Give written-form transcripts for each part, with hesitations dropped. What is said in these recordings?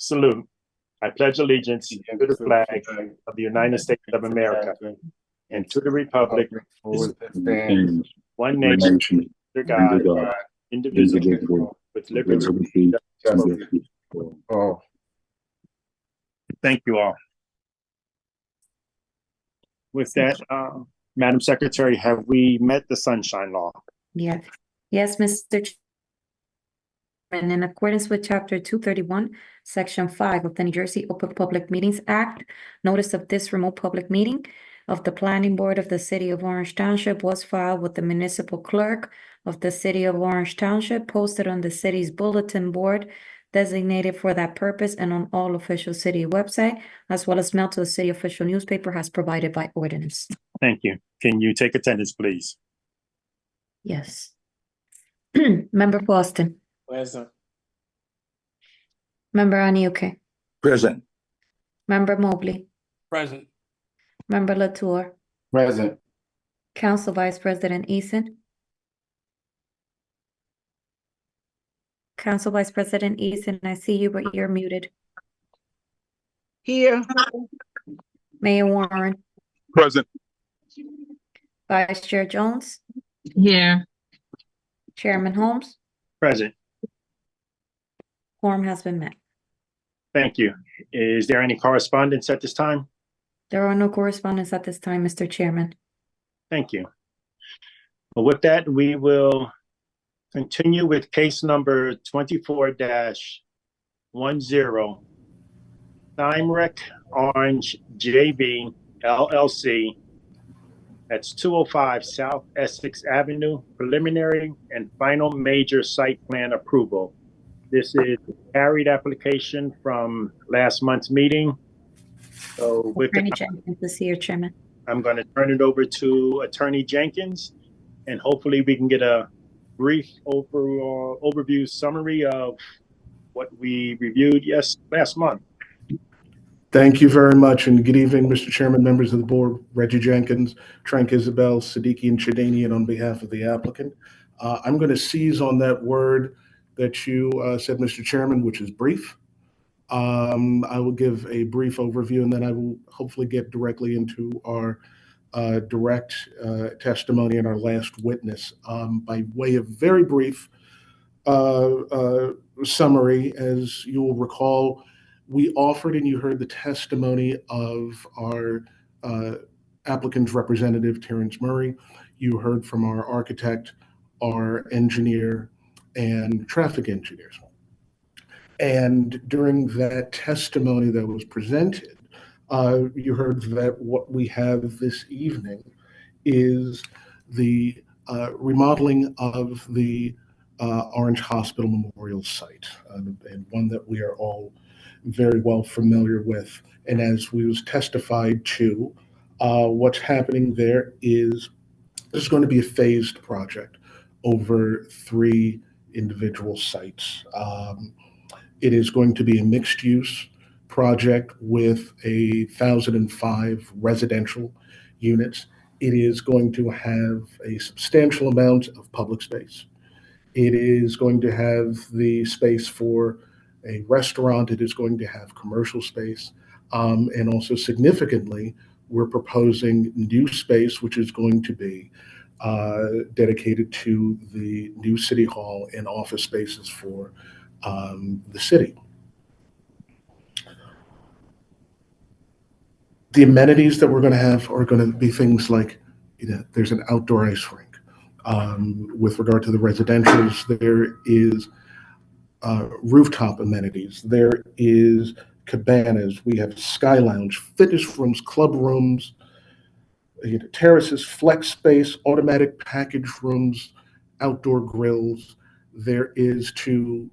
Salute. I pledge allegiance to the flag of the United States of America and to the republic for one nation, under God, indivisible, with liberty and justice for all. Thank you all. With that, Madam Secretary, have we met the Sunshine Law? Yeah. Yes, Mr. And in accordance with Chapter 231, Section 5 of the New Jersey Open Public Meetings Act, notice of this remote public meeting of the Planning Board of the City of Orange Township was filed with the municipal clerk of the City of Orange Township, posted on the city's bulletin board designated for that purpose and on all official city website, as well as mailed to the city official newspaper as provided by ordinance. Thank you. Can you take attendance, please? Yes. Member Boston. Present. Member Aniuke. Present. Member Mobley. Present. Member Latour. Present. Council Vice President Eason. Council Vice President Eason, I see you, but you're muted. Here. Mayor Warren. Present. Vice Chair Jones. Here. Chairman Holmes. Present. Quorum has been met. Thank you. Is there any correspondence at this time? There are no correspondence at this time, Mr. Chairman. Thank you. Well, with that, we will continue with case number 24-10, Steinreich Orange JV LLC. That's 205 South Essex Avenue, preliminary and final major site plan approval. This is a carried application from last month's meeting. So with Attorney Jenkins is here, Chairman. I'm going to turn it over to Attorney Jenkins, and hopefully we can get a brief overview summary of what we reviewed last month. Thank you very much, and good evening, Mr. Chairman, members of the board. Reggie Jenkins, Trank Isabel, Siddiqui, and Shadanian on behalf of the applicant. I'm going to seize on that word that you said, Mr. Chairman, which is brief. I will give a brief overview, and then I will hopefully get directly into our direct testimony and our last witness. By way of very brief summary, as you will recall, we offered, and you heard the testimony of our applicant's representative, Terrence Murray. You heard from our architect, our engineer, and traffic engineers. And during that testimony that was presented, you heard that what we have this evening is the remodeling of the Orange Hospital Memorial site, and one that we are all very well familiar with. And as we was testified to, what's happening there is there's going to be a phased project over 3 individual sites. It is going to be a mixed-use project with 1,005 residential units. It is going to have a substantial amount of public space. It is going to have the space for a restaurant. It is going to have commercial space. And also significantly, we're proposing new space, which is going to be dedicated to the new city hall and office spaces for the city. The amenities that we're going to have are going to be things like, there's an outdoor ice rink. With regard to the residentials, there is rooftop amenities. There is cabanas. We have sky lounge, fitness rooms, club rooms, terraces, flex space, automatic package rooms, outdoor grills. There is, to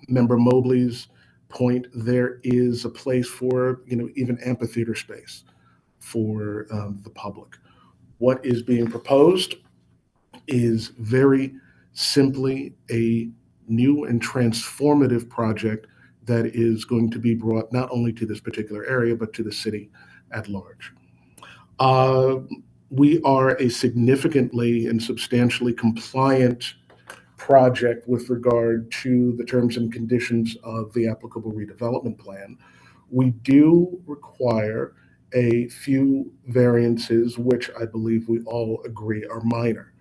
Member Mobley's point, there is a place for, even amphitheater space for the public. What is being proposed is very simply a new and transformative project that is going to be brought not only to this particular area, but to the city at large. We are a significantly and substantially compliant project with regard to the terms and conditions of the applicable redevelopment plan, we do require a few variances, which I believe we all agree are minor,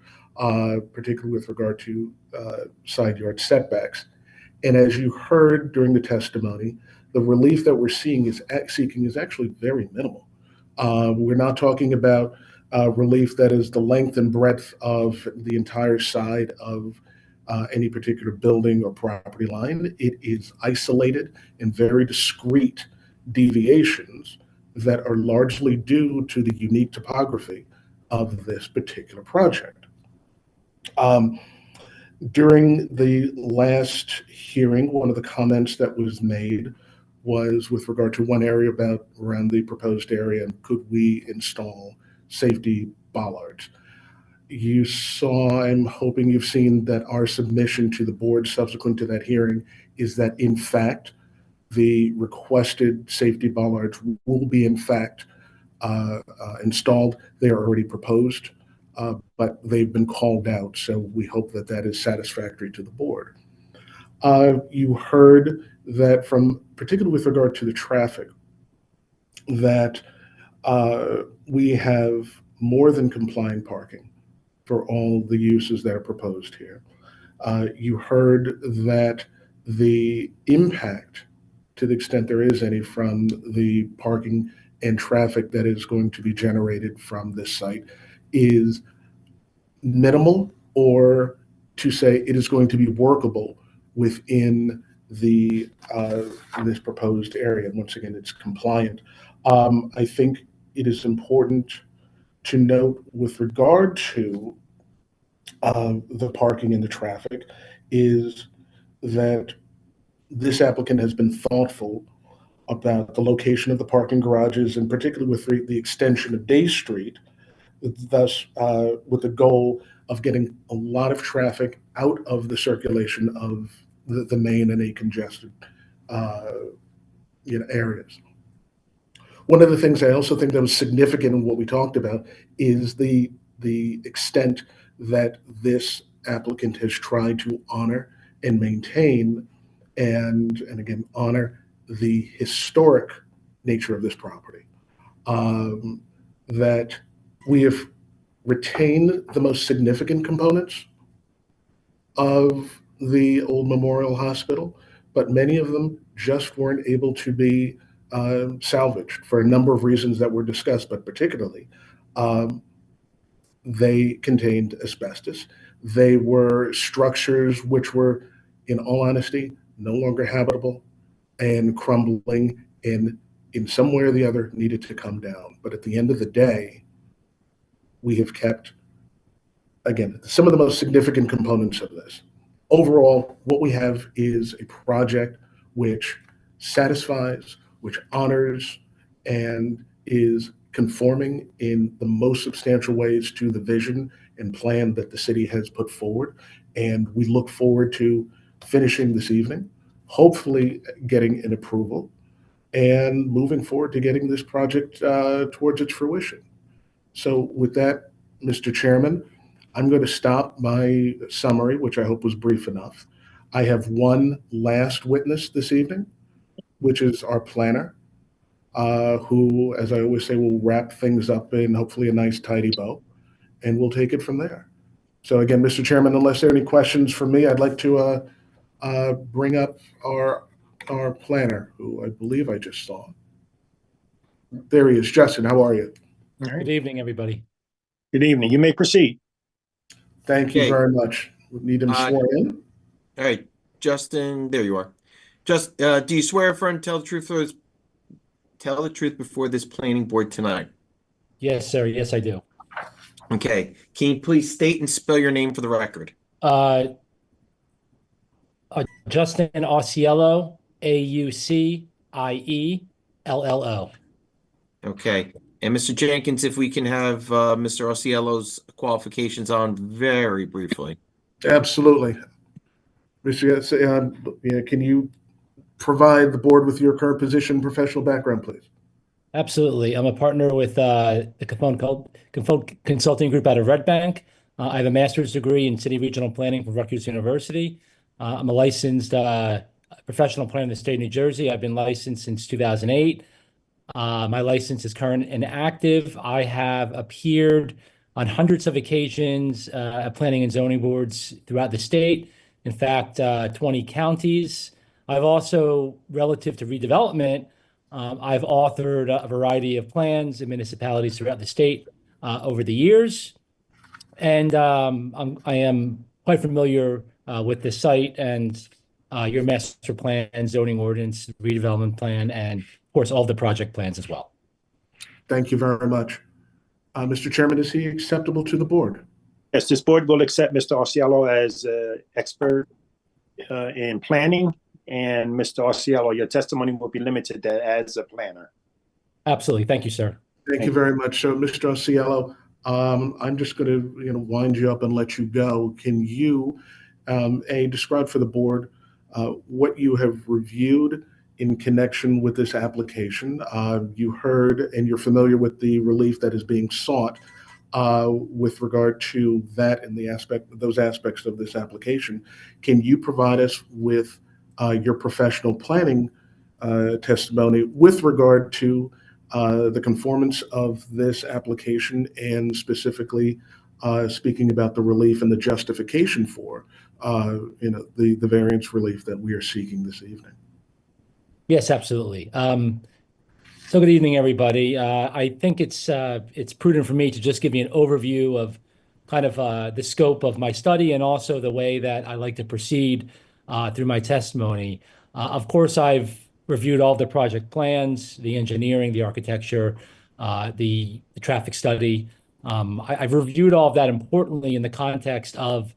particularly with regard to side yard setbacks. And as you heard during the testimony, the relief that we're seeking is actually very minimal. We're not talking about relief that is the length and breadth of the entire side of any particular building or property line. It is isolated and very discrete deviations that are largely due to the unique topography of this particular project. During the last hearing, one of the comments that was made was with regard to one area around the proposed area, and could we install safety bollards? You saw, I'm hoping you've seen that our submission to the board subsequent to that hearing is that in fact, the requested safety bollards will be in fact installed. They are already proposed, but they've been called out. So we hope that that is satisfactory to the board. You heard that particularly with regard to the traffic, that we have more than compliant parking for all the uses that are proposed here. You heard that the impact, to the extent there is any, from the parking and traffic that is going to be generated from this site is minimal, or to say it is going to be workable within this proposed area. And once again, it's compliant. I think it is important to note with regard to the parking and the traffic is that this applicant has been thoughtful about the location of the parking garages, and particularly with the extension of Day Street, thus with the goal of getting a lot of traffic out of the circulation of the main and a congested areas. One of the things I also think that was significant in what we talked about is the extent that this applicant has tried to honor and maintain and again honor the historic nature of this property. That we have retained the most significant components of the old Memorial Hospital, but many of them just weren't able to be salvaged for a number of reasons that were discussed, but particularly they contained asbestos. They were structures which were, in all honesty, no longer habitable and crumbling, and in some way or the other needed to come down. But at the end of the day, we have kept, again, some of the most significant components of this. Overall, what we have is a project which satisfies, which honors, and is conforming in the most substantial ways to the vision and plan that the city has put forward. And we look forward to finishing this evening, hopefully getting an approval, and moving forward to getting this project towards its fruition. So with that, Mr. Chairman, I'm going to stop my summary, which I hope was brief enough. I have one last witness this evening, which is our planner, who, as I always say, will wrap things up in hopefully a nice tidy bow, and we'll take it from there. So again, Mr. Chairman, unless there are any questions for me, I'd like to bring up our planner, who I believe I just saw. There he is. Justin, how are you? All right. Good evening, everybody. Good evening. You may proceed. Thank you Okay. very much. We need him sworn in. All right, Justin, there you are. Just, do you swear, friend, tell the truth before this planning board tonight? Yes, sir. Yes, I do. Okay, can you please state and spell your name for the record? Justin Auciello, Auciello. Okay, and Mr. Jenkins, if we can have Mr. Auciello's qualifications on very briefly. Absolutely. Mr. Can you provide the board with your current position and professional background, please? Absolutely. I'm a partner with the Confone Consulting Group out of Red Bank. I have a master's degree in city regional planning from Rutgers University. I'm a licensed professional planner in the state of New Jersey. I've been licensed since 2008. My license is current and active. I have appeared on hundreds of occasions at planning and zoning boards throughout the state. In fact, 20 counties. I've also, relative to redevelopment, I've authored a variety of plans in municipalities throughout the state over the years. And I am quite familiar with the site and your master plan, zoning ordinance, redevelopment plan, and of course, all the project plans as well. Thank you very much. Mr. Chairman, is he acceptable to the board? Yes, this board will accept Mr. Auciello as expert in planning. And Mr. Auciello, your testimony will be limited as a planner. Absolutely. Thank you, sir. Thank you very much. So, Mr. Auciello, I'm just going to wind you up and let you go. Can you describe for the board what you have reviewed in connection with this application? You heard and you're familiar with the relief that is being sought with regard to that and those aspects of this application. Can you provide us with your professional planning testimony with regard to the conformance of this application, and specifically speaking about the relief and the justification for the variance relief that we are seeking this evening? Yes, absolutely. So good evening, everybody. I think it's prudent for me to just give you an overview of kind of the scope of my study and also the way that I like to proceed through my testimony. Of course, I've reviewed all the project plans, the engineering, the architecture, the traffic study. I've reviewed all of that importantly in the context of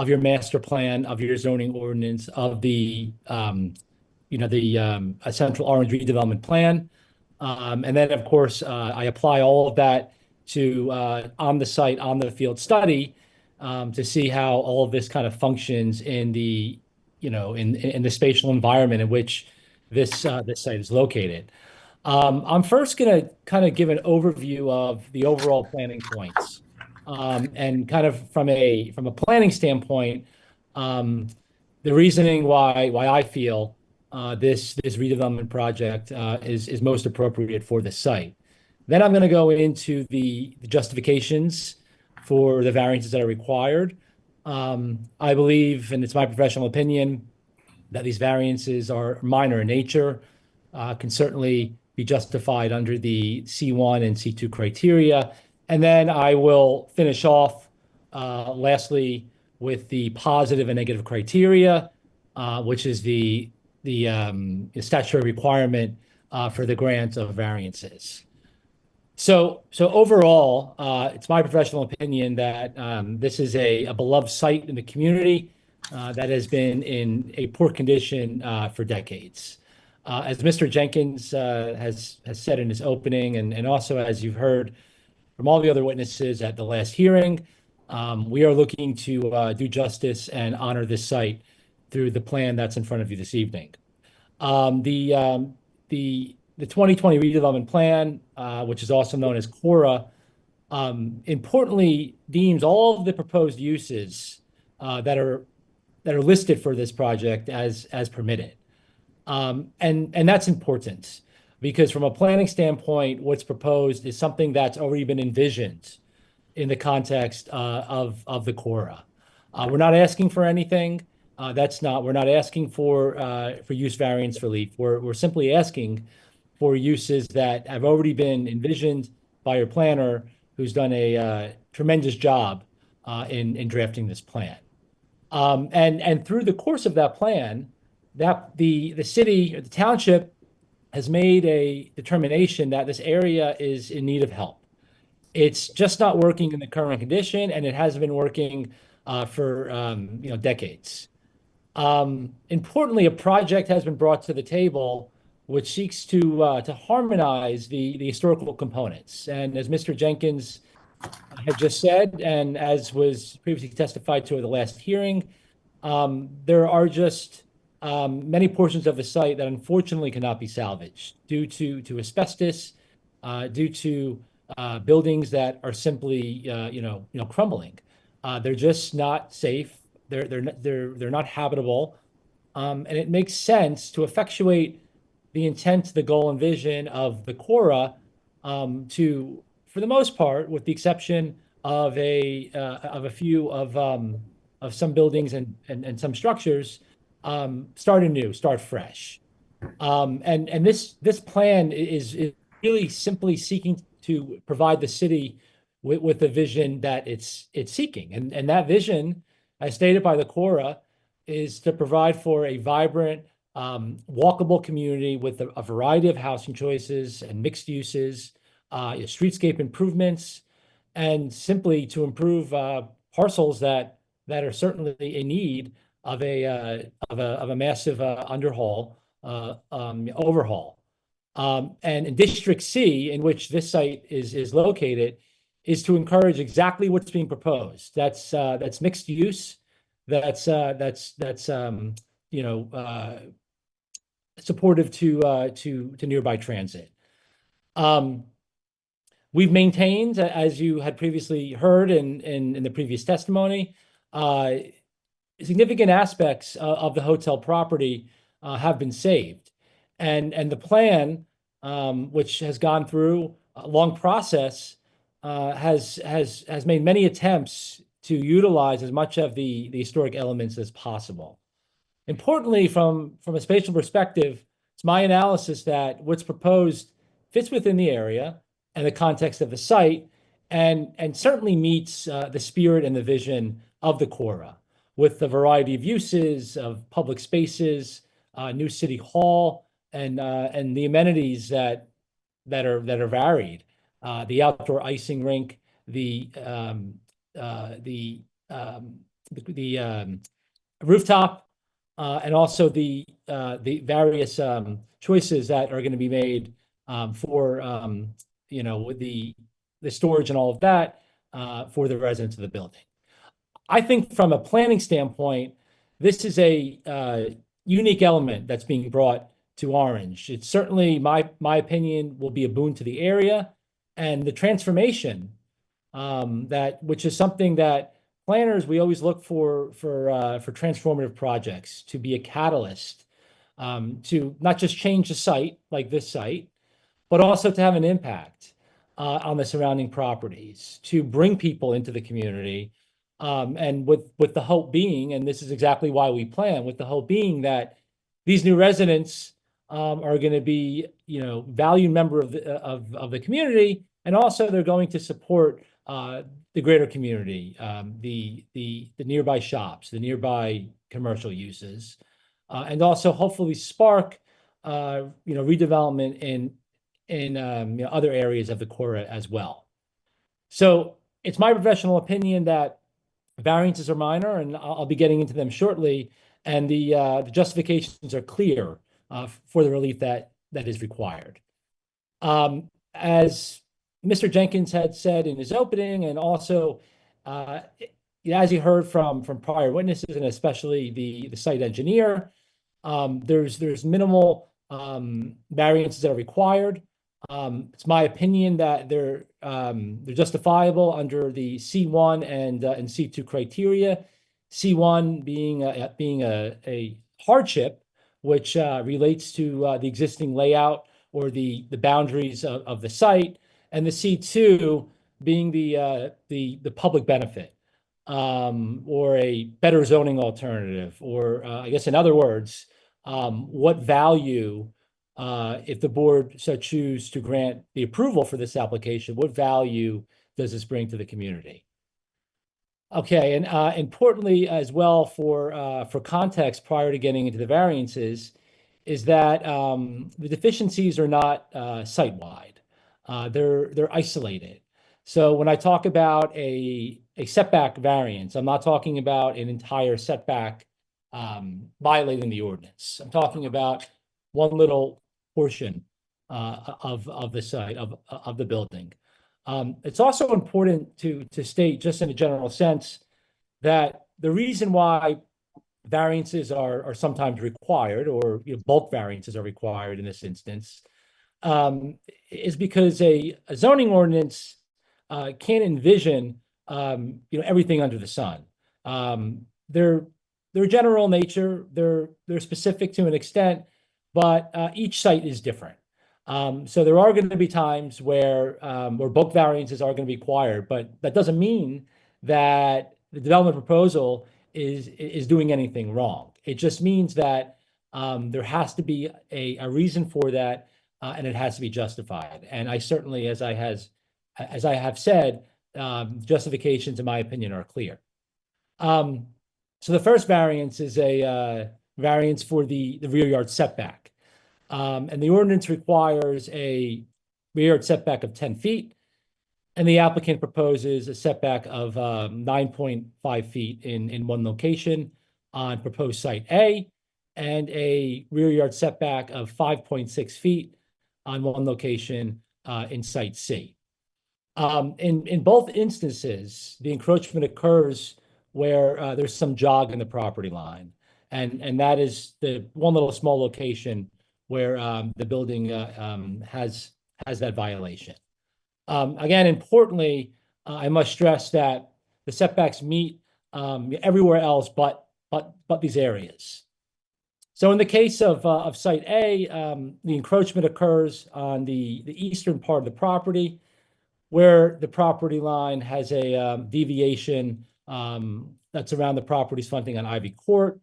your master plan, of your zoning ordinance, of the Central Orange redevelopment plan. And then, of course, I apply all of that to on the site, on the field study to see how all of this kind of functions in the spatial environment in which this site is located. I'm first going to kind of give an overview of the overall planning points, and kind of from a planning standpoint, the reasoning why I feel this redevelopment project is most appropriate for the site. Then I'm going to go into the justifications for the variances that are required. I believe, and it's my professional opinion, that these variances are minor in nature, can certainly be justified under the C1 and C2 criteria. And then I will finish off lastly with the positive and negative criteria, which is the statutory requirement for the grant of variances. So overall, it's my professional opinion that this is a beloved site in the community that has been in a poor condition for decades. As Mr. Jenkins has said in his opening, and also as you've heard from all the other witnesses at the last hearing, we are looking to do justice and honor this site through the plan that's in front of you this evening. The 2020 redevelopment plan, which is also known as CORA, importantly deems all of the proposed uses that are listed for this project as permitted. And that's important because from a planning standpoint, what's proposed is something that's already been envisioned in the context of the CORA. We're not asking for anything. We're not asking for use variance relief. We're simply asking for uses that have already been envisioned by your planner, who's done a tremendous job in drafting this plan. And through the course of that plan, that the city or the township has made a determination that this area is in need of help. It's just not working in the current condition, and it hasn't been working for decades. Importantly, a project has been brought to the table which seeks to harmonize the historical components. And as Mr. Jenkins had just said, and as was previously testified to at the last hearing, there are just many portions of the site that unfortunately cannot be salvaged due to asbestos, due to buildings that are simply crumbling. They're just not safe. They're not habitable. And it makes sense to effectuate the intent, the goal, and vision of the Cora to, for the most part, with the exception of a few of some buildings and some structures, start anew, start fresh. And this plan is really simply seeking to provide the city with the vision that it's seeking. And that vision, as stated by the Cora, is to provide for a vibrant, walkable community with a variety of housing choices and mixed uses, streetscape improvements, and simply to improve parcels that are certainly in need of a massive overhaul. And in District C, in which this site is located, is to encourage exactly what's being proposed. That's mixed use. That's supportive to nearby transit. We've maintained, as you had previously heard in the previous testimony, significant aspects of the hotel property have been saved, and the plan, which has gone through a long process, has made many attempts to utilize as much of the historic elements as possible. Importantly, from a spatial perspective, it's my analysis that what's proposed fits within the area and the context of the site, and certainly meets the spirit and the vision of the Cora, with the variety of uses of public spaces, new city hall, and the amenities that are varied, the outdoor icing rink, the rooftop, and also the various choices that are going to be made for with the storage and all of that for the residents of the building. I think from a planning standpoint, this is a unique element that's being brought to Orange. It's certainly, my opinion, will be a boon to the area, and the transformation which is something that planners, we always look for transformative projects to be a catalyst to not just change the site like this site, but also to have an impact on the surrounding properties, to bring people into the community, and with the hope being, and this is exactly why we plan, with the hope being that these new residents are going to be, valued member of the community, and also they're going to support the greater community, the nearby shops, the nearby commercial uses, and also hopefully spark redevelopment in other areas of the Cora as well. So it's my professional opinion that variances are minor, and I'll be getting into them shortly, and the justifications are clear for the relief that is required. As Mr. Jenkins had said in his opening, and also as you heard from prior witnesses, and especially the site engineer, there's minimal variances that are required. It's my opinion that they're justifiable under the C1 and C2 criteria. C1 being a hardship, which relates to the existing layout or the boundaries of the site, and the C2 being the public benefit, or a better zoning alternative, or I guess in other words, what value, if the board so choose to grant the approval for this application, what value does this bring to the community? Okay, and importantly as well for context prior to getting into the variances, is that the deficiencies are not site-wide. They're isolated. So when I talk about a setback variance, I'm not talking about an entire setback violating the ordinance. I'm talking about one little portion of the site of the building. It's also important to state, just in a general sense, that the reason why variances are sometimes required, or bulk variances are required in this instance, is because a zoning ordinance can't envision everything under the sun. They're general nature, they're specific to an extent, but each site is different. So there are going to be times where bulk variances are going to be required, but that doesn't mean that the development proposal is doing anything wrong. It just means that there has to be a reason for that, and it has to be justified. And I certainly, as I have said, justifications, in my opinion, are clear. So the first variance is a variance for the rear yard setback. And the ordinance requires a rear yard setback of 10 feet. And the applicant proposes a setback of 9.5 feet in one location on proposed site A, and a rear yard setback of 5.6 feet on one location in site C. In both instances, the encroachment occurs where there's some jog in the property line. And that is the one little small location where the building has that violation. Again, importantly, I must stress that the setbacks meet everywhere else but these areas. So in the case of site A, the encroachment occurs on the eastern part of the property, where the property line has a deviation that's around the property's fronting on Ivy Court,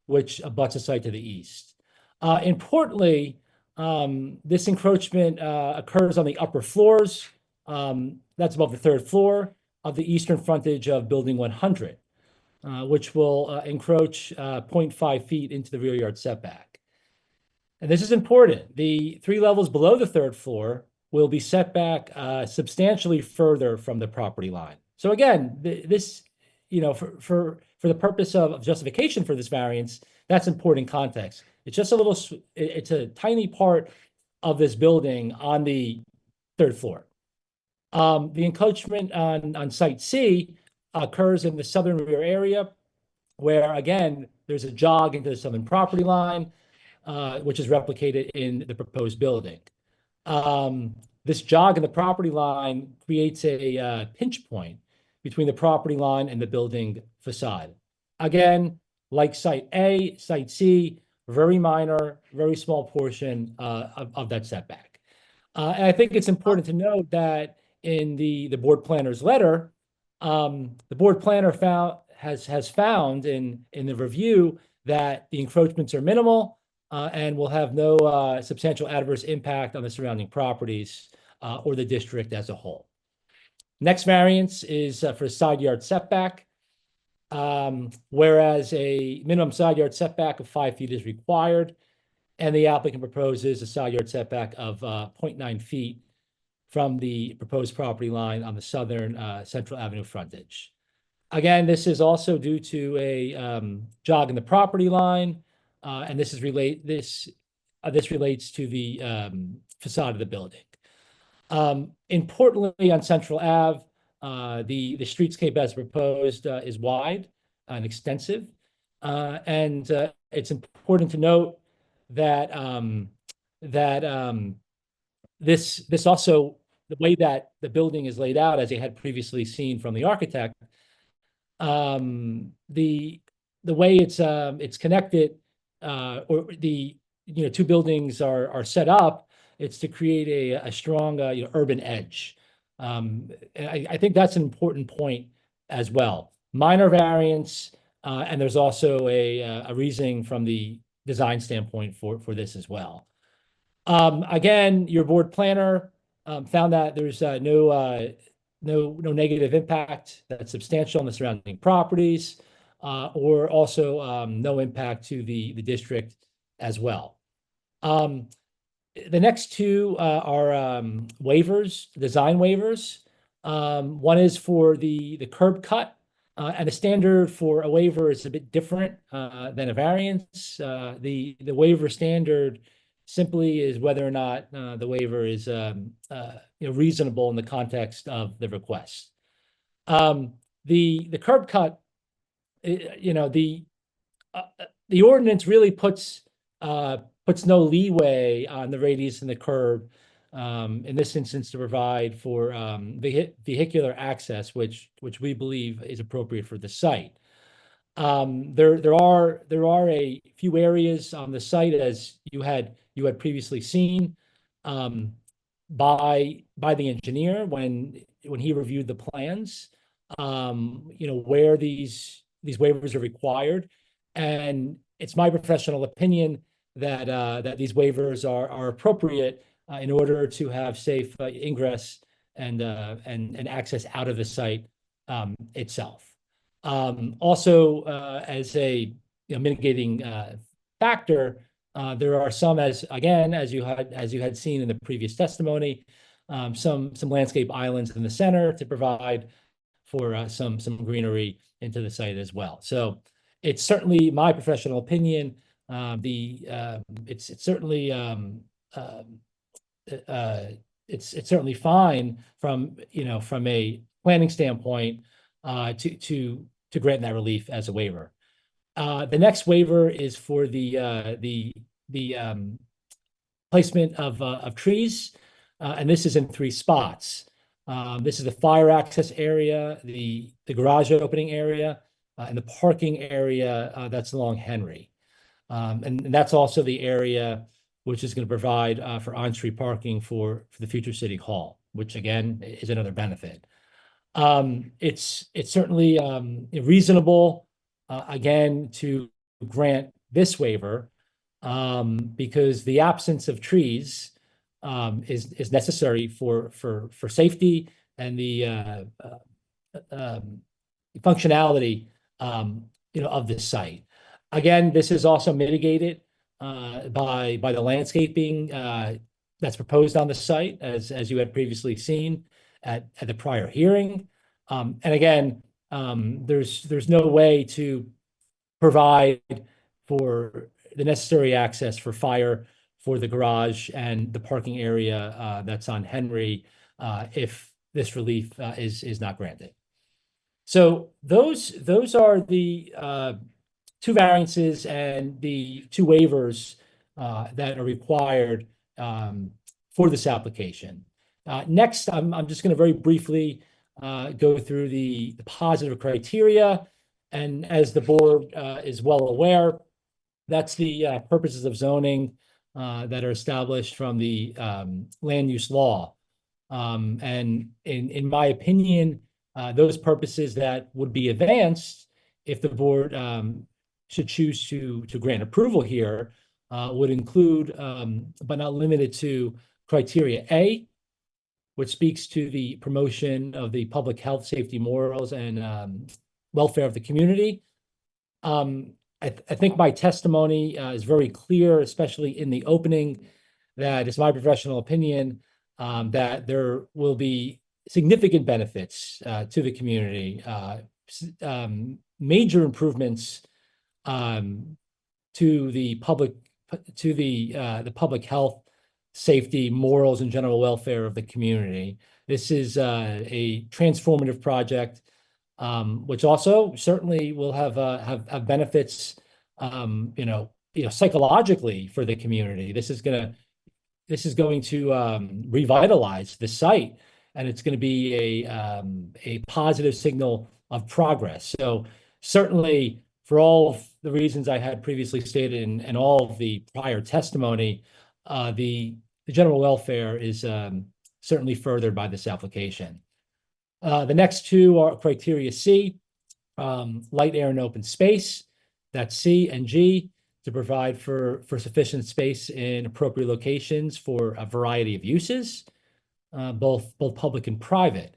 which abuts a site to the east. Importantly, this encroachment occurs on the upper floors. That's above the third floor of the eastern frontage of Building 100, which will encroach 0.5 feet into the rear yard setback. And this is important. The 3 levels below the third floor will be set back substantially further from the property line. So again, this, for the purpose of justification for this variance, that's important context. It's just it's a tiny part of this building on the third floor. The encroachment on site C occurs in the southern rear area, where again, there's a jog into the southern property line, which is replicated in the proposed building. This jog in the property line creates a pinch point between the property line and the building facade. Again, like site A, site C, very minor, very small portion of that setback. And I think it's important to note that in the board planner's letter, the board planner has found in the review that the encroachments are minimal and will have no substantial adverse impact on the surrounding properties or the district as a whole. Next variance is for side yard setback. Whereas a minimum side yard setback of 5 feet is required, and the applicant proposes a side yard setback of 0.9 feet from the proposed property line on the southern Central Avenue frontage. Again, this is also due to a jog in the property line, and this relates to the facade of the building. Importantly, on Central Ave, the streetscape as proposed is wide and extensive, and it's important to note that this also, the way that the building is laid out, as you had previously seen from the architect, the way it's connected, or the two buildings are set up, it's to create a strong urban edge. I think that's an important point as well. Minor variance, and there's also a reasoning from the design standpoint for this as well. Again, your board planner found that there's no negative impact that's substantial on the surrounding properties, or also no impact to the district as well. The next two are waivers, design waivers. One is for the curb cut, and the standard for a waiver is a bit different than a variance. The waiver standard simply is whether or not the waiver is reasonable in the context of the request. The curb cut, the ordinance really puts no leeway on the radius and the curb in this instance to provide for vehicular access, which we believe is appropriate for the site. There are a few areas on the site, as you had previously seen, by the engineer when he reviewed the plans, where these waivers are required. And it's my professional opinion that these waivers are appropriate in order to have safe ingress and access out of the site itself. Also, as a mitigating factor, there are some, as you had seen in the previous testimony, some landscape islands in the center to provide for some greenery into the site as well. So it's certainly my professional opinion. It's certainly fine from a planning standpoint to grant that relief as a waiver. The next waiver is for the placement of trees, and this is in 3 spots. This is the fire access area, the garage opening area, and the parking area that's along Henry. And that's also the area which is going to provide for on-street parking for the future City Hall, which again is another benefit. It's certainly reasonable again to grant this waiver because the absence of trees is necessary for safety and the functionality of this site. Again, this is also mitigated by the landscaping that's proposed on the site, as you had previously seen at the prior hearing. And again, there's no way to provide for the necessary access for fire for the garage and the parking area that's on Henry if this relief is not granted. So those are the 2 variances and the 2 waivers that are required for this application. Next, I'm just going to very briefly go through the positive criteria. And as the board is well aware, that's the purposes of zoning that are established from the land use law. And in my opinion, those purposes that would be advanced if the board should choose to grant approval here would include, but not limited to, criteria A, which speaks to the promotion of the public health, safety, morals, and welfare of the community. I think my testimony is very clear, especially in the opening, that it's my professional opinion that there will be significant benefits to the community, major improvements to the public health, safety, morals, and general welfare of the community. This is a transformative project, which also certainly will have benefits, psychologically for the community. This is going to revitalize the site, and it's going to be a positive signal of progress. So certainly, for all of the reasons I had previously stated and all of the prior testimony, the general welfare is certainly furthered by this application. The next 2 are criteria C, light, air, and open space. That's C, and G, to provide for sufficient space in appropriate locations for a variety of uses, both public and private.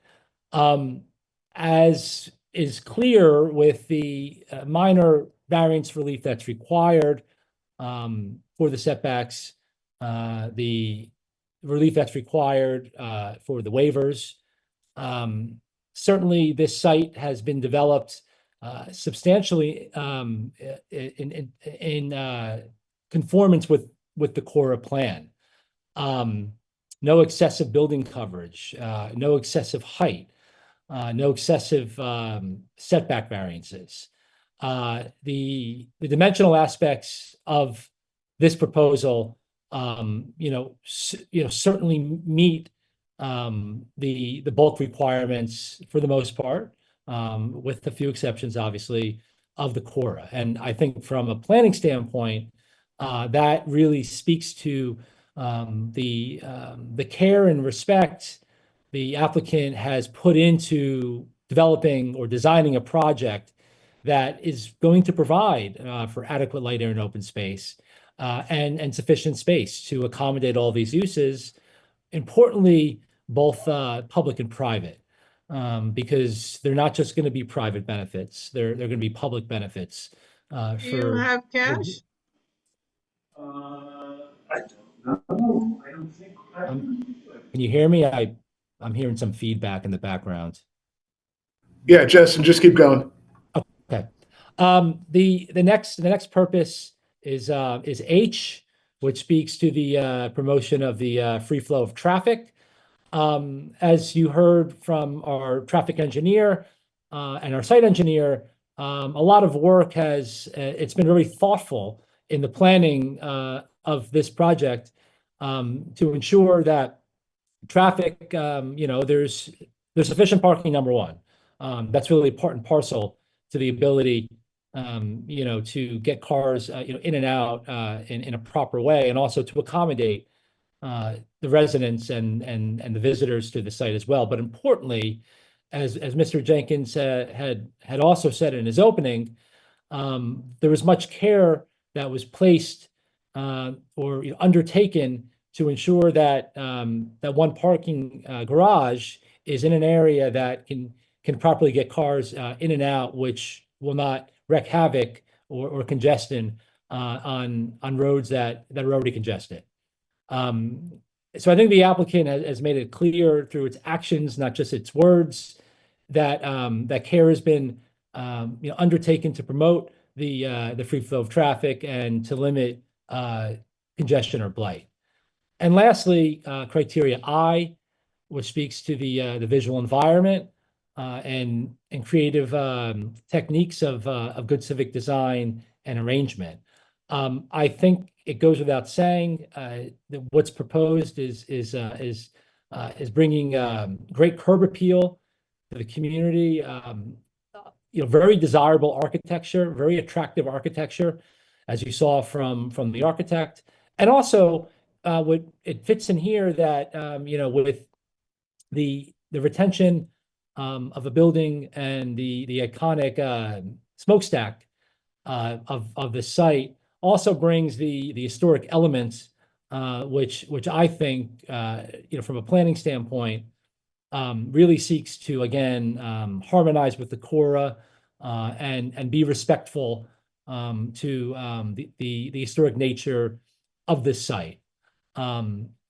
As is clear with the minor variance relief that's required for the setbacks, the relief that's required for the waivers. Certainly, this site has been developed substantially in conformance with the Cora plan. No excessive building coverage, no excessive height, no excessive setback variances. The dimensional aspects of this proposal certainly meet the bulk requirements for the most part, with a few exceptions, obviously, of the Cora. And I think from a planning standpoint, that really speaks to the care and respect the applicant has put into developing or designing a project that is going to provide for adequate light, air, and open space, and sufficient space to accommodate all these uses. Importantly, both public and private, because they're not just going to be private benefits; they're going to be public benefits. Do you have cash? I don't know. I don't think. Can you hear me? I'm hearing some feedback in the background. Yeah, Justin, just keep going. Okay. The next purpose is H, which speaks to the promotion of the free flow of traffic. As you heard from our traffic engineer and our site engineer, a lot of work it's been very thoughtful in the planning of this project to ensure that traffic, there's sufficient parking, number one. That's really part and parcel to the ability, to get cars, in and out in a proper way, and also to accommodate the residents and the visitors to the site as well. But importantly, as Mr. Jenkins had also said in his opening, there was much care that was placed or undertaken to ensure that that one parking garage is in an area that can properly get cars in and out, which will not wreak havoc or congestion on roads that are already congested. So I think the applicant has made it clear through its actions, not just its words, that that care has been undertaken to promote the free flow of traffic and to limit congestion or blight. And lastly, criteria I, which speaks to the visual environment and creative techniques of good civic design and arrangement. I think it goes without saying that what's proposed is bringing great curb appeal to the community. Very desirable architecture, very attractive architecture, as you saw from the architect, and also what it fits in here that with the retention of a building and the iconic smokestack of the site also brings the historic elements, which I think from a planning standpoint really seeks to again harmonize with the Cora and be respectful to the historic nature of this site.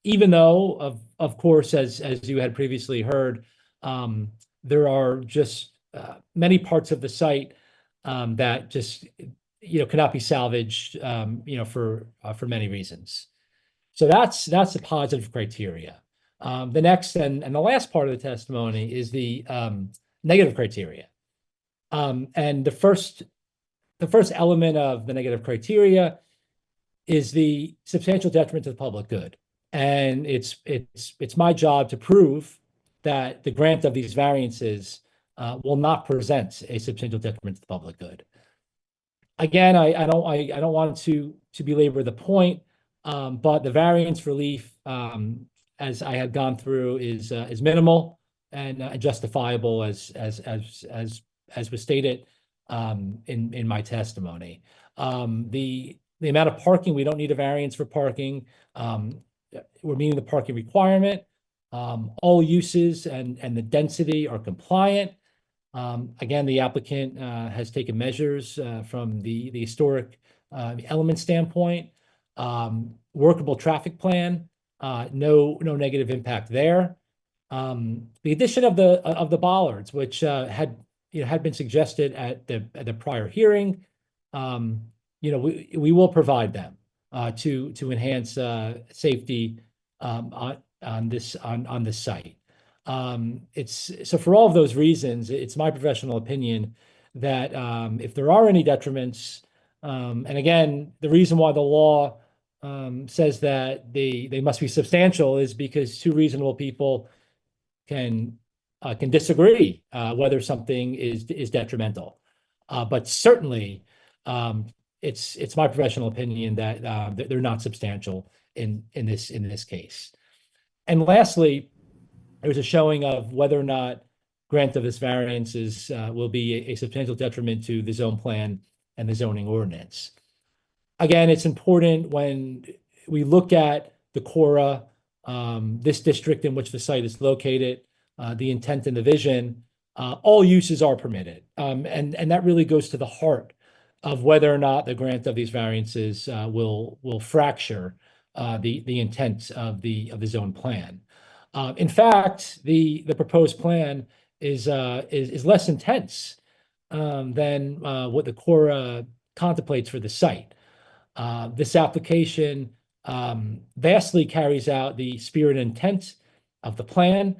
Even though, of course, as you had previously heard, there are just many parts of the site that just cannot be salvaged, for many reasons. So that's the positive criteria. The next and the last part of the testimony is the negative criteria. And the first element of the negative criteria is the substantial detriment to the public good. And it's my job to prove that the grant of these variances will not present a substantial detriment to the public good. Again, I don't want to belabor the point, but the variance relief, as I had gone through, is minimal and justifiable as was stated in my testimony. The amount of parking, we don't need a variance for parking. We're meeting the parking requirement. All uses and the density are compliant. Again, the applicant has taken measures from the historic element standpoint. Workable traffic plan, no negative impact there. The addition of the bollards, which had been suggested at the prior hearing, we will provide them to enhance safety on this site. So for all of those reasons, it's my professional opinion that if there are any detriments, and again, the reason why the law says that they must be substantial is because two reasonable people can disagree whether something is detrimental. But certainly, it's my professional opinion that they're not substantial in this case. And lastly, there's a showing of whether or not grant of this variance will be a substantial detriment to the zone plan and the zoning ordinance. Again, it's important when we look at the Cora, this district in which the site is located, the intent and the vision, all uses are permitted. And that really goes to the heart of whether or not the grant of these variances will fracture the intent of the zone plan. In fact, the proposed plan is less intense than what the Cora contemplates for the site. This application vastly carries out the spirit and intent of the plan,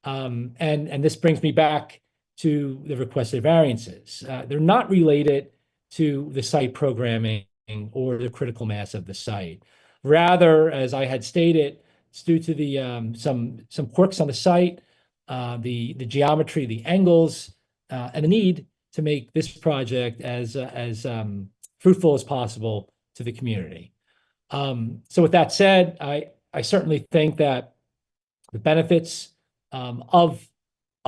and this brings me back to the requested variances. They're not related to the site programming or the critical mass of the site. Rather, as I had stated, it's due to the some quirks on the site, the geometry, the angles, and the need to make this project as fruitful as possible to the community. So with that said, I certainly think that the benefits of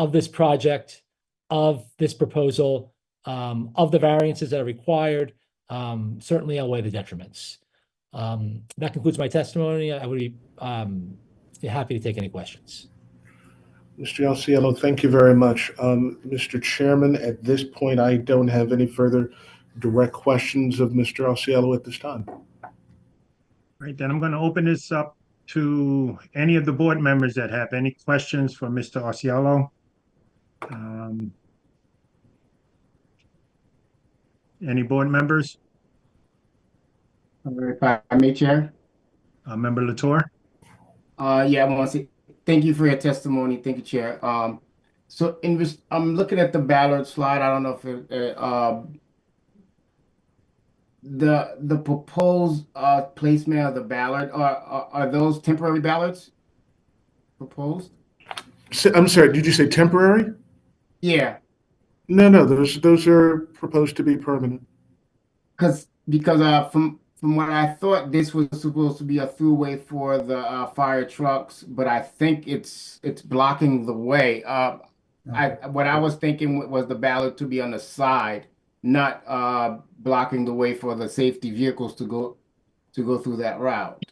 this project, of this proposal, of the variances that are required, certainly outweigh the detriments. That concludes my testimony. I would be happy to take any questions. Mr. Alciello, thank you very much. Mr. Chairman, at this point, I don't have any further direct questions of Mr. Alciello at this time. All right, then I'm going to open this up to any of the board members that have any questions for Mr. Alciello. Any board members? If I may, Chair. Member Latour? Yeah, I want to say thank you for your testimony. Thank you, Chair. So I'm looking at the ballot slide. I don't know if the proposed placement of the ballot are those temporary ballots proposed? I'm sorry, did you say temporary? Yeah. No, those are proposed to be permanent. Because from what I thought, this was supposed to be a throughway for the fire trucks, but I think it's blocking the way. What I was thinking was the ballot to be on the side, not blocking the way for the safety vehicles to go through that route.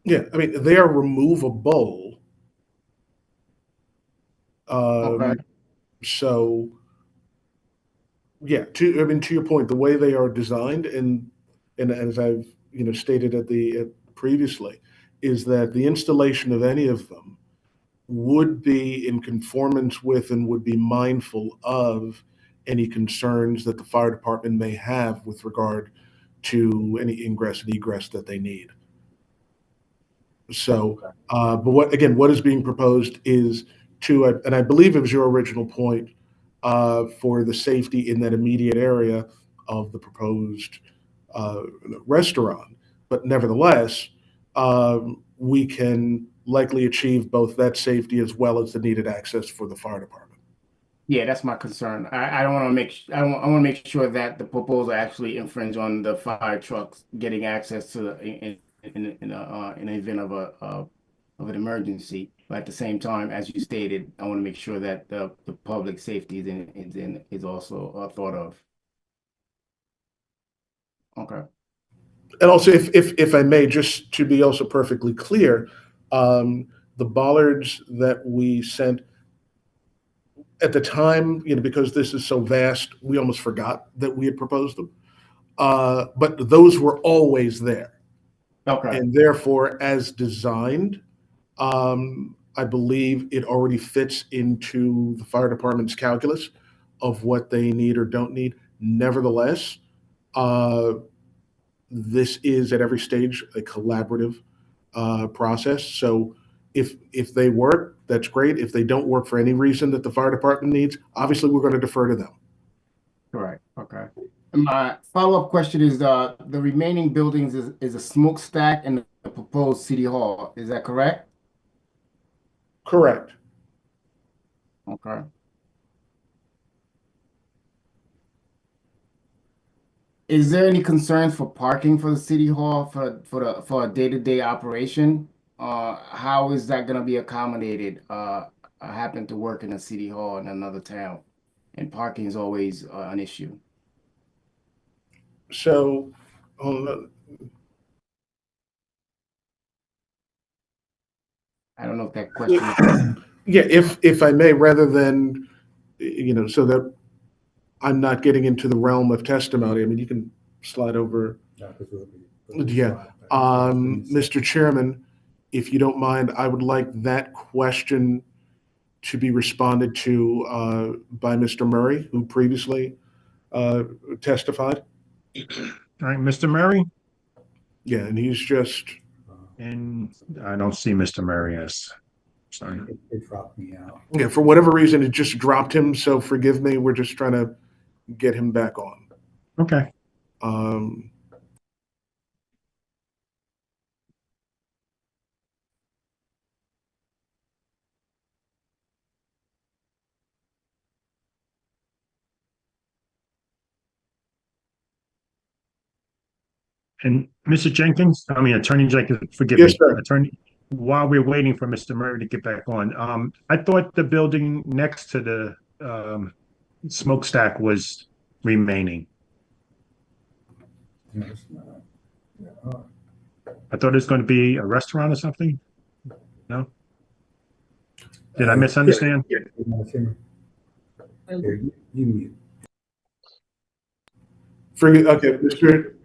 Yeah, I mean, they are removable. Okay. So, yeah, to your point, the way they are designed, and as I've stated previously, is that the installation of any of them would be in conformance with and would be mindful of any concerns that the fire department may have with regard to any ingress and egress that they need. So, but what is being proposed is and I believe it was your original point, for the safety in that immediate area of the proposed restaurant. But nevertheless, we can likely achieve both that safety as well as the needed access for the fire department. Yeah, that's my concern. I want to make sure that the proposal actually infringe on the fire trucks getting access to in the event of an emergency. But at the same time, as you stated, I want to make sure that the public safety is also thought of. Okay. And also, if I may, just to be also perfectly clear, the bollards that we sent at the time, because this is so vast, we almost forgot that we had proposed them. But those were always there. Okay. And therefore, as designed, I believe it already fits into the fire department's calculus of what they need or don't need. Nevertheless, this is at every stage a collaborative process. So if they work, that's great. If they don't work for any reason that the fire department needs, obviously we're going to defer to them. Correct. Okay. My follow-up question is, the remaining buildings is a smokestack and the proposed city hall. Is that correct? Correct. Okay. Is there any concerns for parking for the city hall for a day-to-day operation? How is that gonna be accommodated? I happen to work in a city hall in another town, and parking is always an issue. So, I don't know if that question. yeah, if I may, rather than, so that I'm not getting into the realm of testimony, I mean, you can slide over. Yeah. Mr. Chairman, if you don't mind, I would like that question to be responded to by Mr. Murray, who previously testified. All right, Mr. Murray? Yeah, and he's just, And I don't see Mr. Murray as, sorry. It dropped me out. yeah, for whatever reason, it just dropped him, so forgive me. We're just trying to get him back on. Okay. And Mr. Jenkins, Attorney Jenkins, forgive me. Yes, sir. Attorney, while we're waiting for Mr. Murray to get back on, I thought the building next to the smokestack was remaining. I thought it was going to be a restaurant or something. No? Did I misunderstand? Yeah. Here, you mute. Okay, Mr.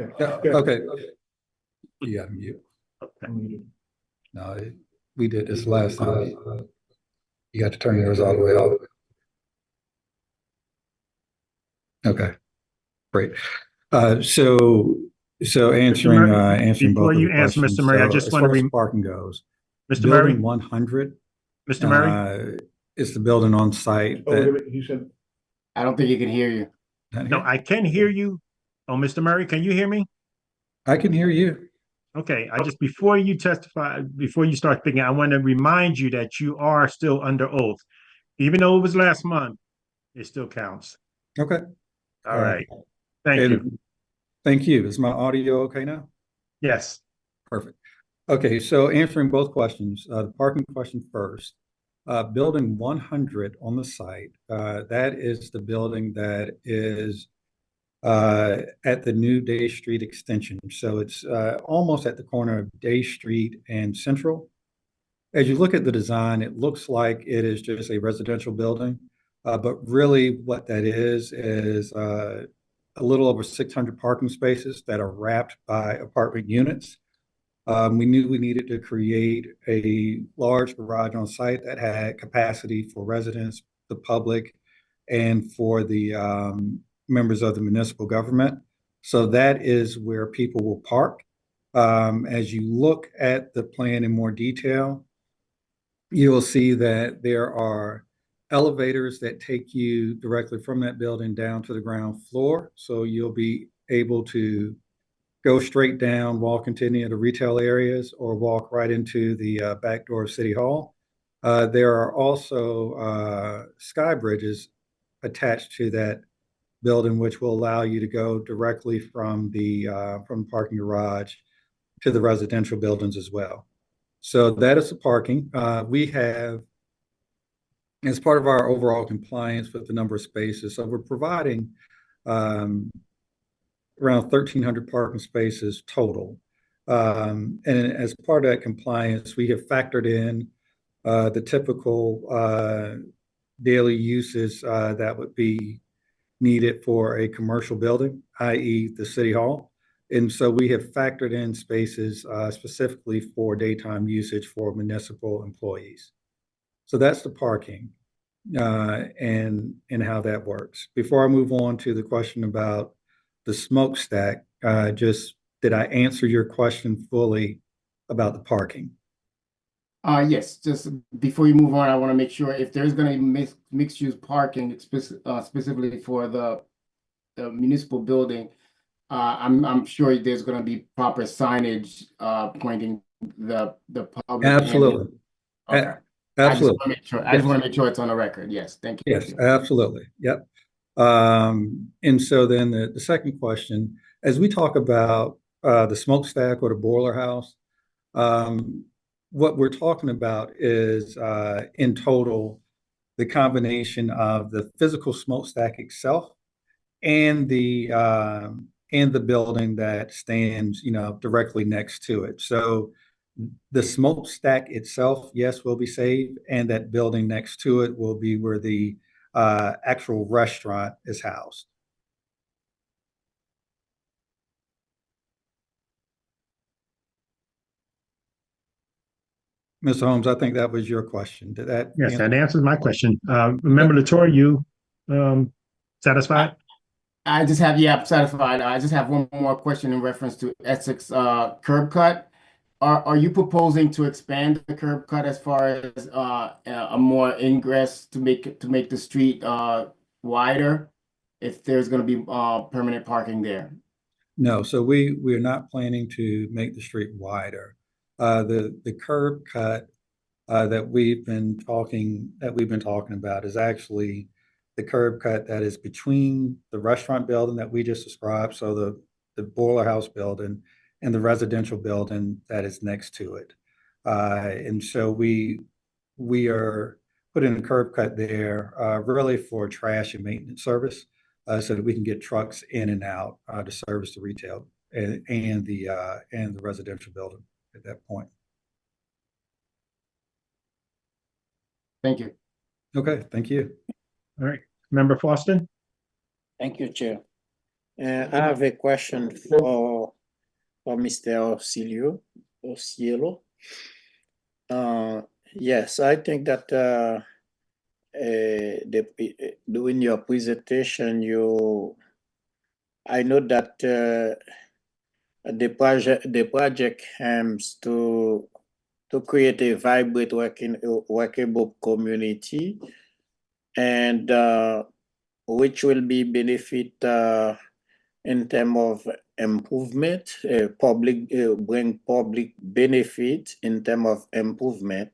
Okay. You got mute. Okay. No, we did this last time. You got to turn yours all the way off. Okay, great. So answering Before both of you the answer, questions. Mr. Murray, I So just as want to far as parking goes, Mr. Murray, building 100 Mr. Murray. is the building on site Oh, wait a that. minute, he said, I don't think he can hear you. No, I can hear you. Oh, Mr. Murray, can you hear me? I can hear you. Okay, before you testify, before you start speaking, I want to remind you that you are still under oath. Even though it was last month, it still counts. Okay. All right. Thank you. Thank you. Is my audio okay now? Yes. Perfect. Okay, so answering both questions, the parking question first. Building 100 on the site, that is the building that is at the new Day Street extension. So it's almost at the corner of Day Street and Central. As you look at the design, it looks like it is just a residential building, but really what that is a little over 600 parking spaces that are wrapped by apartment units. We knew we needed to create a large garage on site that had capacity for residents, the public, and for the members of the municipal government. So that is where people will park. As you look at the plan in more detail, you will see that there are elevators that take you directly from that building down to the ground floor. So you'll be able to go straight down, walk into any of the retail areas, or walk right into the back door of City Hall. There are also sky bridges attached to that building, which will allow you to go directly from the parking garage to the residential buildings as well. So that is the parking. We have, as part of our overall compliance with the number of spaces, so we're providing around 1,300 parking spaces total. And as part of that compliance, we have factored in the typical daily uses that would be needed for a commercial building, i.e. the City Hall. And so we have factored in spaces specifically for daytime usage for municipal employees. So that's the parking and how that works. Before I move on to the question about the smokestack, did I answer your question fully about the parking? Yes, just before you move on, I want to make sure if there's going to be mixed use parking, specifically for the municipal building, I'm sure there's gonna be proper signage, pointing the public. Absolutely. Okay. Absolutely. I just wanna make sure it's on the record. Yes, thank you. Yes, absolutely. Yep. And so then the second question, as we talk about the smokestack or the boiler house, what we're talking about is in total the combination of the physical smokestack itself and the building that stands, directly next to it. So the smokestack itself, yes, will be saved, and that building next to it will be where the actual restaurant is housed. Mr. Holmes, I think that was your question. Did that Yes, answer? that answers my question. Member Latour, you satisfied? I just have, yeah, I'm satisfied. I just have one more question in reference to Essex curb cut. Are you proposing to expand the curb cut as far as a more ingress to make the street wider, if there's going to be permanent parking there? No, so we're not planning to make the street wider. The curb cut that we've been talking about is actually the curb cut that is between the restaurant building that we just described, so the boiler house building, and the residential building that is next to it. And so we are putting a curb cut there really for trash and maintenance service, so that we can get trucks in and out to service the retail and the residential building at that point. Thank you. Okay, thank you. All right, Member Foster? Thank you, Chair. I have a question for Mr. Osielo. Yes, I think that during your presentation, I know that the project aims to create a vibrant workable community, and which will be benefit in terms of improvement, bring public benefit in terms of improvement,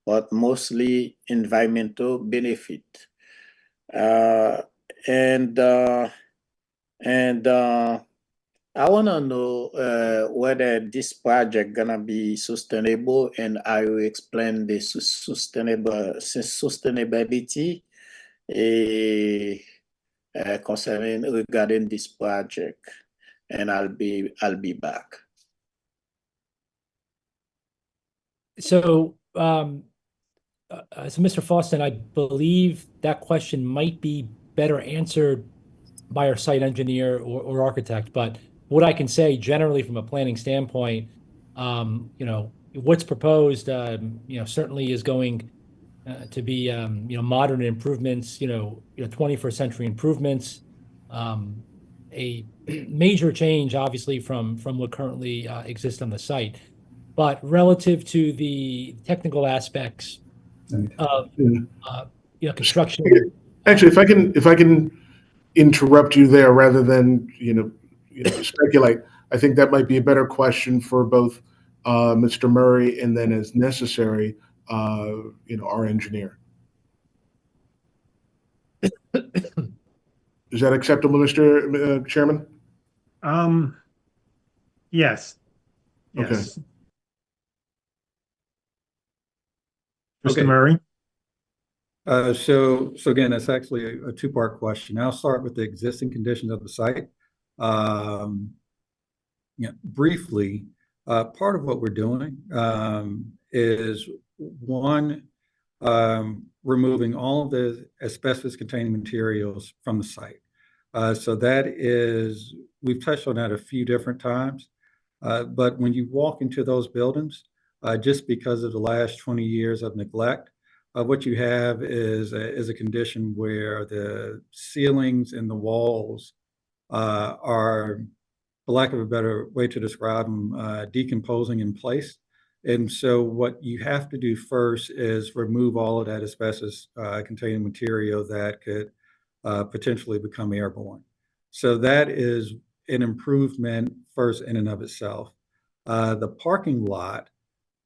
but mostly environmental benefit. And I want to know whether this project gonna be sustainable, and I will explain the sustainability concerning regarding this project, and I'll be back. So, Mr. Foston, I believe that question might be better answered by our site engineer or architect, but what I can say generally from a planning standpoint, what's proposed, certainly is going to be, modern improvements, 21st century improvements, a major change, obviously, from what currently exists on the site. But relative to the technical aspects of, construction. Actually, if I can interrupt you there rather than speculate, I think that might be a better question for both Mr. Murray and then, as necessary, our engineer. Is that acceptable, Mr. Chairman? Yes. Okay. Yes. Mr. Murray? So again, that's actually a two-part question. I'll start with the existing conditions of the site. Briefly, part of what we're doing is one, removing all of the asbestos-containing materials from the site. So that is, we've touched on that a few different times, but when you walk into those buildings, just because of the last 20 years of neglect, what you have is a condition where the ceilings and the walls are, for lack of a better way to describe them, decomposing in place. And so what you have to do first is remove all of that asbestos containing material that could potentially become airborne. So that is an improvement first in and of itself. The parking lot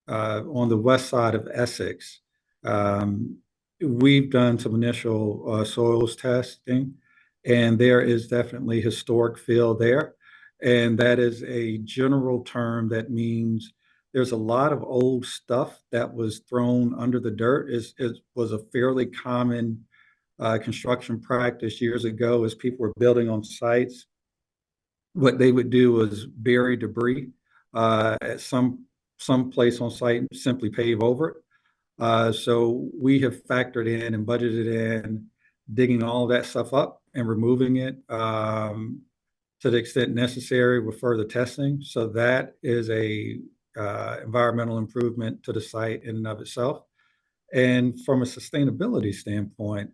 on the west side of Essex, we've done some initial soils testing, and there is definitely historic fill there. And that is a general term that means there's a lot of old stuff that was thrown under the dirt. It was a fairly common construction practice years ago as people were building on sites. What they would do was bury debris at some place on site and simply pave over it. So we have factored in and budgeted in digging all of that stuff up and removing it to the extent necessary with further testing. So that is a environmental improvement to the site in and of itself. And from a sustainability standpoint,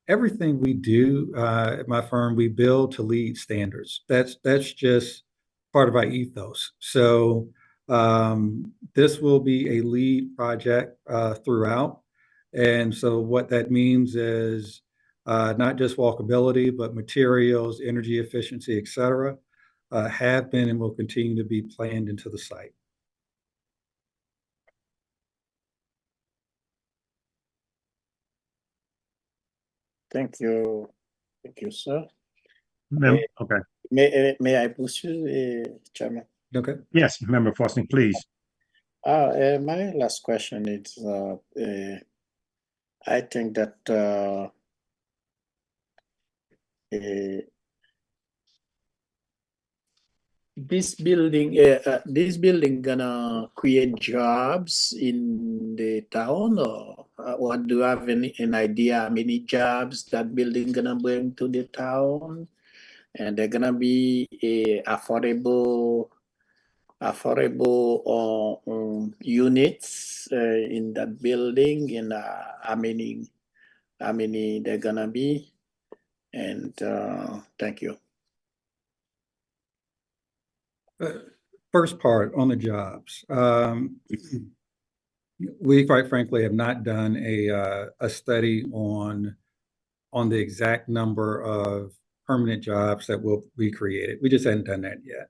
everything we do at my firm, we build to lead standards. That's just part of our ethos. So this will be a lead project throughout. And so what that means is not just walkability, but materials, energy efficiency, et cetera, have been and will continue to be planned into the site. Thank you. Thank you, sir. Okay. May I pursue, Chairman? Okay. Yes, Member Faustin, please. My last question is, I think that this building gonna create jobs in the town, or what, do you have an idea how many jobs that building gonna bring to the town? And they're gonna be affordable units in that building, and how many they're gonna be? And thank you. First part on the jobs. We quite frankly have not done a study on the exact number of permanent jobs that will be created. We just hadn't done that yet.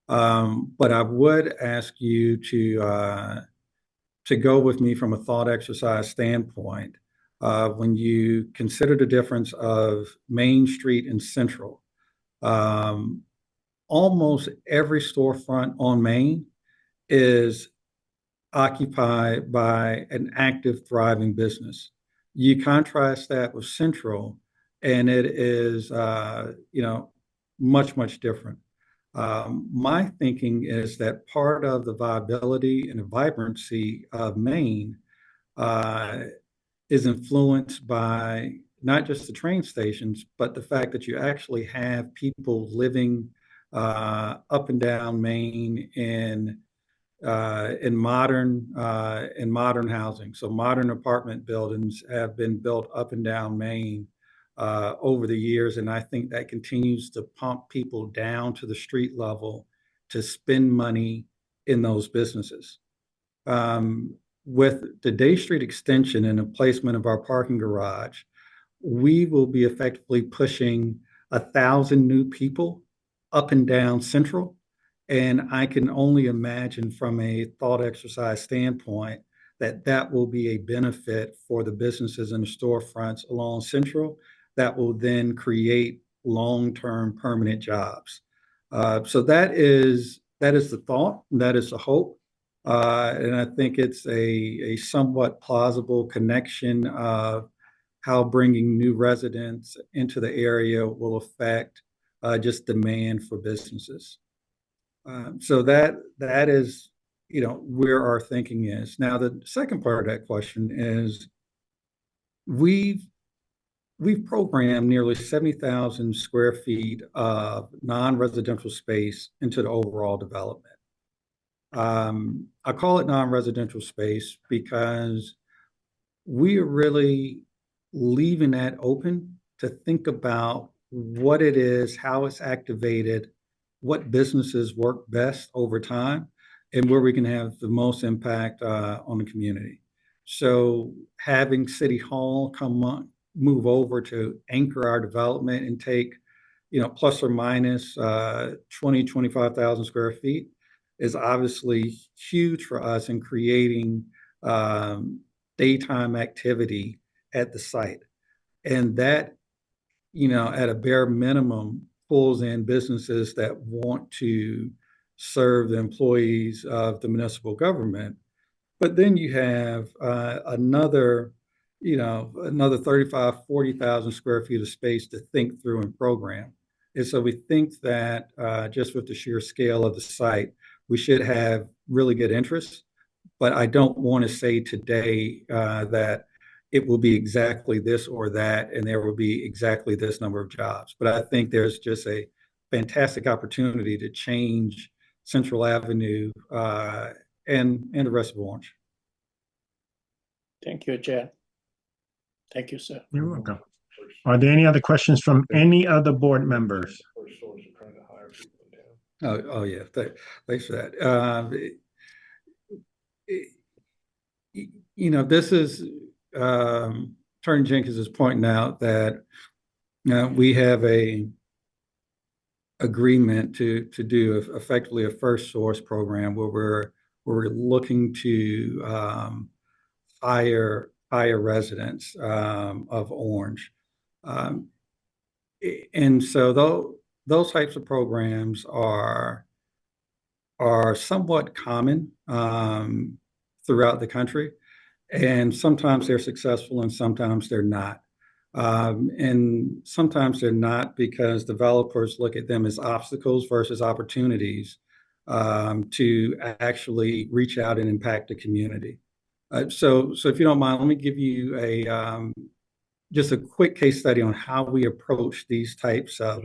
But I would ask you to go with me from a thought exercise standpoint. When you consider the difference of Main Street and Central, almost every storefront on Main is occupied by an active, thriving business. You contrast that with Central, and it is, much different. My thinking is that part of the viability and the vibrancy of Main is influenced by not just the train stations, but the fact that you actually have people living up and down Main in modern housing. So modern apartment buildings have been built up and down Main over the years, and I think that continues to pump people down to the street level to spend money in those businesses. With the Day Street extension and the placement of our parking garage, we will be effectively pushing 1,000 new people up and down Central. And I can only imagine from a thought exercise standpoint that will be a benefit for the businesses and the storefronts along Central that will then create long-term permanent jobs. So that is the thought, and that is the hope. And I think it's a somewhat plausible connection of how bringing new residents into the area will affect just demand for businesses. So that is, where our thinking is. Now, the second part of that question is we've programmed nearly 70,000 square feet of non-residential space into the overall development. I call it non-residential space because we are really leaving that open to think about what it is, how it's activated, what businesses work best over time, and where we can have the most impact on the community. So having City Hall move over to anchor our development and take, plus or minus 25,000 square feet is obviously huge for us in creating daytime activity at the site. And that, at a bare minimum, pulls in businesses that want to serve the employees of the municipal government. But then you have another 35, 40,000 square feet of space to think through and program. And so we think that just with the sheer scale of the site, we should have really good interest. But I don't want to say today that it will be exactly this or that, and there will be exactly this number of jobs. But I think there's just a fantastic opportunity to change Central Avenue and the rest of Orange. Thank you, Chair. Thank you, sir. You're welcome. Are there any other questions from any other board members? Oh yeah, thanks for that. This is Attorney Jenkins is pointing out that we have a agreement to do effectively a first source program where we're looking to hire residents of Orange, and so those types of programs are somewhat common throughout the country, and sometimes they're successful and sometimes they're not. And sometimes they're not because developers look at them as obstacles versus opportunities to actually reach out and impact the community. So if you don't mind, let me give you just a quick case study on how we approach these types of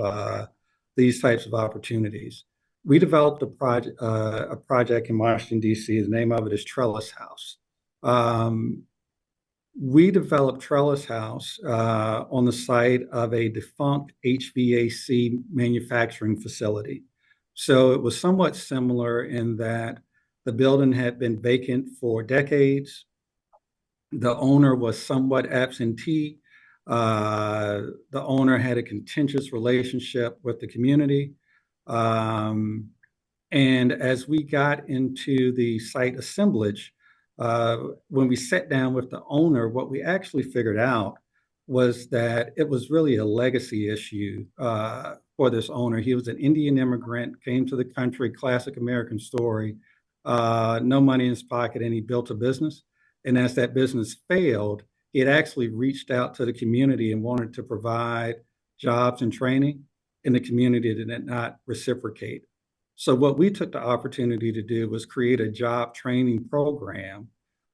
opportunities. We developed a project in Washington, D.C. The name of it is Trellis House. We developed Trellis House on the site of a defunct HVAC manufacturing facility. So it was somewhat similar in that the building had been vacant for decades. The owner was somewhat absentee. The owner had a contentious relationship with the community. And as we got into the site assemblage, when we sat down with the owner, what we actually figured out was that it was really a legacy issue for this owner. He was an Indian immigrant, came to the country, classic American story, no money in his pocket, and he built a business. And as that business failed, he had actually reached out to the community and wanted to provide jobs and training, and the community did not reciprocate. So what we took the opportunity to do was create a job training program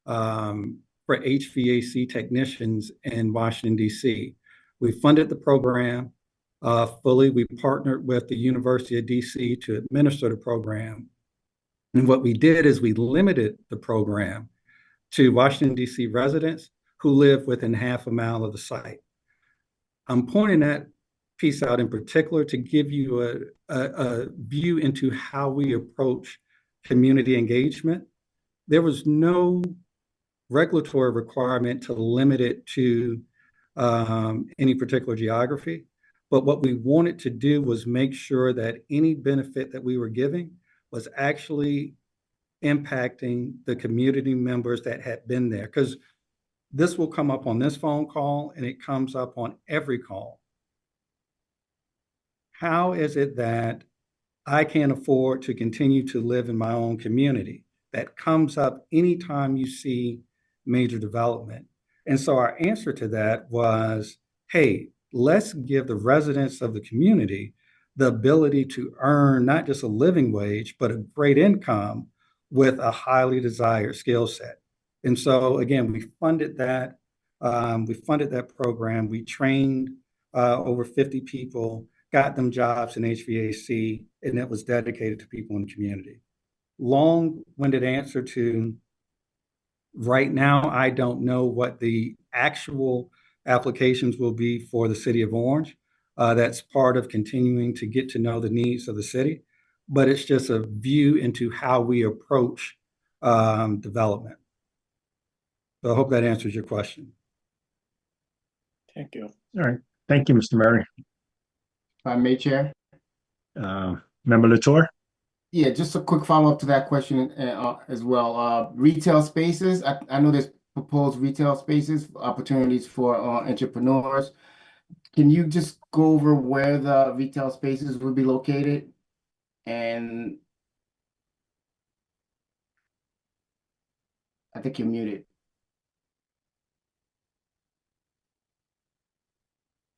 for HVAC technicians in Washington, D.C. We funded the program fully. We partnered with the University of D.C. to administer the program. And what we did is we limited the program to Washington, D.C. residents who live within half a mile of the site. I'm pointing that piece out in particular to give you a view into how we approach community engagement. There was no regulatory requirement to limit it to any particular geography, but what we wanted to do was make sure that any benefit that we were giving was actually impacting the community members that had been there, because this will come up on this phone call and it comes up on every call. How is it that I can't afford to continue to live in my own community? That comes up anytime you see major development. And so our answer to that was, hey, let's give the residents of the community the ability to earn not just a living wage, but a great income with a highly desired skill set. And so again, we funded that program. We trained over 50 people, got them jobs in HVAC, and it was dedicated to people in the community. Long-winded answer to right now, I don't know what the actual applications will be for the city of Orange. That's part of continuing to get to know the needs of the city, but it's just a view into how we approach development. So I hope that answers your question. Thank you. All right. Thank you, Mr. Murray. I may, Chair. Member Latour? Yeah, just a quick follow-up to that question as well. Retail spaces, I know there's proposed retail spaces, opportunities for entrepreneurs. Can you just go over where the retail spaces would be located? And I think you're muted.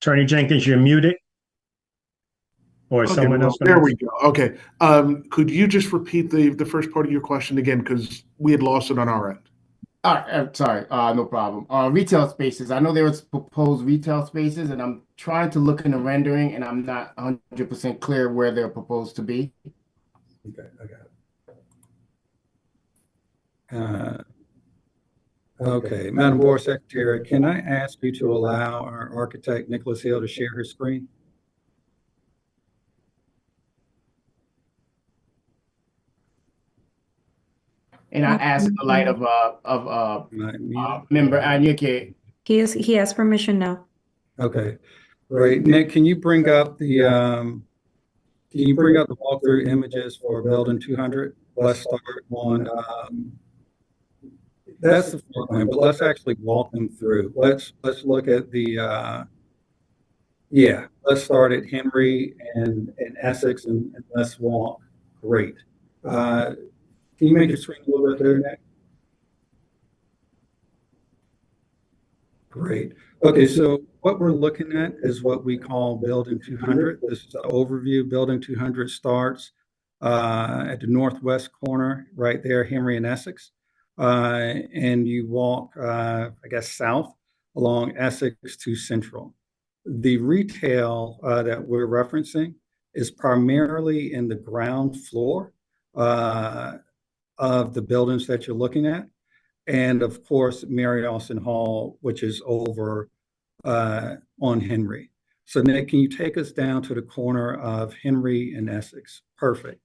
Attorney Jenkins, you're muted. Or is Okay, someone well, else? there we go. Okay. Could you just repeat the first part of your question again? Because we had lost it on our end. All right, I'm sorry, no problem. Retail spaces, I know there was proposed retail spaces, and I'm trying to look in the rendering, and I'm not 100% clear where they're proposed to be. Okay, I got it. Okay, Madam Board Secretary, can I ask you to allow our architect, Nicholas Hill, to share his screen? And I asked in the light of member Anyeke. He has permission now. Okay, great. Nick, can you bring up the walkthrough images for building 200? Let's start on that's the floor plan, but let's actually walk them through. Let's look at the let's start at Henry and Essex and let's walk. Great. Can you make your screen a little bit there, Nick? Great. Okay, so what we're looking at is what we call Building 200. This is an overview. Building 200 starts at the northwest corner, right there, Henry and Essex. And you walk, I guess, south along Essex to Central. The retail that we're referencing is primarily in the ground floor of the buildings that you're looking at. And of course, Mary Austin Hall, which is over on Henry. So Nick, can you take us down to the corner of Henry and Essex? Perfect.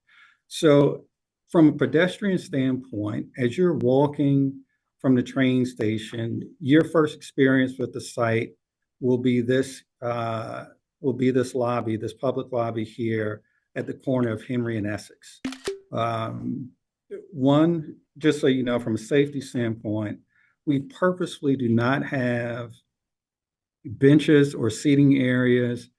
So from a pedestrian standpoint, as you're walking from the train station, your first experience with the site will be this lobby, this public lobby here at the corner of Henry and Essex. One, just so you know, from a safety standpoint, we purposefully do not have benches or seating areas,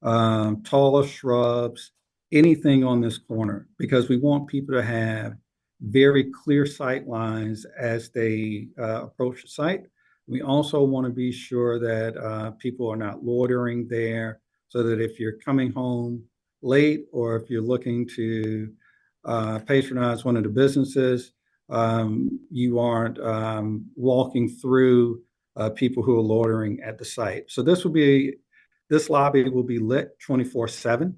taller shrubs, anything on this corner, because we want people to have very clear sight lines as they approach the site. We also want to be sure that people are not loitering there, so that if you're coming home late or if you're looking to patronize one of the businesses, you aren't walking through people who are loitering at the site. So this lobby will be lit 24/7.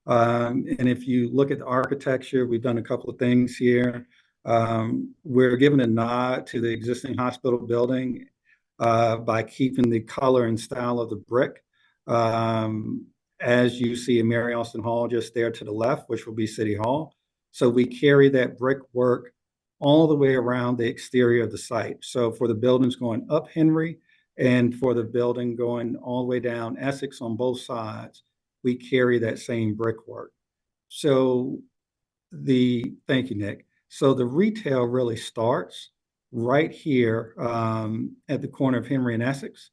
And if you look at the architecture, we've done a couple of things here. We're giving a nod to the existing hospital building by keeping the color and style of the brick. As you see in Mary Austin Hall just there to the left, which will be City Hall. So we carry that brickwork all the way around the exterior of the site. So for the buildings going up Henry and for the building going all the way down Essex on both sides, we carry that same brickwork. So thank you, Nick. So the retail really starts right here at the corner of Henry and Essex,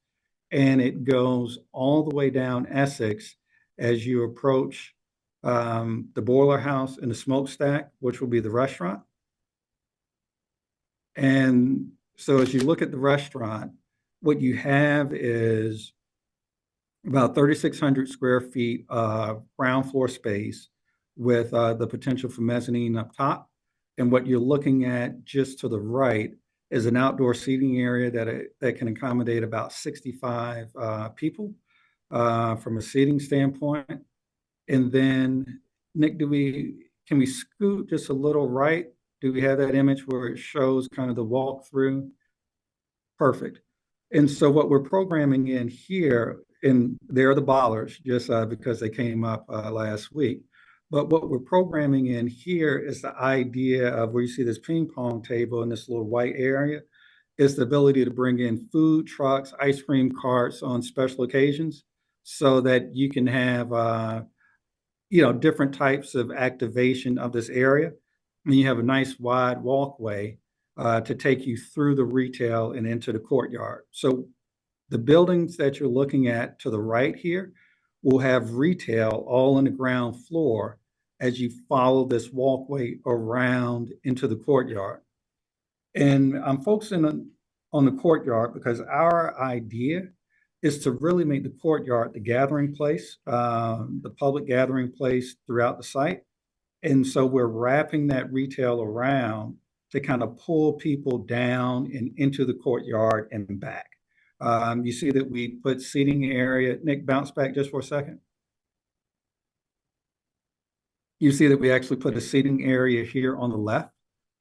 and it goes all the way down Essex as you approach the boiler house and the smokestack, which will be the restaurant. And so as you look at the restaurant, what you have is about 3,600 square feet of ground floor space with the potential for mezzanine up top. And what you're looking at just to the right is an outdoor seating area that can accommodate about 65 people from a seating standpoint. And then, Nick, can we scoot just a little right? Do we have that image where it shows kind of the walkthrough? Perfect. And so what we're programming in here, and they're the bollards, just because they came up last week. But what we're programming in here is the idea of where you see this ping pong table in this little white area, is the ability to bring in food trucks, ice cream carts on special occasions, so that you can have different types of activation of this area. And you have a nice wide walkway to take you through the retail and into the courtyard. So the buildings that you're looking at to the right here will have retail all on the ground floor as you follow this walkway around into the courtyard. And I'm focusing on the courtyard because our idea is to really make the courtyard the gathering place, the public gathering place throughout the site. And so we're wrapping that retail around to kind of pull people down and into the courtyard and back. You see that we put seating area. Nick, bounce back just for a second. You see that we actually put a seating area here on the left,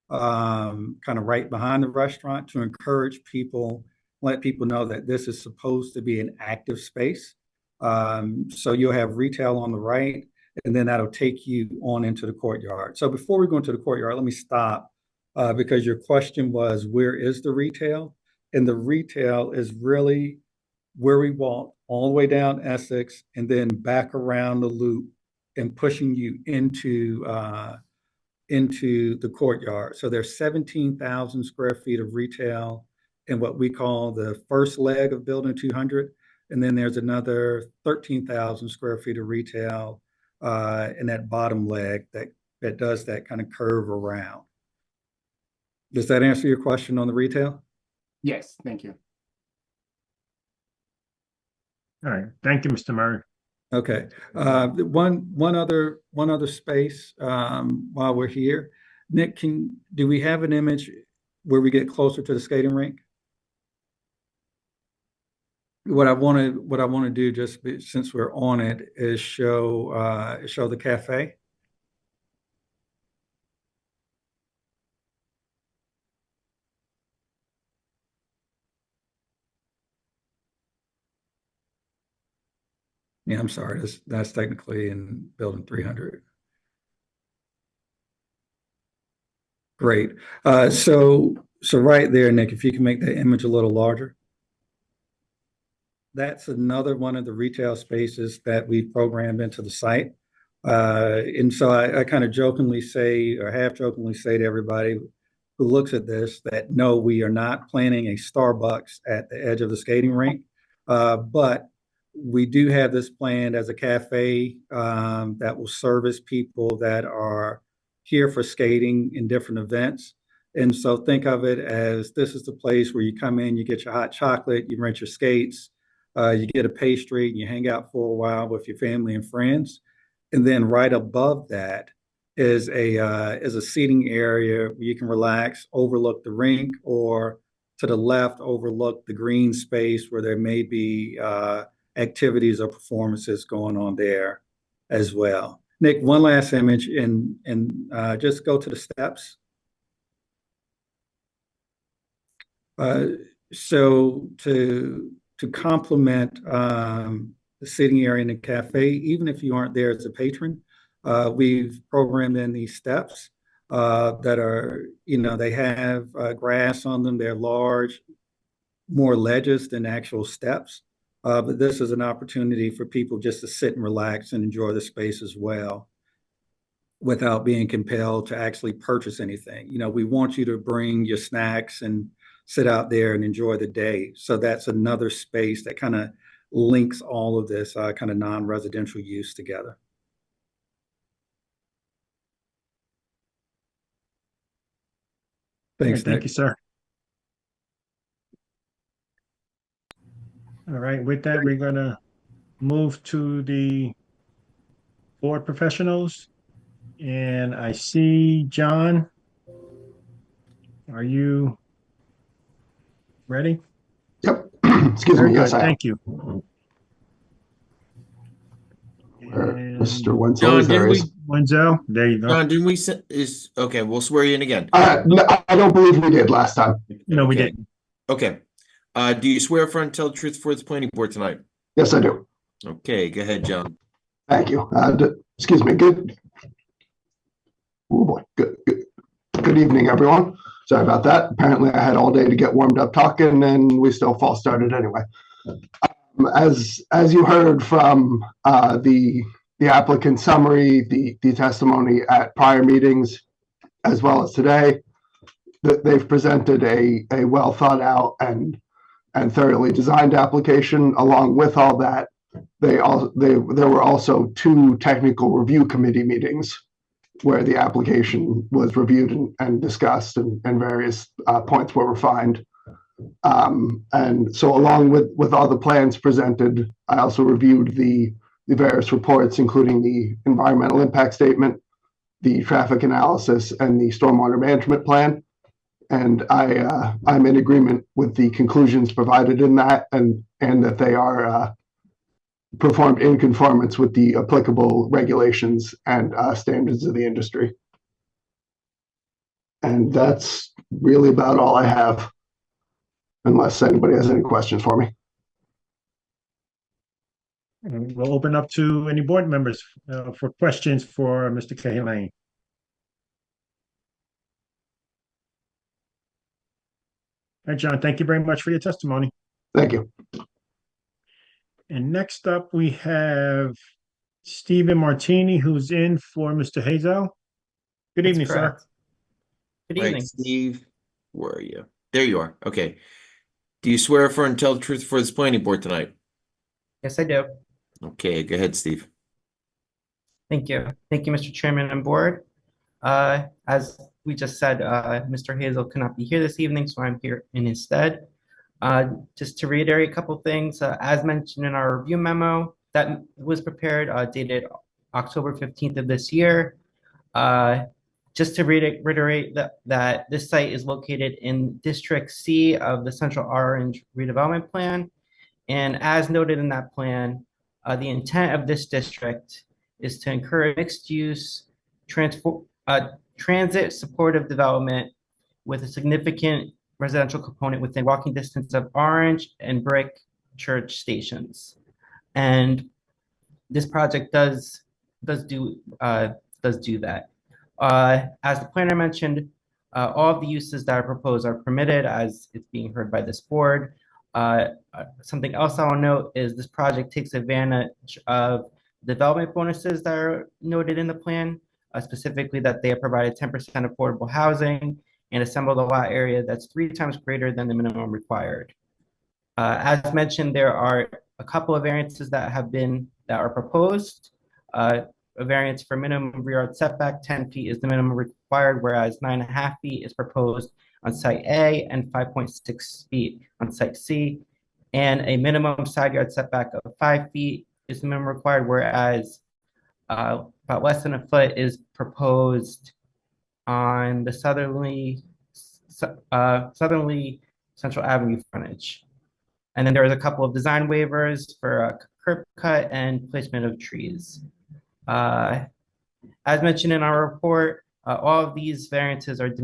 kind of right behind the restaurant to encourage people, let people know that this is supposed to be an active space. So you'll have retail on the right, and then that'll take you on into the courtyard. So before we go into the courtyard, let me stop because your question was, where is the retail? And the retail is really where we walk all the way down Essex and then back around the loop and pushing you into the courtyard. So there's 17,000 square feet of retail in what we call the first leg of Building 200. And then there's another 13,000 square feet of retail in that bottom leg that does that kind of curve around. Does that answer your question on the retail? Yes, thank you. All right. Thank you, Mr. Murray. Okay. One other space while we're here. Nick, do we have an image where we get closer to the skating rink? What I want to do, just since we're on it, is show the cafe. Yeah, I'm sorry. That's technically in Building 300. Great. So right there, Nick, if you can make that image a little larger. That's another one of the retail spaces that we programmed into the site. And so I kind of jokingly say, or half jokingly say to everybody who looks at this that no, we are not planning a Starbucks at the edge of the skating rink, but we do have this planned as a cafe that will service people that are here for skating in different events. And so think of it as this is the place where you come in, you get your hot chocolate, you rent your skates, you get a pastry, and you hang out for a while with your family and friends. And then right above that is a seating area where you can relax, overlook the rink, or to the left, overlook the green space where there may be activities or performances going on there as well. Nick, one last image and just go to the steps. So to complement the seating area in the cafe, even if you aren't there as a patron, we've programmed in these steps that are, they have grass on them. They're large, more ledges than actual steps. But this is an opportunity for people just to sit and relax and enjoy the space as well without being compelled to actually purchase anything. We want you to bring your snacks and sit out there and enjoy the day. So that's another space that kind of links all of this kind of non-residential use together. Thanks, Nick. Thank you, sir. All right, with that, we're going to move to the board professionals. And I see John. Are you ready? Yep. Excuse me. Yes, thank you. Mr. Wenzel. John, didn't we? Wenzel, there you go. John, didn't we? Okay, we'll swear you in again. No, I don't believe we did last time. No, we Okay. didn't. Okay. Do you swear affirm and tell the truth for the planning board tonight? Yes, I do. Okay, go ahead, John. Thank you. Excuse me. Good. Oh boy. Good evening, everyone. Sorry about that. Apparently, I had all day to get warmed up talking, and we still false started anyway. As you heard from the the applicant's summary, the testimony at prior meetings, as well as today. They've presented a well thought out and thoroughly designed application. Along with all that, there were also 2 technical review committee meetings where the application was reviewed and discussed, and various points were refined. And so along with all the plans presented, I also reviewed the various reports, including the environmental impact statement, the traffic analysis, and the stormwater management plan. And I'm in agreement with the conclusions provided in that, and that they are performed in conformance with the applicable regulations and standards of the industry. And that's really about all I have, unless anybody has any questions for me. We'll open up to any board members for questions for Mr. Kehaulani. All right, John, thank you very much for your testimony. Thank you. And next up, we have Stephen Martini, who's in for Mr. Hazel. Good evening, sir. Good Right, evening. Steve, where are you? There you are. Okay. Do you swear, affirm, and tell the truth for this planning board tonight? Yes, I do. Okay, go ahead, Steve. Thank you. Thank you, Mr. Chairman and board. As we just said, Mr. Hazel cannot be here this evening, so I'm here in his stead. Just to reiterate a couple things, as mentioned in our review memo that was prepared, dated October 15th of this year. Just to reiterate that this site is located in District C of the Central Orange redevelopment plan. And as noted in that plan, the intent of this district is to encourage mixed-use transit supportive development with a significant residential component within walking distance of Orange and Brick Church stations. And this project does do that. As the planner mentioned, all of the uses that are proposed are permitted as it's being heard by this board. Something else I will note is this project takes advantage of development bonuses that are noted in the plan, specifically that they have provided 10% affordable housing and assembled a lot area that's 3 times greater than the minimum required. As mentioned, there are a couple of variances that are proposed. A variance for minimum rear yard setback, 10 feet is the minimum required, whereas 9.5 feet is proposed on site A and 5.6 feet on site C. And a minimum side yard setback of 5 feet is the minimum required, whereas about less than a foot is proposed on the southerly Central Avenue frontage. And then there's a couple of design waivers for a curb cut and placement of trees. As mentioned in our report, all of these variances are de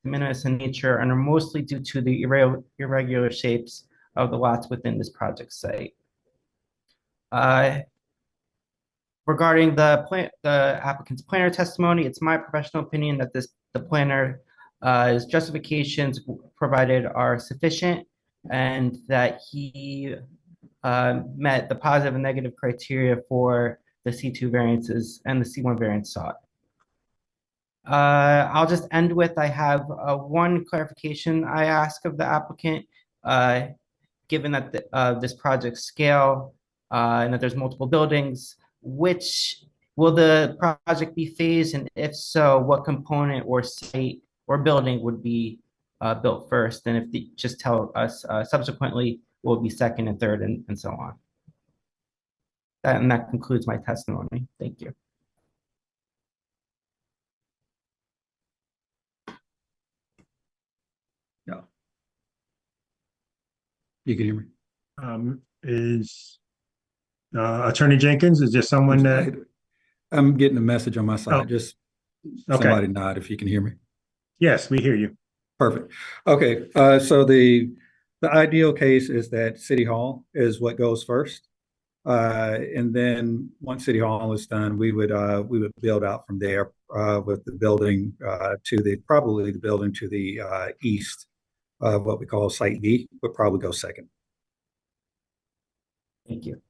minimis in nature and are mostly due to the irregular shapes of the lots within this project site. Regarding the applicant's planner testimony, it's my professional opinion that the planner's justifications provided are sufficient and that he met the positive and negative criteria for the C2 variances and the C1 variance sought. I'll just end with, I have one clarification I ask of the applicant. Given that this project scale and that there's multiple buildings, which will the project be phased, and if so, what component or site or building would be built first, and if they just tell us subsequently will be second and third and so on. And that concludes my testimony. Thank you. No. You can hear me? Is Attorney Jenkins, is there someone that? I'm getting a message on my side. Oh. Just Okay. somebody nod if you can hear me. Yes, we hear you. Perfect. Okay, so the ideal case is that City Hall is what goes first. And then once City Hall is done, we would build out from there with the building probably the building to the east of what we call Site D would probably go second. Thank you.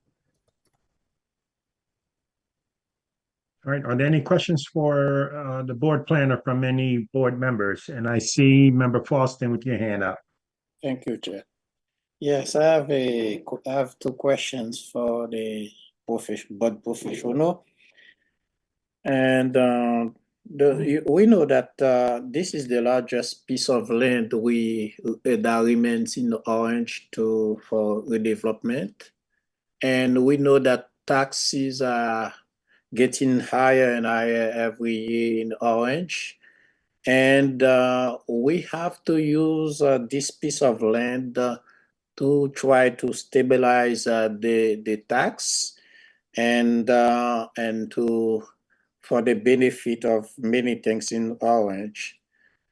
All right, are there any questions for the board planner from any board members? And I see Member Foston with your hand up. Thank you, Chair. Yes, I have two questions for the board professional. And we know that this is the largest piece of land that remains in Orange for redevelopment. And we know that taxes are getting higher and higher every year in Orange. And we have to use this piece of land to try to stabilize the tax and for the benefit of many things in Orange.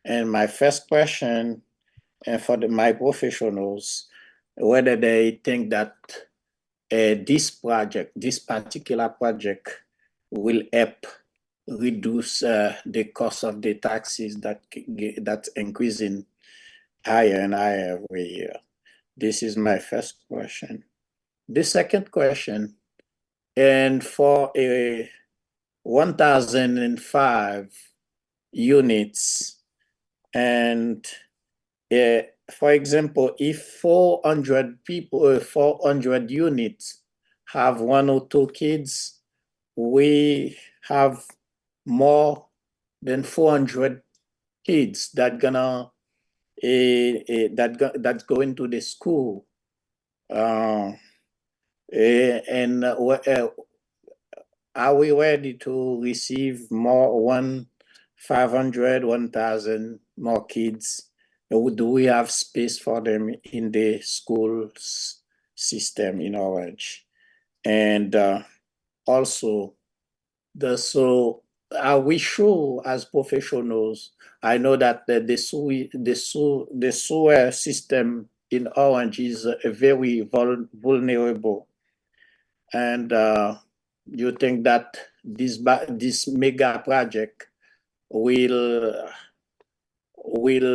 And my first question, and for my professionals, whether they think that this particular project will help reduce the cost of the taxes that's increasing higher and higher every year. This is my first question. The second question, and for a 1,005 units, and for example, if 400 people, 400 units have 1 or 2 kids, we have more than 400 kids that's going to the school. And are we ready to receive more 500, 1,000 more kids? Do we have space for them in the school system in Orange? And also, so are we sure as professionals? I know that the sewer system in Orange is very vulnerable, and you think that this mega project will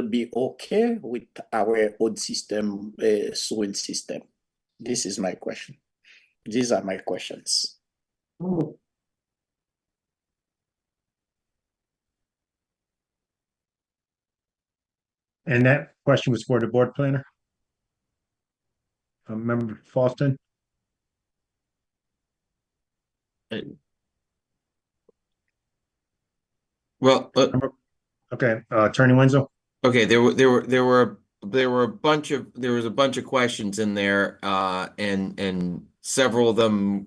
be okay with our old system, sewing system? This is my question. These are my questions. And that question was for the board planner? Member Foston? Well, okay, Attorney Wenzel? okay, there was a bunch of questions in there, and several of them,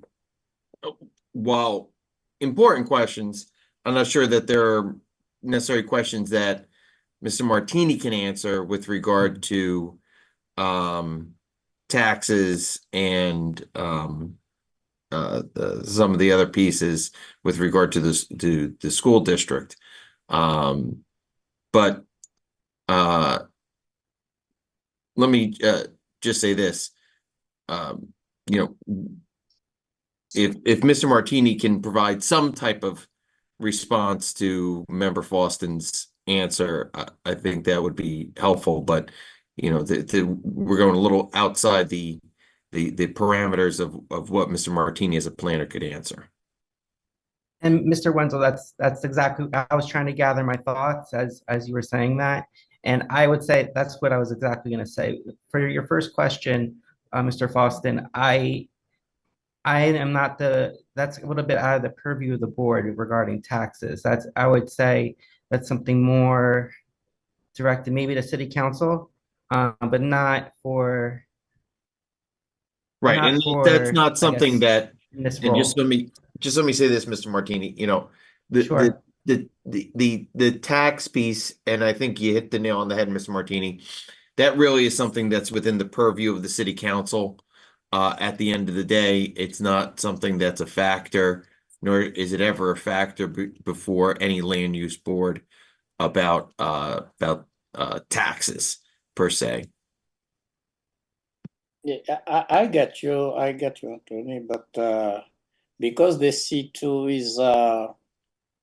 while important questions, I'm not sure that there are necessarily questions that Mr. Martini can answer with regard to taxes and some of the other pieces with regard to the school district. But let me just say this. If Mr. Martini can provide some type of response to Member Foston's answer, I think that would be helpful. But we're going a little outside the parameters of what Mr. Martini as a planner could answer. And Mr. Wenzel, that's exactly, I was trying to gather my thoughts as you were saying that. And I would say that's what I was exactly going to say. For your first question, Mr. Foston, I am not that's a little bit out of the purview of the board regarding taxes. I would say that's something more directed maybe to city council, but not for. Right, and that's not something that, and just let me say this, Mr. Martini, the tax piece, and I think you hit the nail on the head, Mr. Martini, that really is something that's within the purview of the city council. At the end of the day, it's not something that's a factor, nor is it ever a factor before any land use board about taxes per se. Yeah, I get you, Attorney, but because the C2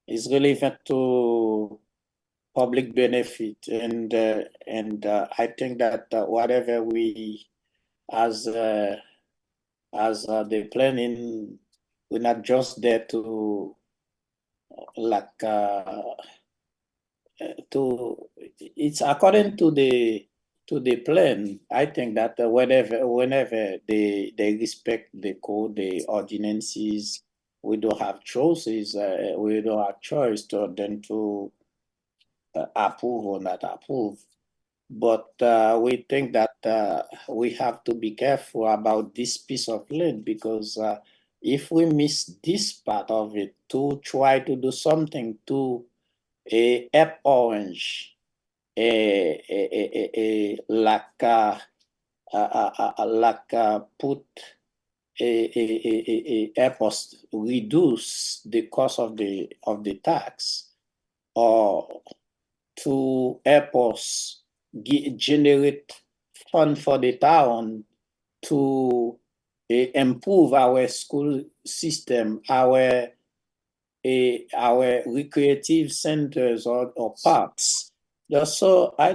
is relevant to public benefit, and I think that whatever we as the planning, we're not just there to like it's according to the plan. I think that whenever they respect the code, the ordinances, we don't have choices. We don't have choice than to approve or not approve. But we think that we have to be careful about this piece of land, because if we miss this part of it to try to do something to help Orange, like put help us reduce the cost of the tax, or to help us generate fund for the town to improve our school system, our recreative centers or parks. So I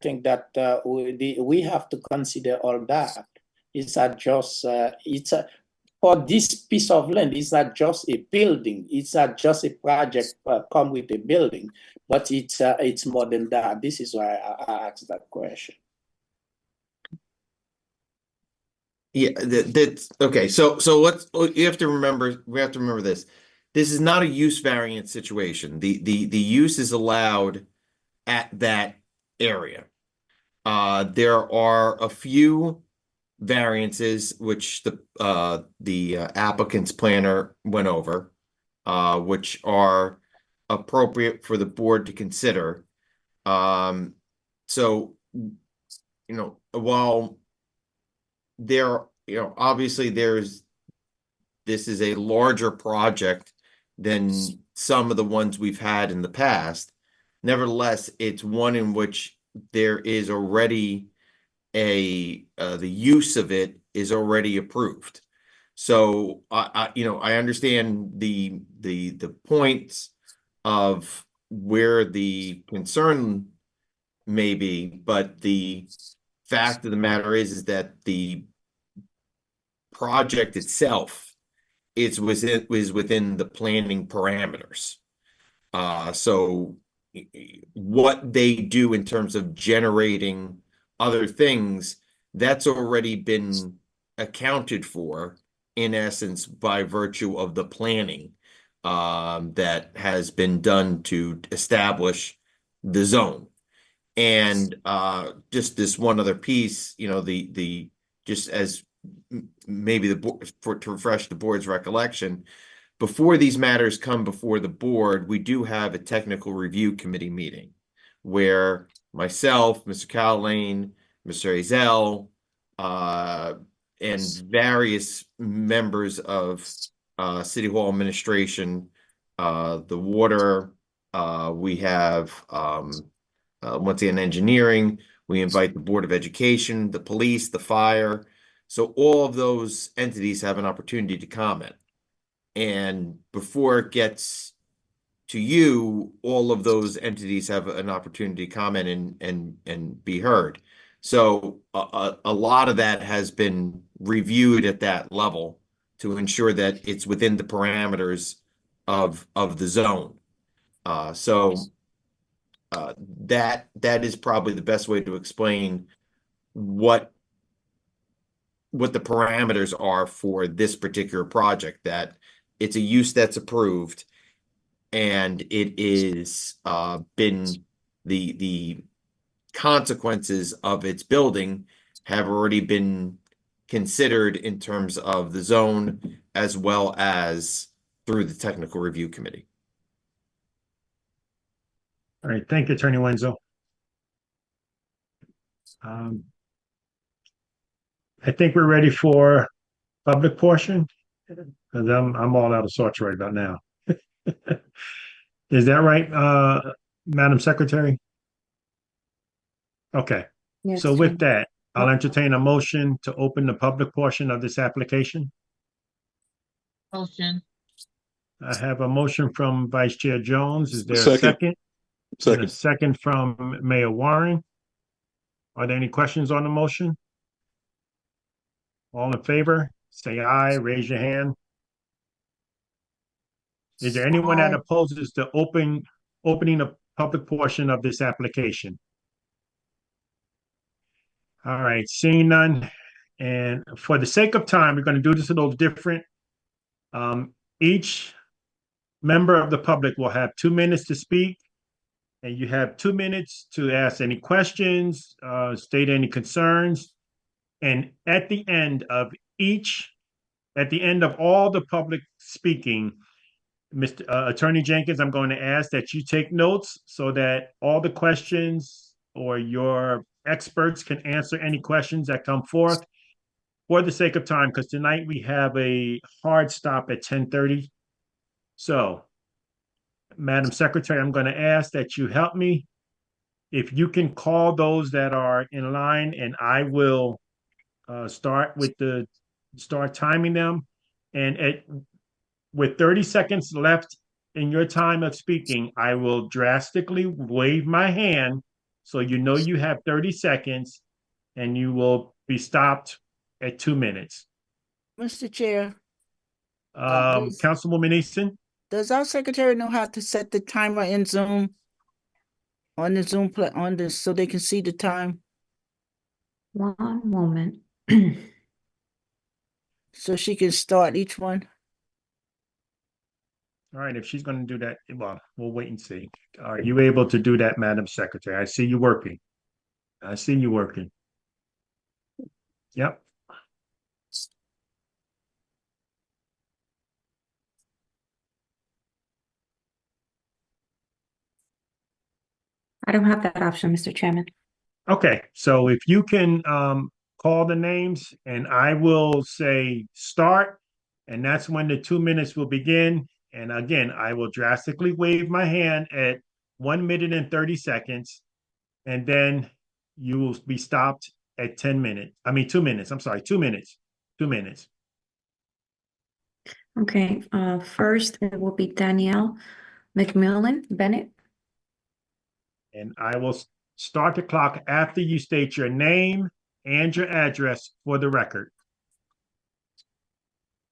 think that we have to consider all that. It's not just for this piece of land. It's not just a building. It's not just a project come with a building, but it's more than that. This is why I asked that question. Yeah, that's okay. So let's, we have to remember this. This is not a use variance situation. The use is allowed at that area. There are a few variances which the applicant's planner went over, which are appropriate for the board to consider. So, while there, obviously this is a larger project than some of the ones we've had in the past. Nevertheless, it's one in which there is already the use of it is already approved. So I understand the points of where the concern may be, but the fact of the matter is that the project itself is within the planning parameters. So what they do in terms of generating other things, that's already been accounted for in essence by virtue of the planning that has been done to establish the zone. And just this one other piece, the just as maybe the board, to refresh the board's recollection, before these matters come before the board, we do have a technical review committee meeting where myself, Mr. Callane, Mr. Azell, and various members of City Hall administration, the water, we have once again engineering, we invite the Board of Education, the police, the fire. So all of those entities have an opportunity to comment. And before it gets to you, all of those entities have an opportunity to comment and be heard. So a lot of that has been reviewed at that level to ensure that it's within the parameters of the zone. That is probably the best way to explain what the parameters are for this particular project, that it's a use that's approved, and it is been the consequences of its building have already been considered in terms of the zone as well as through the technical review committee. All right, thank you, Attorney Wenzel. I think we're ready for public portion, because I'm all out of sorts right about now. Is that right, Madam Secretary? Okay, Yes, so with Chair. that, I'll entertain a motion to open the public portion of this application. Motion. I have a motion from Vice Chair Jones. Is there a Second. second? And a Second. second from Mayor Warren. Are there any questions on the motion? All in favor, say aye, raise your hand. Is there anyone that opposes the opening the public portion of this application? All right, seeing none. And for the sake of time, we're going to do this a little different. Each member of the public will have 2 minutes to speak, and you have 2 minutes to ask any questions, state any concerns. And at the end of all the public speaking, Mr. Attorney Jenkins, I'm going to ask that you take notes so that all the questions or your experts can answer any questions that come forth for the sake of time, because tonight we have a hard stop at 10:30. So, Madam Secretary, I'm going to ask that you help me. If you can call those that are in line, and I will start timing them. And with 30 seconds left in your time of speaking, I will drastically wave my hand so you know you have 30 seconds, and you will be stopped at 2 minutes. Mr. Chair, Councilwoman Easton? does our secretary know how to set the timer in Zoom? On the Zoom so they can see the time? One moment. So she can start each one? All right, if she's going to do that, well, we'll wait and see. Are you able to do that, Madam Secretary? I see you working. Yep. I don't have that option, Mr. Chairman. Okay, so if you can call the names, and I will say start, and that's when the 2 minutes will begin. And again, I will drastically wave my hand at 1 minute and 30 seconds, and then you will be stopped at 2 minutes. I'm sorry, 2 minutes. 2 minutes. Okay, first it will be Danielle McMillan Bennett. And I will start the clock after you state your name and your address for the record.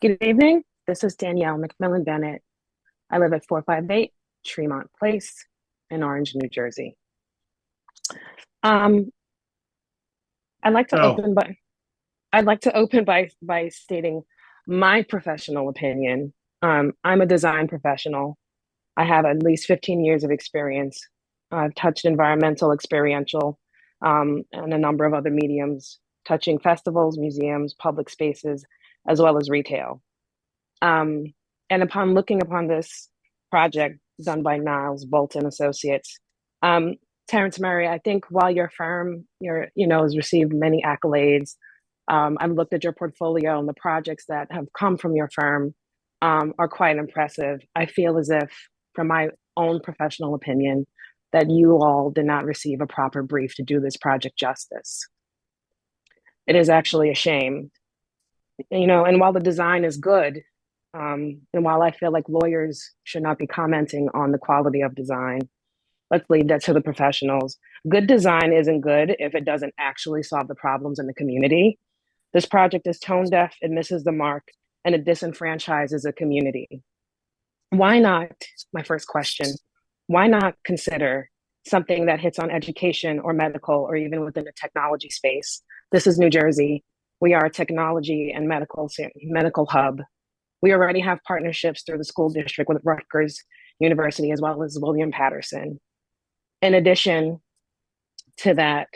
Good evening. This is Danielle McMillan Bennett. I live at 458 Tremont Place in Orange, New Jersey. I'd like to open by stating my professional opinion. I'm a design professional. I have at least 15 years of experience. I've touched environmental, experiential, and a number of other mediums, touching festivals, museums, public spaces, as well as retail. And upon looking upon this project done by Niles Bolton Associates, Terrence Murray, I think while your firm, has received many accolades, I've looked at your portfolio, and the projects that have come from your firm are quite impressive. I feel as if, from my own professional opinion, that you all did not receive a proper brief to do this project justice. It is actually a shame. And while the design is good, and while I feel like lawyers should not be commenting on the quality of design, let's leave that to the professionals. Good design isn't good if it doesn't actually solve the problems in the community. This project is tone deaf, it misses the mark, and it disenfranchises a community. Why not, my first question, why not consider something that hits on education or medical or even within the technology space? This is New Jersey. We are a technology and medical hub. We already have partnerships through the school district with Rutgers University as well as William Patterson. In addition to that,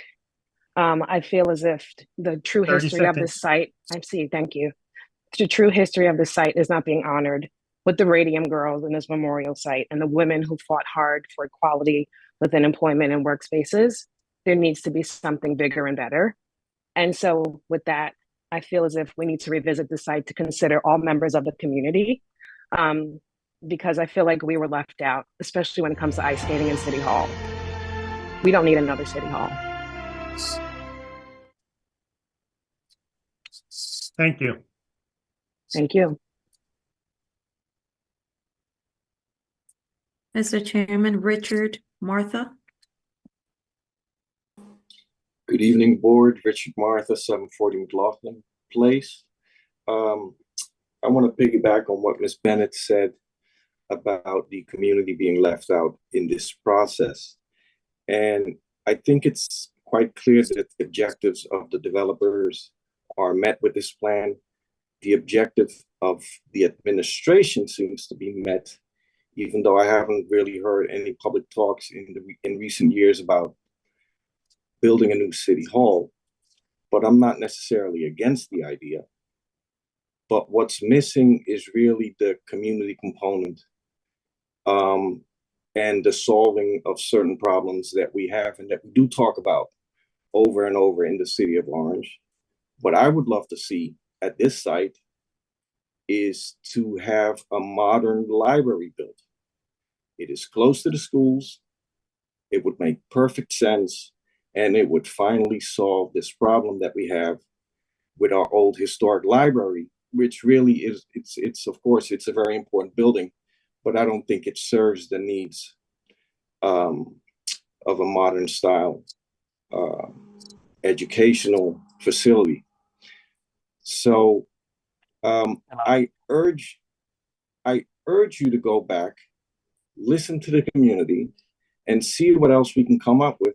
I feel as if the true history of this site, the true history of this site is not being honored with the Radium Girls in this memorial site and the women who fought hard for equality within employment and workspaces. There needs to be something bigger and better. And so with that, I feel as if we need to revisit the site to consider all members of the community, because I feel like we were left out, especially when it comes to ice skating in City Hall. We don't need another City Hall. Thank you. Thank you. Mr. Chairman, Richard Martha. Good evening, board. Richard Martha, 740 McLaughlin Place. I want to piggyback on what Ms. Bennett said. about the community being left out in this process. And I think it's quite clear that the objectives of the developers are met with this plan. The objective of the administration seems to be met, even though I haven't really heard any public talks in recent years about building a new city hall. But I'm not necessarily against the idea. But what's missing is really the community component, and the solving of certain problems that we have and that we do talk about over and over in the city of Orange. What I would love to see at this site is to have a modern library built. It is close to the schools. It would make perfect sense, and it would finally solve this problem that we have with our old historic library, which really is, it's of course, it's a very important building, but I don't think it serves the needs of a modern style educational facility. So I urge you to go back, listen to the community, and see what else we can come up with,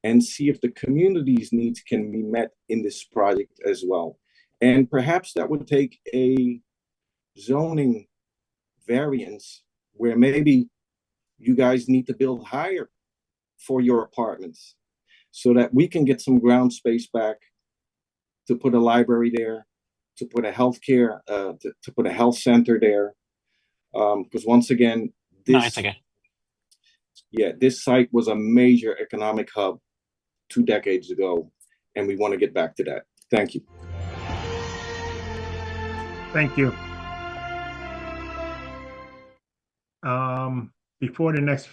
and see if the community's needs can be met in this project as well. And perhaps that would take a zoning variance where maybe you guys need to build higher for your apartments so that we can get some ground space back to put a library there, to put a healthcare, to put a health center there. Because once again, this, this site was a major economic hub 2 decades ago, and we want to get back to that. Thank you. Thank you. Before the next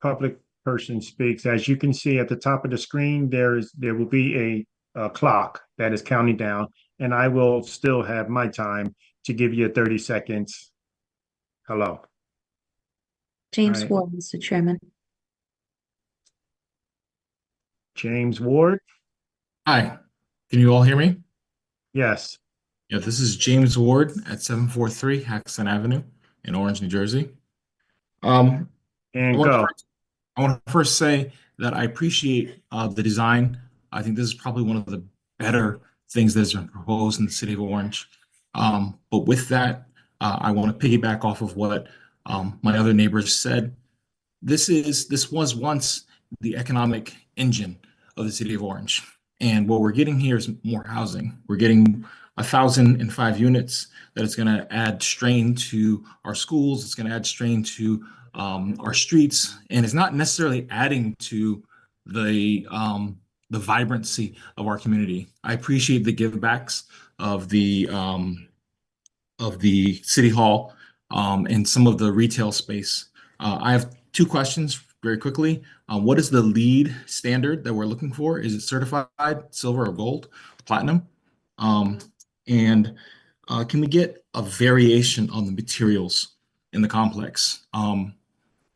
public person speaks, as you can see at the top of the screen, there will be a clock that is counting down, and I will still have my time to give you 30 seconds. Hello. James Right. Ward, Mr. Chairman. James Ward. Hi, can you all hear me? Yes. Yeah, this is James Ward at 743 Haxton Avenue in Orange, New Jersey. And I go. want to first say that I appreciate the design. I think this is probably one of the better things that's been proposed in the city of Orange. But with that, I want to piggyback off of what my other neighbors said. This was once the economic engine of the city of Orange. And what we're getting here is more housing. We're getting 1,005 units that is going to add strain to our schools. It's going to add strain to our streets, and it's not necessarily adding to the vibrancy of our community. I appreciate the givebacks of the city hall and some of the retail space. I have 2 questions very quickly. What is the LEED standard that we're looking for? Is it certified silver or gold, platinum? And can we get a variation on the materials in the complex?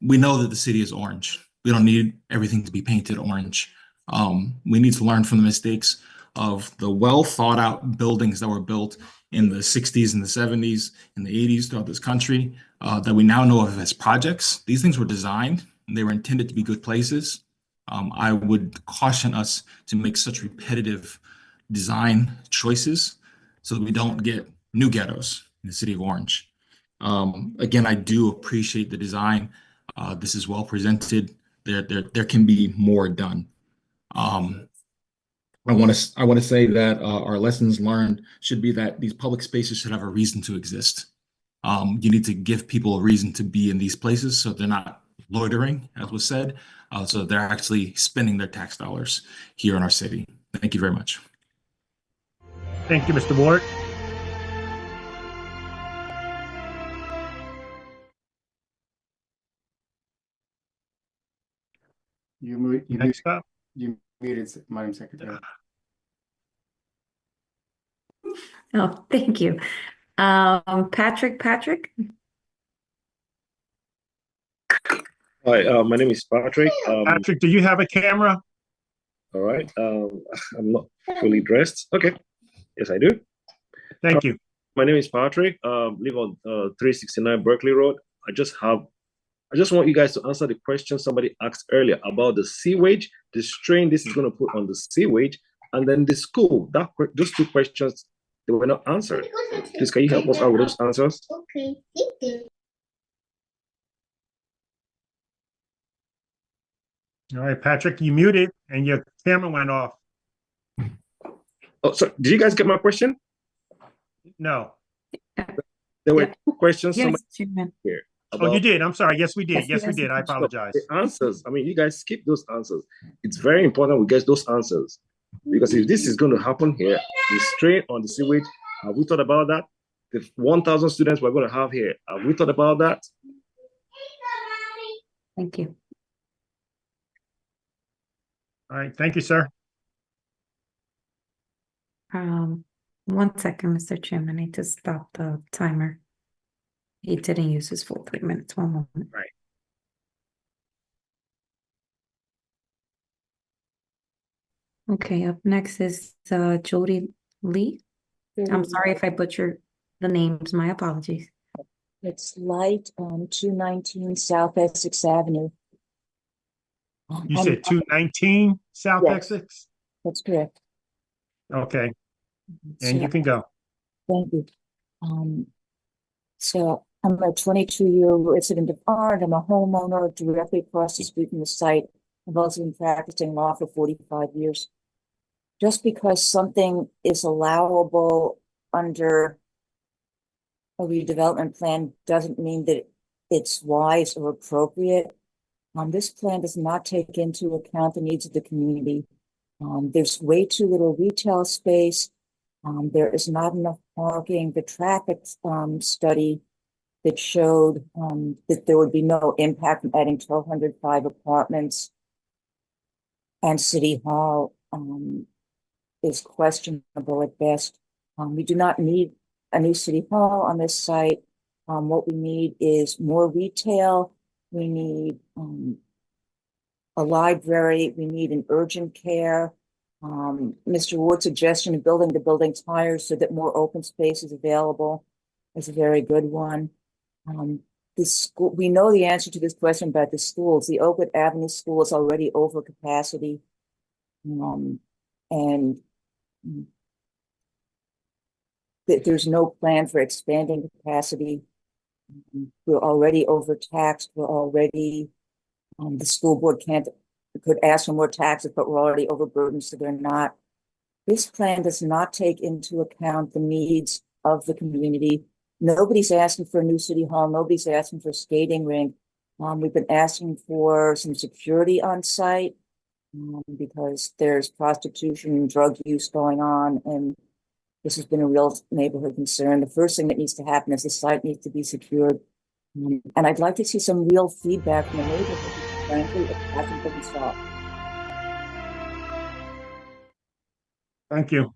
We know that the city is orange. We don't need everything to be painted orange. We need to learn from the mistakes of the well thought out buildings that were built in the 60s and the 70s and the 80s throughout this country that we now know of as projects. These things were designed and they were intended to be good places. I would caution us to make such repetitive design choices so that we don't get new ghettos in the city of Orange. Again, I do appreciate the design. This is well presented. There can be more done. I want to say that our lessons learned should be that these public spaces should have a reason to exist. You need to give people a reason to be in these places so they're not loitering, as was said, so they're actually spending their tax dollars here in our city. Thank you very much. Thank you, Mr. Ward. Next up. You muted, Madam Secretary. Oh, thank you. Patrick. Hi, my name is Patrick. Patrick, do you have a camera? All right. I'm not fully dressed. Okay. Yes, I do. Thank you. My name is Patrick. Live on 369 Berkeley Road, I just want you guys to answer the question somebody asked earlier about the sewage, the strain this is going to put on the sewage, and then the school. Those two questions, they were not answered. Please, can you help us out with those answers? Okay, thank you. All right, Patrick, you muted and your camera went off. Oh, so did you guys get my question? No. There were two questions Yes, somebody Chairman. here. Oh, you did. I'm sorry. Yes, we did. Yes, we Yes, did. I apologize. The answers, I mean, you guys skip those answers. It's very important we get those answers. Because if this is going to happen here, the strain on the sewage, have we thought about that? The 1,000 students we're going to have here, have we thought about that? Thank you. All right. Thank you, sir. 1 second, Mr. Chairman. I need to stop the timer. He didn't use his full 3 minutes. 1 moment. Right. Okay, up next is Jody Lee. I'm sorry if I butchered the names. My apologies. It's Light on 219 South Essex Avenue. You said 219 South Yes. Essex? That's correct. Okay. And So, you can go. thank you. So I'm a 22-year resident of Orange. I'm a homeowner directly across the street from the site. I've also been practicing law for 45 years. Just because something is allowable under a redevelopment plan doesn't mean that it's wise or appropriate. This plan does not take into account the needs of the community. There's way too little retail space. There is not enough parking. The traffic study that showed that there would be no impact from adding 1,205 apartments and City Hall is questionable at best. We do not need a new City Hall on this site. What we need is more retail. We need a library. We need an urgent care. Mr. Ward's suggestion of building the buildings higher so that more open space is available is a very good one. The school, we know the answer to this question about the schools. The Oakwood Avenue School is already over capacity. And there's no plan for expanding capacity. We're already overtaxed. We're already, the school board could ask for more taxes, but we're already overburdened, so they're not. This plan does not take into account the needs of the community. Nobody's asking for a new City Hall. Nobody's asking for a skating rink. We've been asking for some security on site because there's prostitution and drug use going on, and this has been a real neighborhood concern. The first thing that needs to happen is the site needs to be secured. And I'd like to see some real feedback from the neighborhood. Frankly, it hasn't been solved. Thank you.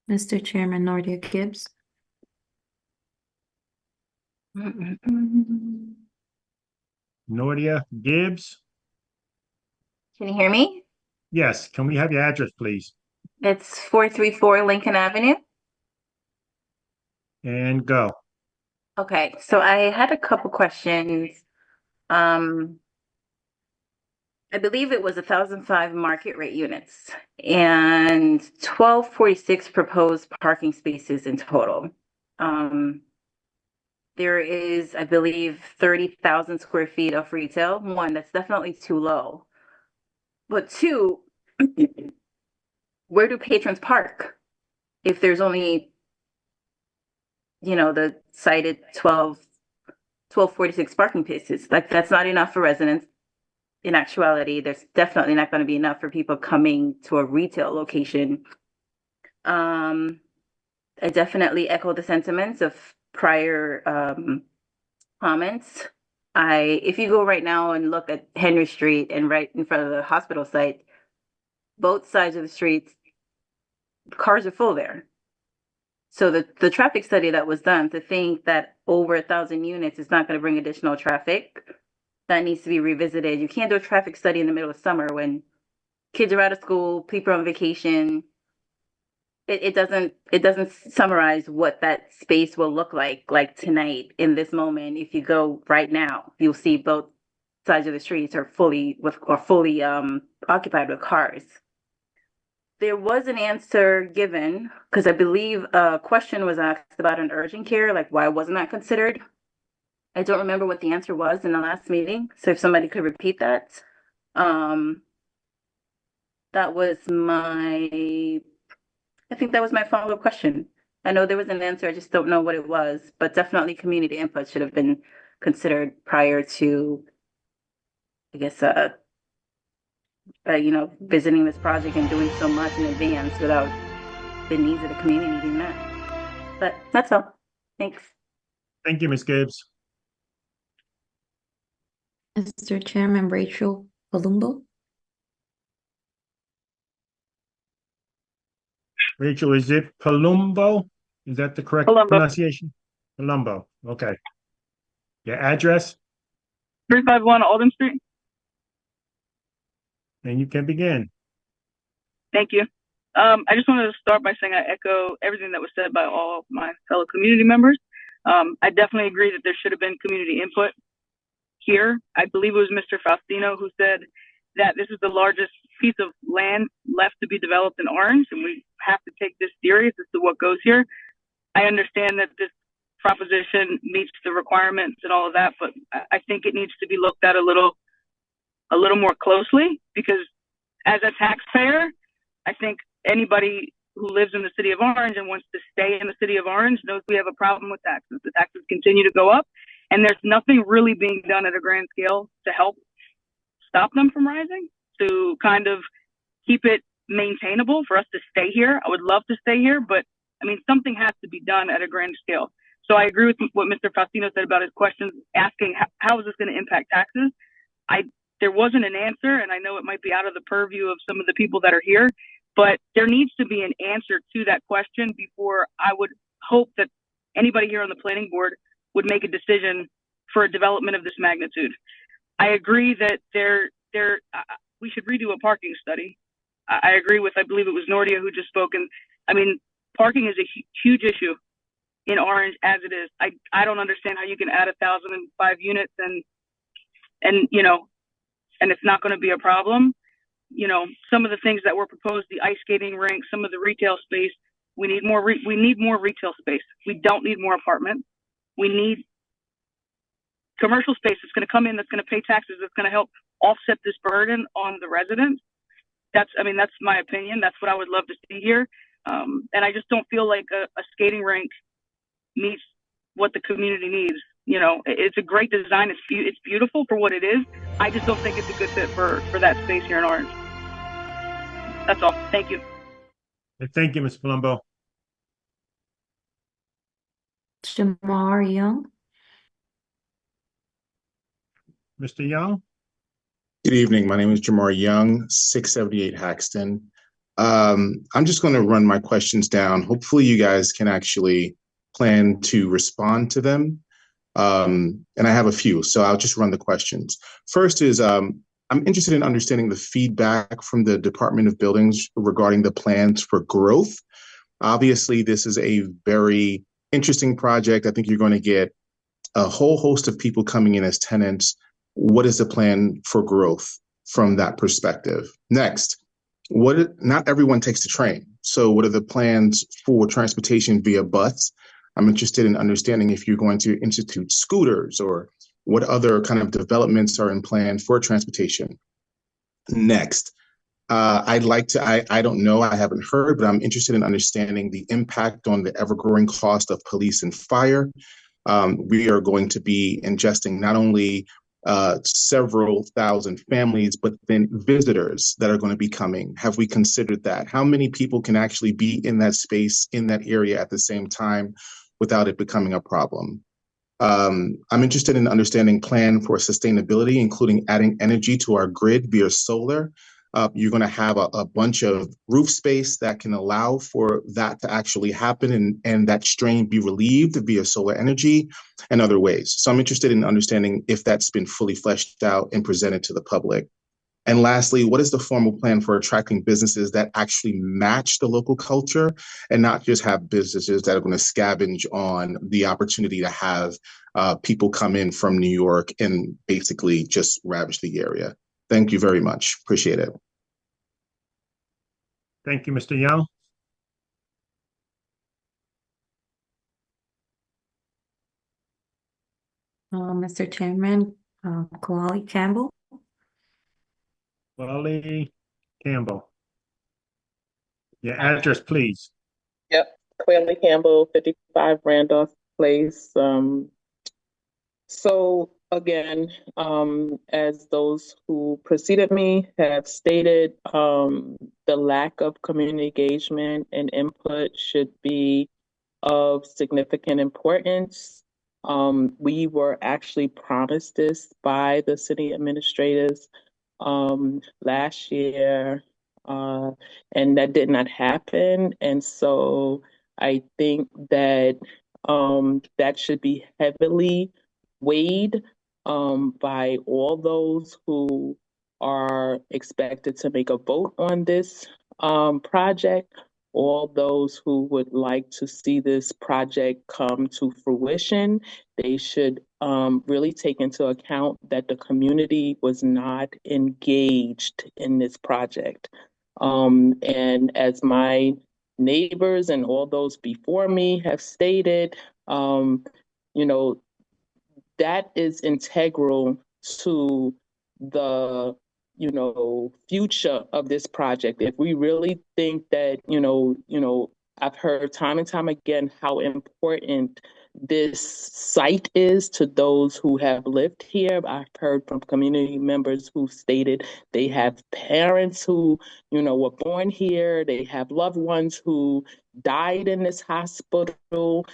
Mr. Chairman, Nordia Gibbs. Nordia Gibbs. Can you hear me? Yes. Can we have your address, please? It's 434 Lincoln Avenue. And go. Okay, so I had a couple questions. I believe it was 1,005 market rate units and 1,246 proposed parking spaces in total. There is, I believe, 30,000 square feet of retail. One, that's definitely too low. But two, where do patrons park if there's only, the cited 1,246 parking spaces? Like, that's not enough for residents. In actuality, there's definitely not going to be enough for people coming to a retail location. I definitely echo the sentiments of prior comments. If you go right now and look at Henry Street and right in front of the hospital site, both sides of the streets, cars are full there. So the traffic study that was done to think that over 1,000 units is not going to bring additional traffic, that needs to be revisited. You can't do a traffic study in the middle of summer when kids are out of school, people are on vacation. it doesn't summarize what that space will look like tonight in this moment. If you go right now, you'll see both sides of the streets are fully occupied with cars. There was an answer given, because I believe a question was asked about an urgent care, like why wasn't that considered? I don't remember what the answer was in the last meeting, so if somebody could repeat that. That was I think that was my follow-up question. I know there was an answer, I just don't know what it was, but definitely community input should have been considered prior to, I guess, visiting this project and doing so much in advance without the needs of the community being met. But that's all. Thanks. Thank you, Ms. Gibbs. Mr. Chairman, Rachel Palumbo. Rachel, is it Palumbo? Is that the correct Palumbo. pronunciation? Palumbo. Okay. Your address? 351 Alden Street. And you can begin. Thank you. I just wanted to start by saying I echo everything that was said by all of my fellow community members. I definitely agree that there should have been community input here. I believe it was Mr. Faustino who said that this is the largest piece of land left to be developed in Orange, and we have to take this serious as to what goes here. I understand that this proposition meets the requirements and all of that, but I think it needs to be looked at a little more closely, because as a taxpayer, I think anybody who lives in the city of Orange and wants to stay in the city of Orange knows we have a problem with taxes. The taxes continue to go up, and there's nothing really being done at a grand scale to help stop them from rising, to kind of keep it maintainable for us to stay here. I would love to stay here, but I mean, something has to be done at a grand scale. So I agree with what Mr. Faustino said about his questions, asking how is this going to impact taxes? There wasn't an answer, and I know it might be out of the purview of some of the people that are here, but there needs to be an answer to that question before I would hope that anybody here on the planning board would make a decision for a development of this magnitude. I agree that we should redo a parking study. I agree with, I believe it was Nordia who just spoke, and I mean, parking is a huge issue in Orange as it is. I don't understand how you can add 1,005 units and it's not going to be a problem. Some of the things that were proposed, the ice skating rink, some of the retail space, we need more retail space. We don't need more apartments. We need commercial space that's going to come in, that's going to pay taxes, that's going to help offset this burden on the residents. That's my opinion. That's what I would love to see here. And I just don't feel like a skating rink meets what the community needs. It's a great design. It's beautiful for what it is. I just don't think it's a good fit for that space here in Orange. That's all. Thank you. Thank you, Ms. Palumbo. Jamar Young. Mr. Young? Good evening. My name is Jamar Young, 678 Haxton. I'm just going to run my questions down. Hopefully you guys can actually plan to respond to them. And I have a few, so I'll just run the questions. First is, I'm interested in understanding the feedback from the Department of Buildings regarding the plans for growth. Obviously, this is a very interesting project. I think you're going to get a whole host of people coming in as tenants. What is the plan for growth from that perspective? Next, not everyone takes the train. So what are the plans for transportation via bus? I'm interested in understanding if you're going to institute scooters or what other kind of developments are in plan for transportation. Next, I don't know, I haven't heard, but I'm interested in understanding the impact on the ever-growing cost of police and fire. We are going to be ingesting not only several thousand families, but then visitors that are going to be coming. Have we considered that? How many people can actually be in that space, in that area at the same time without it becoming a problem? I'm interested in understanding plan for sustainability, including adding energy to our grid via solar. You're going to have a bunch of roof space that can allow for that to actually happen and that strain be relieved via solar energy and other ways. So I'm interested in understanding if that's been fully fleshed out and presented to the public. And lastly, what is the formal plan for attracting businesses that actually match the local culture and not just have businesses that are going to scavenge on the opportunity to have people come in from New York and basically just ravage the area? Thank you very much. Appreciate it. Thank you, Mr. Young. Mr. Chairman, Kawali Campbell. Wally Campbell. Your address, please. Yep, Clearly Campbell, 55 Randolph Place. So again, as those who preceded me have stated, the lack of community engagement and input should be of significant importance. We were actually promised this by the city administrators last year, and that did not happen. And so I think that that should be heavily weighed by all those who are expected to make a vote on this project, all those who would like to see this project come to fruition. They should really take into account that the community was not engaged in this project. And as my neighbors and all those before me have stated, you know, that is integral to the, you know, future of this project. If we really think that, you know, I've heard time and time again how important this site is to those who have lived here. I've heard from community members who stated they have parents who, you know, were born here. They have loved ones who died in this hospital.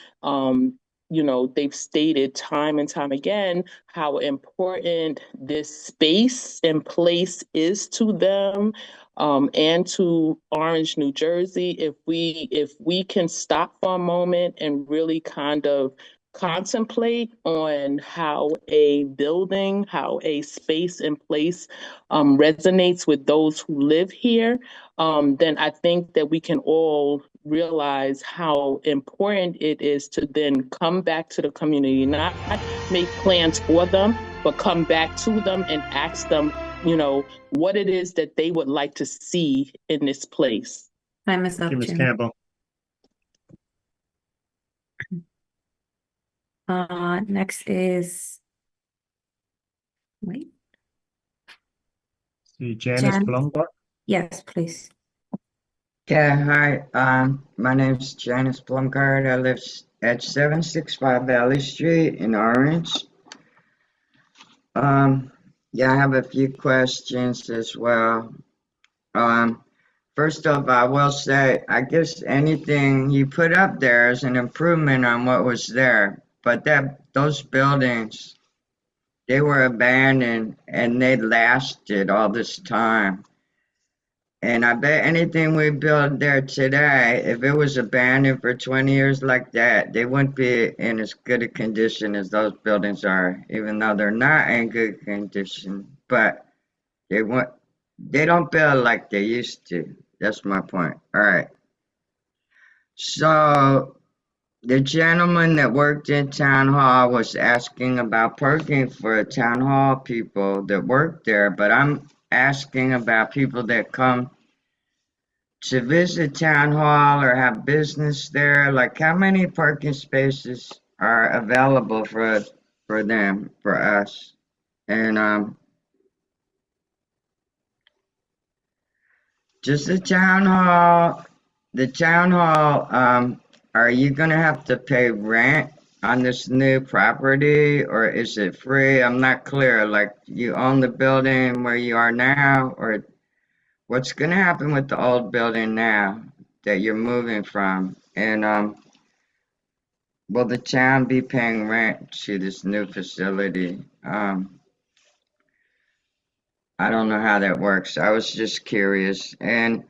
You know, they've stated time and time again how important this space and place is to them, and to Orange, New Jersey. If we can stop for a moment and really kind of contemplate on how a building, how a space and place resonates with those who live here, then I think that we can all realize how important it is to then come back to the community, not make plans for them, but come back to them and ask them, you know, what it is that they would like to see in this place. Time is up, Thank you, Ms. Jim. Campbell. Next is, wait, See Janice Jan. Blumberg. Yes, please. Yeah, hi. My name's Janice Blumgard. I live at 765 Valley Street in Orange. Yeah, I have a few questions as well. First off, I will say, I guess anything you put up there is an improvement on what was there. But those buildings, they were abandoned and they lasted all this time. And I bet anything we build there today, if it was abandoned for 20 years like that, they wouldn't be in as good a condition as those buildings are, even though they're not in good condition. But they don't build like they used to. That's my point. All right. So the gentleman that worked in town hall was asking about parking for town hall people that work there, but I'm asking about people that come to visit town hall or have business there. Like, how many parking spaces are available for them, for us? And just the town hall, are you gonna have to pay rent on this new property, or is it free? I'm not clear. Like, you own the building where you are now, or what's gonna happen with the old building now that you're moving from? And will the town be paying rent to this new facility? I don't know how that works. I was just curious. And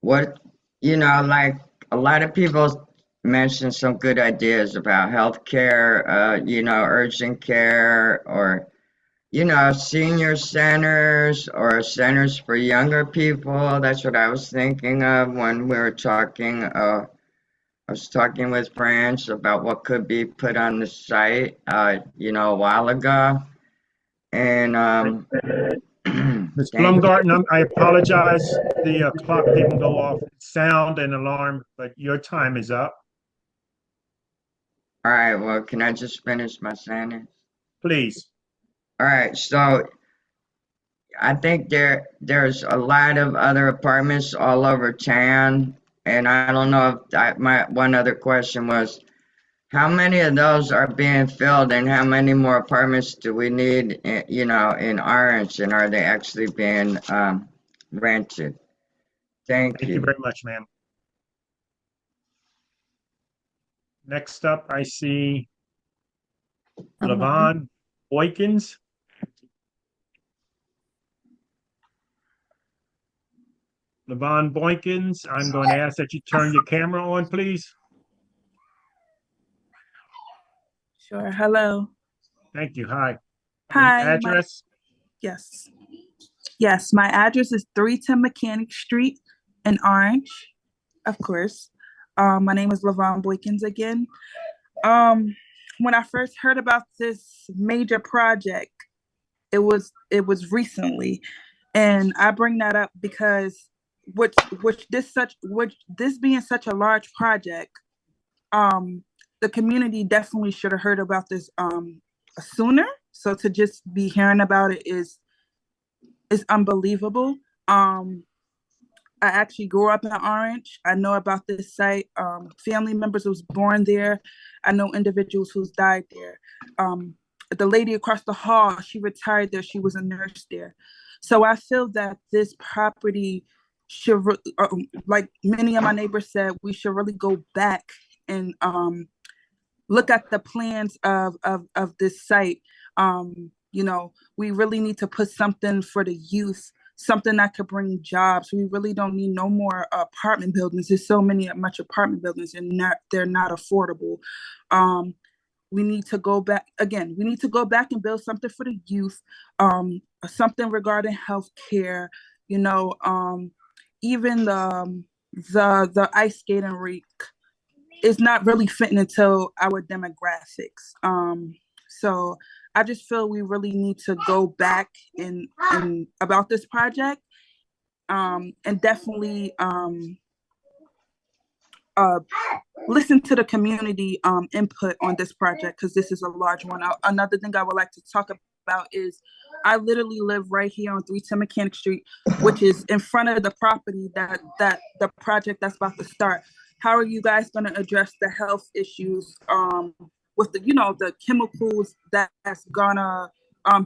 what, like, a lot of people mentioned some good ideas about healthcare, urgent care, or you know, senior centers or centers for younger people. That's what I was thinking of when we were talking. I was talking with Branch about what could be put on the site, you know, a while ago. And Ms. thank you. Blumgarten, I apologize. The clock didn't go off sound and alarm, but your time is up. All right, well, can I just finish my sentence? Please. All right, so I think there's a lot of other apartments all over town, and I don't know if my one other question was, how many of those are being filled, and how many more apartments do we need, you know, in Orange, and are they actually being rented? Thank Thank you you. very much, ma'am. Next up, I see Levon Boykins. Levon Boykins, I'm going to ask that you turn your camera on, please. Sure. Hello. Thank you. Hi. Hi. Address? Yes. Yes, my address is 310 Mechanic Street in Orange, of course. My name is Levon Boykins again. When I first heard about this major project, it was recently, and I bring that up because this being such a large project, the community definitely should have heard about this sooner. So to just be hearing about it is unbelievable. I actually grew up in Orange. I know about this site. Family members was born there. I know individuals who's died there. The lady across the hall, she retired there. She was a nurse there. So I feel that this property should, like many of my neighbors said, we should really go back and look at the plans of this site. You know, we really need to put something for the youth, something that could bring jobs. We really don't need no more apartment buildings. There's so much apartment buildings, and they're not affordable. We need to go back again. We need to go back and build something for the youth, something regarding healthcare. You know, even the ice skating rink is not really fitting into our demographics. So I just feel we really need to go back in about this project, and definitely listen to the community input on this project, because this is a large one. Another thing I would like to talk about is I literally live right here on 310 Mechanic Street, which is in front of the property that the project that's about to start. How are you guys going to address the health issues with the, you know, the chemicals that's gonna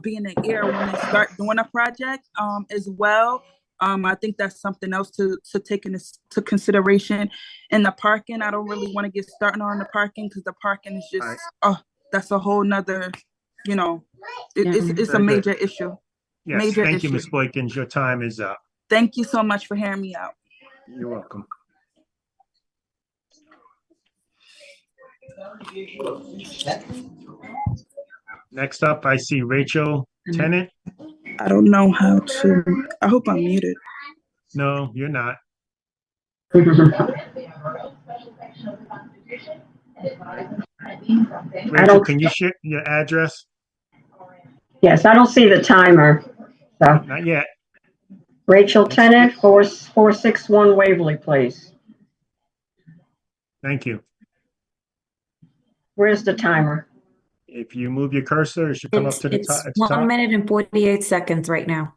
be in the air when they start doing a project as well? I think that's something else to take into consideration. And the parking, I don't really want to get started on the parking, because the parking is just, that's a whole nother, you know, it's a major issue. Yes, Major thank you, issue. Ms. Boykins. Your time is up. Thank you so much for hearing me out. You're welcome. Next up, I see Rachel Tennant. I don't know how to, I hope I'm muted. No, you're not. Rachel, can you share your address? Yes, I don't see the timer. So. Not yet. Rachel Tennant, 461 Waverly Place. Thank you. Where's the timer? If you move your cursor, it should come up to the top. It's 1 minute and 48 seconds right now.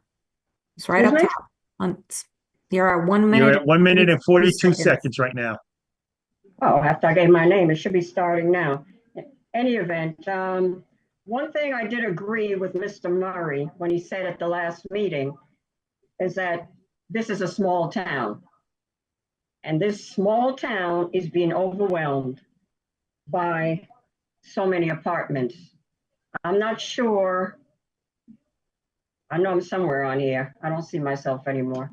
It's right up top. You're at 1 minute. You're at 1 minute and 42 seconds right now. Oh, after I gave my name, it should be starting now. In any event, one thing I did agree with Mr. Murray when he said at the last meeting is that this is a small town. And this small town is being overwhelmed by so many apartments. I'm not sure. I know I'm somewhere on here. I don't see myself anymore.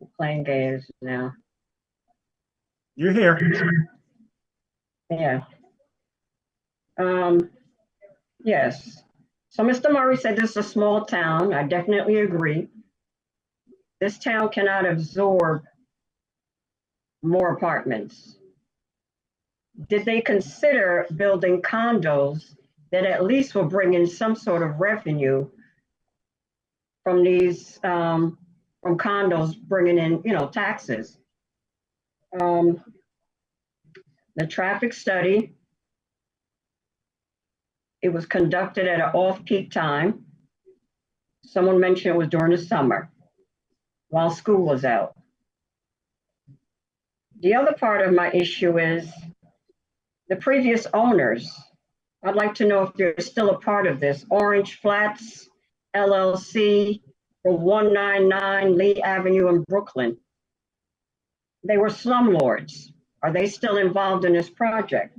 I'm playing games now. You're here. Yeah. Yes. So Mr. Murray said this is a small town. I definitely agree. This town cannot absorb more apartments. Did they consider building condos that at least will bring in some sort of revenue from these, from condos bringing in, taxes? The traffic study, it was conducted at an off-peak time. Someone mentioned it was during the summer while school was out. The other part of my issue is the previous owners. I'd like to know if they're still a part of this. Orange Flats LLC for 199 Lee Avenue in Brooklyn. They were slumlords. Are they still involved in this project?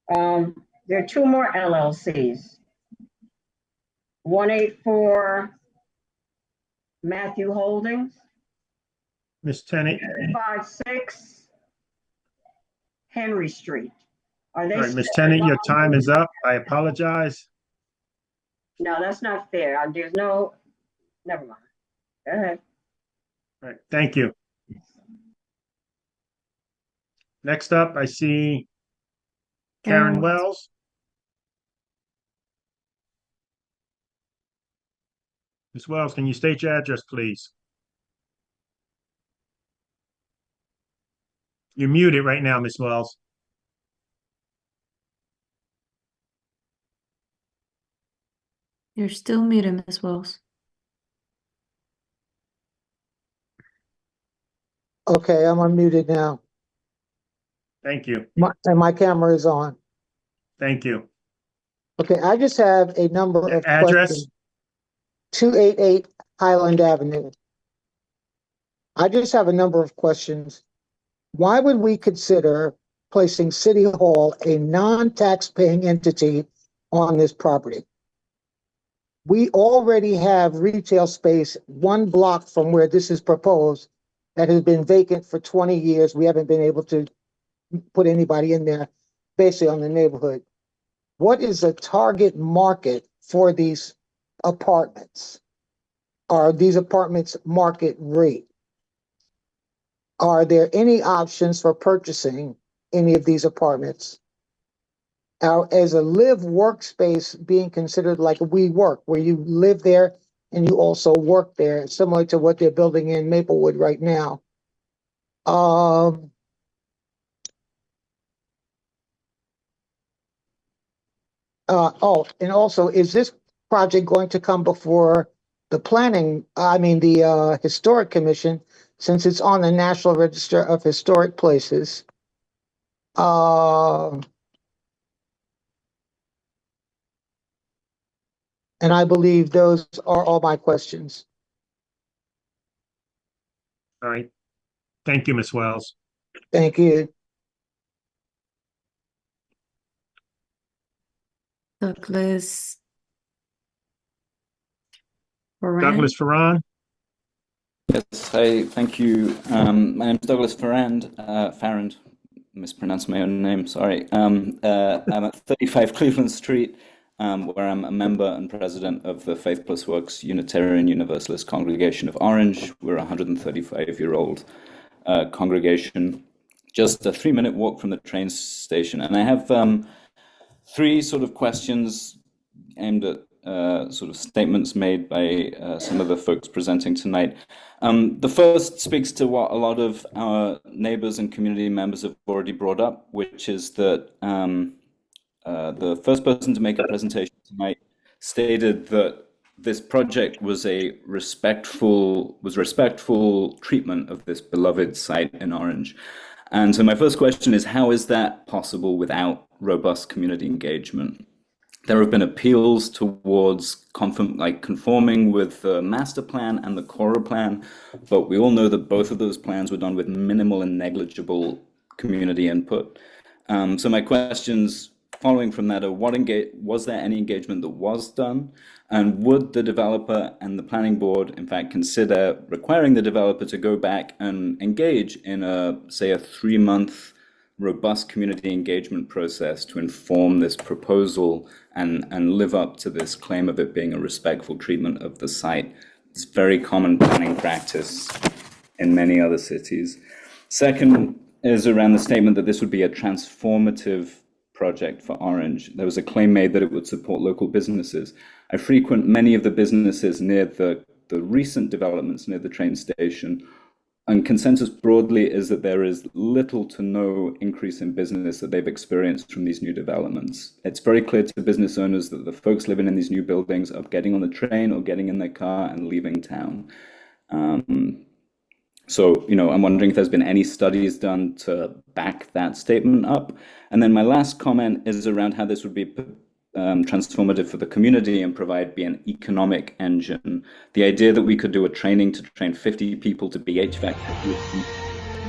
There are two more LLCs. 184 Matthew Holdings. Ms. Tennant. 56 Henry Street. Are they? All right, Ms. still Tennant, your involved? time is up. I apologize. No, that's not fair. There's no, never mind. Go ahead. All right, thank you. Next up, I see Karen Karen Wells. Ms. Wells, can you state your address, please? You're muted right now, Ms. Wells. You're still muted, Ms. Wells. Okay, I'm unmuted now. Thank you. And my camera is on. Thank you. Okay, I just have a number of Address? questions. 288 Highland Avenue. I just have a number of questions. Why would we consider placing City Hall, a non-tax-paying entity, on this property? We already have retail space 1 block from where this is proposed that has been vacant for 20 years. We haven't been able to put anybody in there basically on the neighborhood. What is the target market for these apartments? Are these apartments market rate? Are there any options for purchasing any of these apartments? As a live workspace being considered like WeWork, where you live there and you also work there, similar to what they're building in Maplewood right now. And also, is this project going to come before the the Historic Commission, since it's on the National Register of Historic Places? And I believe those are all my questions. All right. Thank you, Ms. Wells. Thank you. Douglas Douglas Ferran. Yes, hi, thank you. My name is Douglas Farrand, mispronounced my own name, sorry. I'm at 35 Cleveland Street, where I'm a member and president of the Faith Plus Works Unitarian Universalist Congregation of Orange. We're a 135-year-old congregation, just a 3-minute walk from the train station. And I have 3 sort of questions aimed at sort of statements made by some of the folks presenting tonight. The first speaks to what a lot of our neighbors and community members have already brought up, which is that the first person to make a presentation tonight stated that this project was respectful treatment of this beloved site in Orange. And so my first question is, how is that possible without robust community engagement? There have been appeals towards conforming with the master plan and the Cora plan, but we all know that both of those plans were done with minimal and negligible community input. So my questions following from that are, was there any engagement that was done? And would the developer and the planning board, in fact, consider requiring the developer to go back and engage in say a 3-month robust community engagement process to inform this proposal and live up to this claim of it being a respectful treatment of the site. It's very common planning practice in many other cities. Second is around the statement that this would be a transformative project for Orange. There was a claim made that it would support local businesses. I frequent many of the businesses near the recent developments near the train station, and consensus broadly is that there is little to no increase in business that they've experienced from these new developments. It's very clear to business owners that the folks living in these new buildings are getting on the train or getting in their car and leaving town. So, I'm wondering if there's been any studies done to back that statement up. And then my last comment is around how this would be transformative for the community and be an economic engine. The idea that we could do a training to train 50 people to be HVAC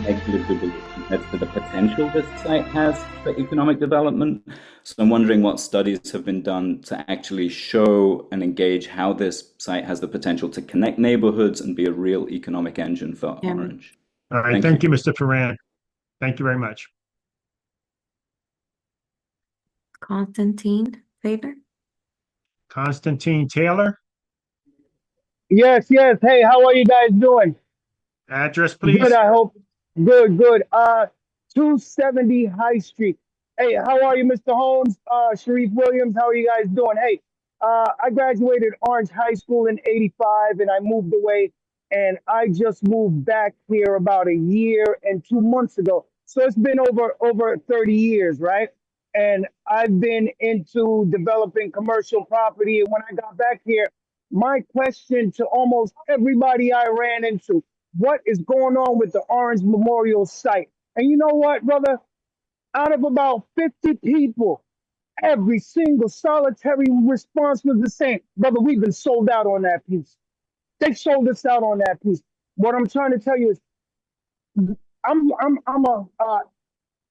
negligible compared to the potential this site has for economic development. So I'm wondering what studies have been done to actually show and engage how this site has the potential to connect neighborhoods and be a real economic engine for Orange. All right, thank you, Mr. Ferran. Thank you very much. Constantine Taylor. Constantine Taylor, Yes, yes. Hey, how are you guys doing? address, please. Good, I hope. Good, good. 270 High Street. Hey, how are you, Mr. Holmes? Sharif Williams, how are you guys doing? Hey, I graduated Orange High School in '85 and I moved away, and I just moved back here about a year and 2 months ago. So it's been over 30 years, right? And I've been into developing commercial property. And when I got back here, my question to almost everybody I ran into, what is going on with the Orange Memorial site? And you know what, brother? Out of about 50 people, every single solitary response was the same. Brother, we've been sold out on that piece. They sold us out on that piece. What I'm trying to tell you is, I'm a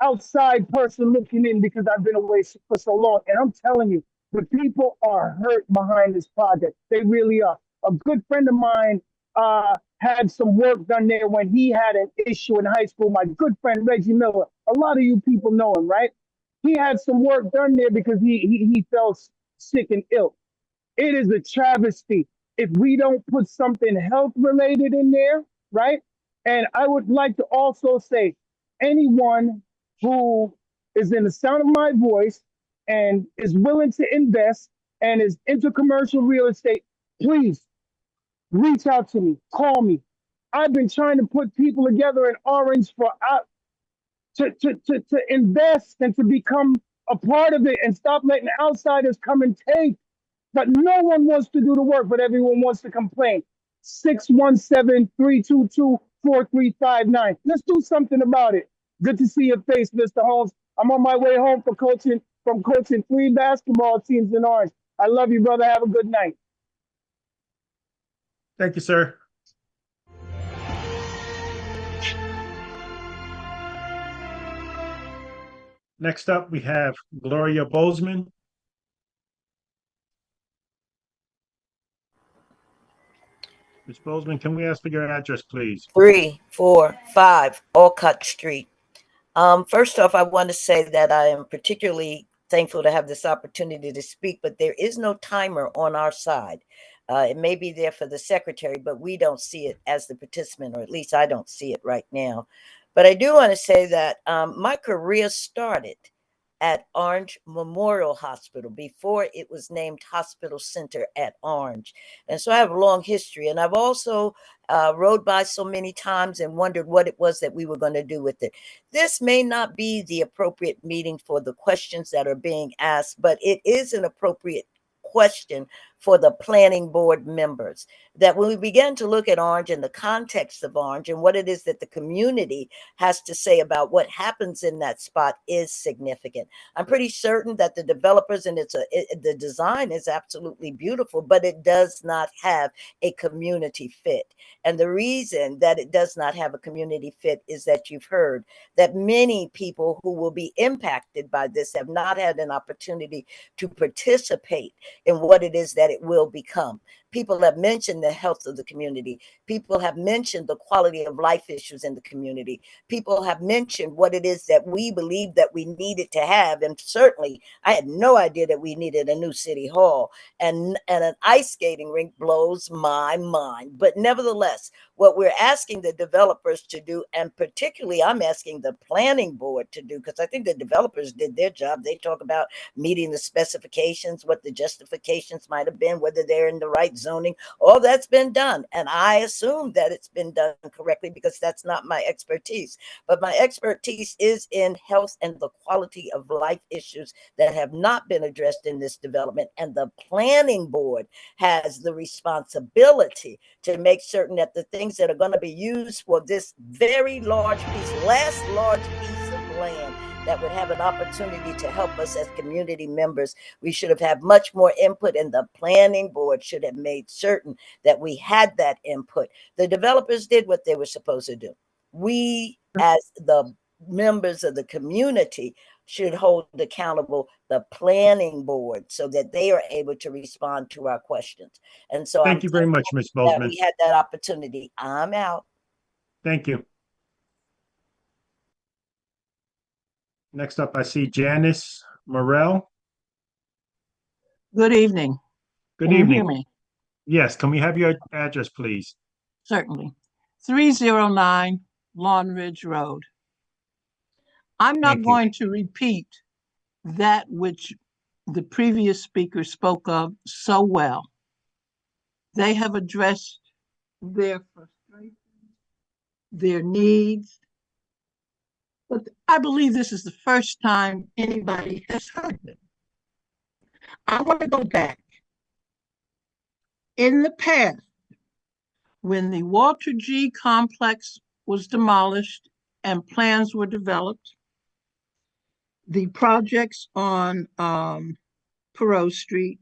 outside person looking in because I've been away for so long, and I'm telling you, the people are hurt behind this project. They really are. A good friend of mine had some work done there when he had an issue in high school. My good friend Reggie Miller. A lot of you people know him, right? He had some work done there because he fell sick and ill. It is a travesty if we don't put something health related in there, right? And I would like to also say, anyone who is in the sound of my voice and is willing to invest and is into commercial real estate, please reach out to me, call me. I've been trying to put people together in Orange for to invest and to become a part of it and stop letting outsiders come and take. But no one wants to do the work, but everyone wants to complain. 617-322-4359. Let's do something about it. Good to see your face, Mr. Holmes. I'm on my way home from coaching 3 basketball teams in Orange. I love you, brother. Have a good night. Thank you, sir. Next up, we have Gloria Bozeman. Ms. Bozeman, can we ask for your address, please? 345 Olcott Street. First off, I want to say that I am particularly thankful to have this opportunity to speak, but there is no timer on our side. It may be there for the secretary, but we don't see it as the participant, or at least I don't see it right now. But I do want to say that my career started at Orange Memorial Hospital before it was named Hospital Center at Orange. And so I have a long history, and I've also rode by so many times and wondered what it was that we were going to do with it. This may not be the appropriate meeting for the questions that are being asked, but it is an appropriate question for the planning board members, that when we began to look at Orange in the context of Orange and what it is that the community has to say about what happens in that spot is significant. I'm pretty certain that the developers and the design is absolutely beautiful, but it does not have a community fit. And the reason that it does not have a community fit is that you've heard that many people who will be impacted by this have not had an opportunity to participate in what it is that it will become. People have mentioned the health of the community. People have mentioned the quality of life issues in the community. People have mentioned what it is that we believe that we needed to have. And certainly I had no idea that we needed a new city hall, and an ice skating rink blows my mind. But nevertheless, what we're asking the developers to do, and particularly I'm asking the planning board to do, because I think the developers did their job. They talk about meeting the specifications, what the justifications might have been, whether they're in the right zoning. All that's been done. And I assume that it's been done correctly because that's not my expertise. But my expertise is in health and the quality of life issues that have not been addressed in this development. And the planning board has the responsibility to make certain that the things that are going to be used for this very large piece, last large piece of land that would have an opportunity to help us as community members, we should have had much more input, and the planning board should have made certain that we had that input. The developers did what they were supposed to do. We, as the members of the community, should hold accountable the planning board so that they are able to respond to our questions. And so Thank you very much, Ms. Bozeman. we had that opportunity. I'm out. Thank you. Next up, I see Janice Morrell. Good evening. Good Can you evening. hear me? Yes, can we have your address, please? Certainly. 309 Lawn Ridge Road. I'm not going to repeat that which the previous speaker spoke of so well. They have addressed their frustrations, their needs, but I believe this is the first time anybody has heard them. I want to go back. In the past, when the Walter G. complex was demolished and plans were developed, the projects on Perot Street,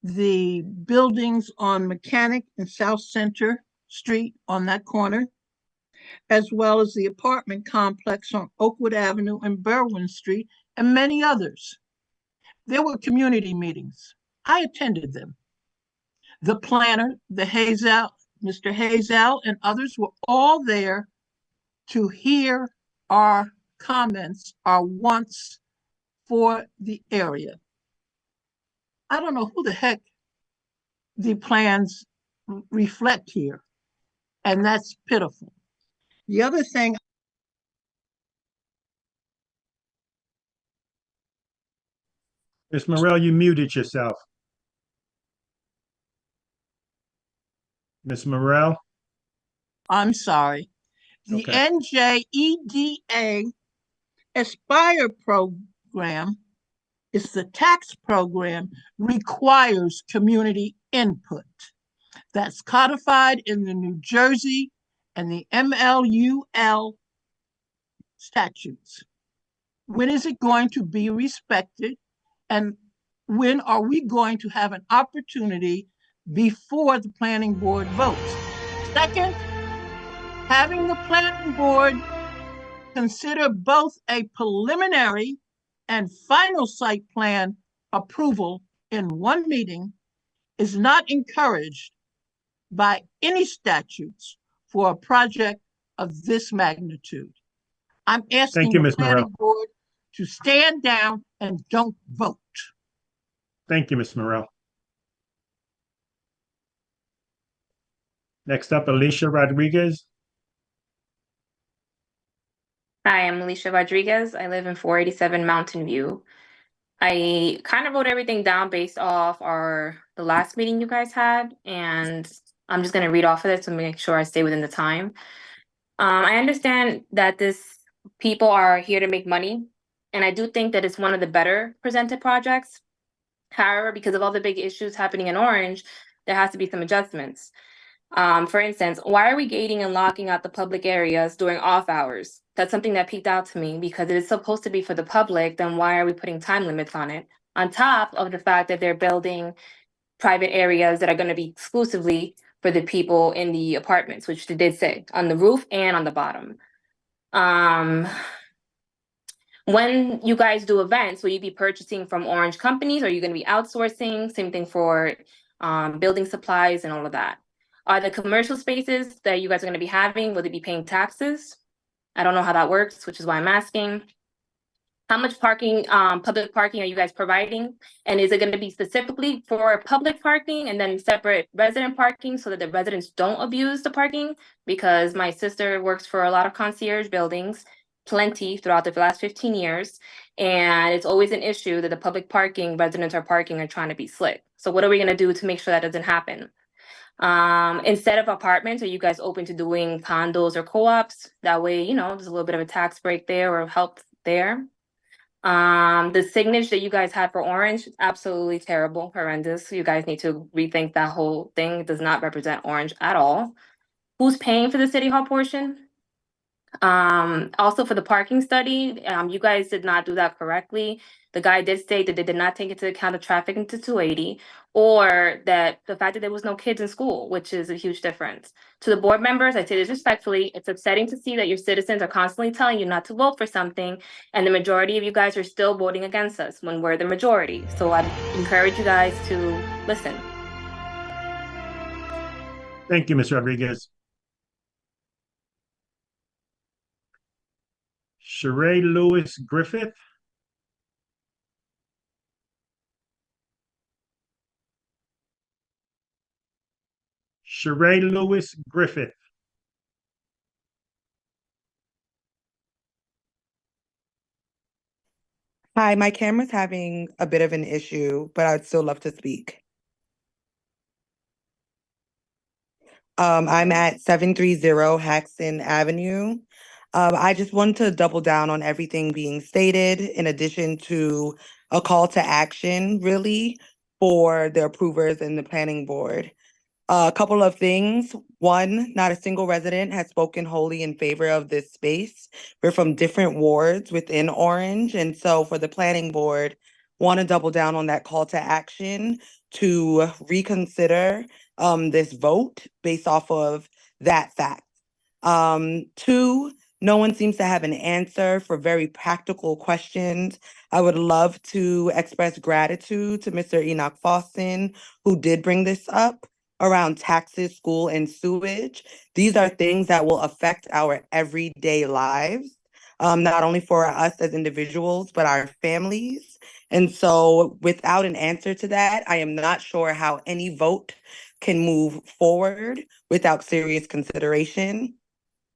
the buildings on Mechanic and South Center Street on that corner, as well as the apartment complex on Oakwood Avenue and Berwyn Street, and many others. There were community meetings. I attended them. The planner, the Hazel, Mr. Hazel, and others were all there to hear our comments, our wants for the area. I don't know who the heck the plans reflect here, and that's pitiful. The other thing, Ms. Morrell, you muted yourself. Ms. Morrell? I'm sorry. The NJEDA Aspire program is the tax program, requires community input. That's codified in the New Jersey and the MLUL statutes. When is it going to be respected? And when are we going to have an opportunity before the planning board votes? Second, having the planning board consider both a preliminary and final site plan approval in one meeting is not encouraged by any statutes for a project of this magnitude. I'm asking the planning board to stand down and don't vote. Thank you, Ms. Morrell. Next up, Alicia Rodriguez. Hi, I'm Alicia Rodriguez. I live in 487 Mountain View. I kind of wrote everything down based off the last meeting you guys had, and I'm just going to read off of it to make sure I stay within the time. I understand that people are here to make money, and I do think that it's one of the better presented projects. However, because of all the big issues happening in Orange, there has to be some adjustments. For instance, why are we gating and locking out the public areas during off hours? That's something that peeked out to me, because it is supposed to be for the public, then why are we putting time limits on it? On top of the fact that they're building private areas that are going to be exclusively for the people in the apartments, which they did say, on the roof and on the bottom. When you guys do events, will you be purchasing from Orange companies? Or are you going to be outsourcing? Same thing for building supplies and all of that. Are the commercial spaces that you guys are going to be having, will they be paying taxes? I don't know how that works, which is why I'm asking. How much parking, public parking are you guys providing? And is it going to be specifically for public parking and then separate resident parking so that the residents don't abuse the parking? Because my sister works for a lot of concierge buildings, plenty throughout the last 15 years. And it's always an issue that the public parking residents are parking and trying to be slick. So what are we going to do to make sure that doesn't happen? Instead of apartments, are you guys open to doing condos or co-ops? That way, you know, there's a little bit of a tax break there or help there. The signage that you guys had for Orange, absolutely terrible, horrendous. You guys need to rethink that whole thing. It does not represent Orange at all. Who's paying for the City Hall portion? Also for the parking study, you guys did not do that correctly. The guy did state that they did not take into account the traffic into 280, or that the fact that there was no kids in school, which is a huge difference. To the board members, I say this respectfully, it's upsetting to see that your citizens are constantly telling you not to vote for something, and the majority of you guys are still voting against us when we're the majority. So I encourage you guys to listen. Thank you, Ms. Rodriguez. Sheree Lewis Griffith. Sheree Lewis Griffith. Hi, my camera's having a bit of an issue, but I'd still love to speak. I'm at 730 Haxton Avenue. I just want to double down on everything being stated, in addition to a call to action, really, for the approvers and the planning board. A couple of things. One, not a single resident has spoken wholly in favor of this space. We're from different wards within Orange. And so for the planning board, want to double down on that call to action to reconsider this vote based off of that fact. Two, no one seems to have an answer for very practical questions. I would love to express gratitude to Mr. Enoch Foston, who did bring this up around taxes, school, and sewage. These are things that will affect our everyday lives, not only for us as individuals, but our families. And so without an answer to that, I am not sure how any vote can move forward without serious consideration.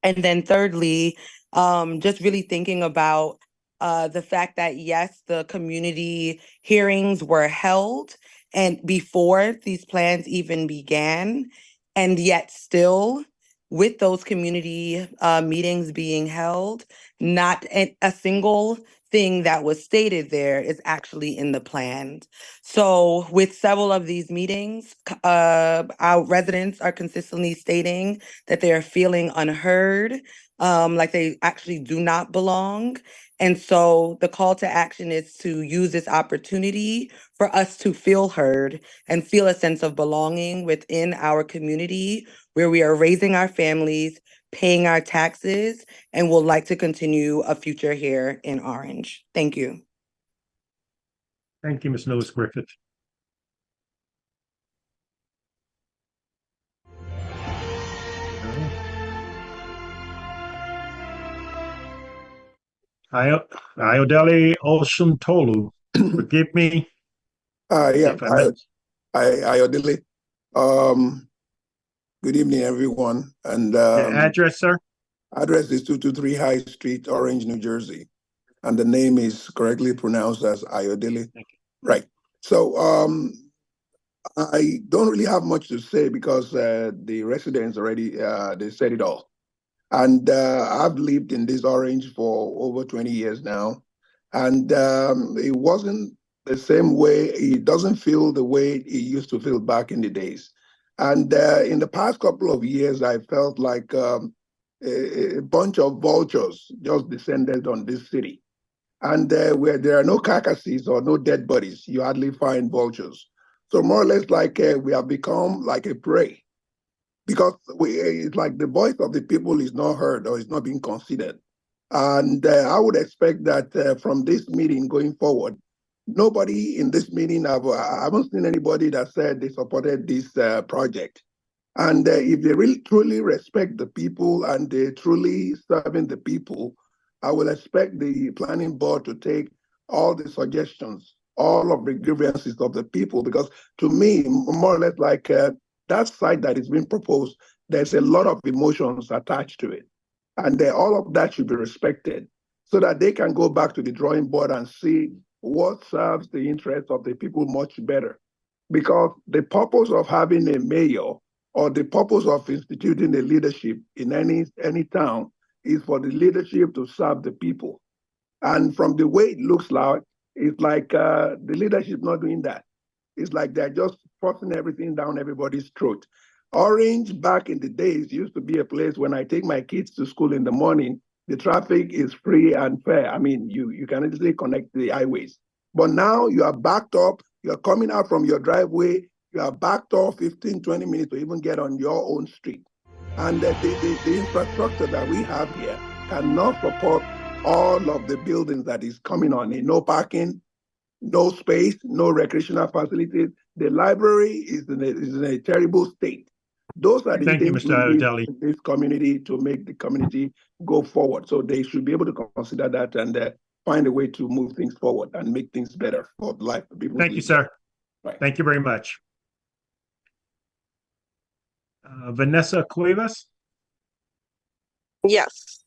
And then thirdly, just really thinking about the fact that, yes, the community hearings were held and before these plans even began, and yet still with those community meetings being held, not a single thing that was stated there is actually in the plan. So with several of these meetings, our residents are consistently stating that they are feeling unheard, like they actually do not belong. And so the call to action is to use this opportunity for us to feel heard and feel a sense of belonging within our community where we are raising our families, paying our taxes, and would like to continue a future here in Orange. Thank you. Thank you, Ms. Lewis Griffith. Ayodele Osuntolu, forgive me. Yeah, Ayodele. Good evening, everyone. And the address, sir? Address is 223 High Street, Orange, New Jersey. And the name is correctly pronounced as Ayodele. Right. So I don't really have much to say because the residents already, they said it all. And I've lived in this Orange for over 20 years now. And it wasn't the same way. It doesn't feel the way it used to feel back in the days. And in the past couple of years, I felt like a bunch of vultures just descended on this city. And where there are no carcasses or no dead bodies, you hardly find vultures. So more or less like we have become like a prey, because it's like the voice of the people is not heard or is not being considered. And I would expect that from this meeting going forward, Nobody in this meeting, I haven't seen anybody that said they supported this project. And if they really truly respect the people and they truly serving the people, I will expect the planning board to take all the suggestions, all of the grievances of the people, because to me, more or less like that site that is being proposed, there's a lot of emotions attached to it. And all of that should be respected so that they can go back to the drawing board and see what serves the interests of the people much better. Because the purpose of having a mayor or the purpose of instituting a leadership in any town is for the leadership to serve the people. And from the way it looks like, it's like the leadership not doing that. It's like they're just forcing everything down everybody's throat. Orange, back in the days, used to be a place when I take my kids to school in the morning, the traffic is free and fair. I mean, you can easily connect the highways. But now you are backed up, you're coming out from your driveway, you are backed off 15, 20 minutes to even get on your own street. And the infrastructure that we have here cannot support all of the buildings that is coming on. No parking, no space, no recreational facilities. The library is in a terrible state. Those are the Thank you, things Mr. we need O'Delly. in this community to make the community go forward. So they should be able to consider that and find a way to move things forward and make things better for the life of people. Thank you, sir. Right. Thank you very much. Vanessa Cuevas. Yes.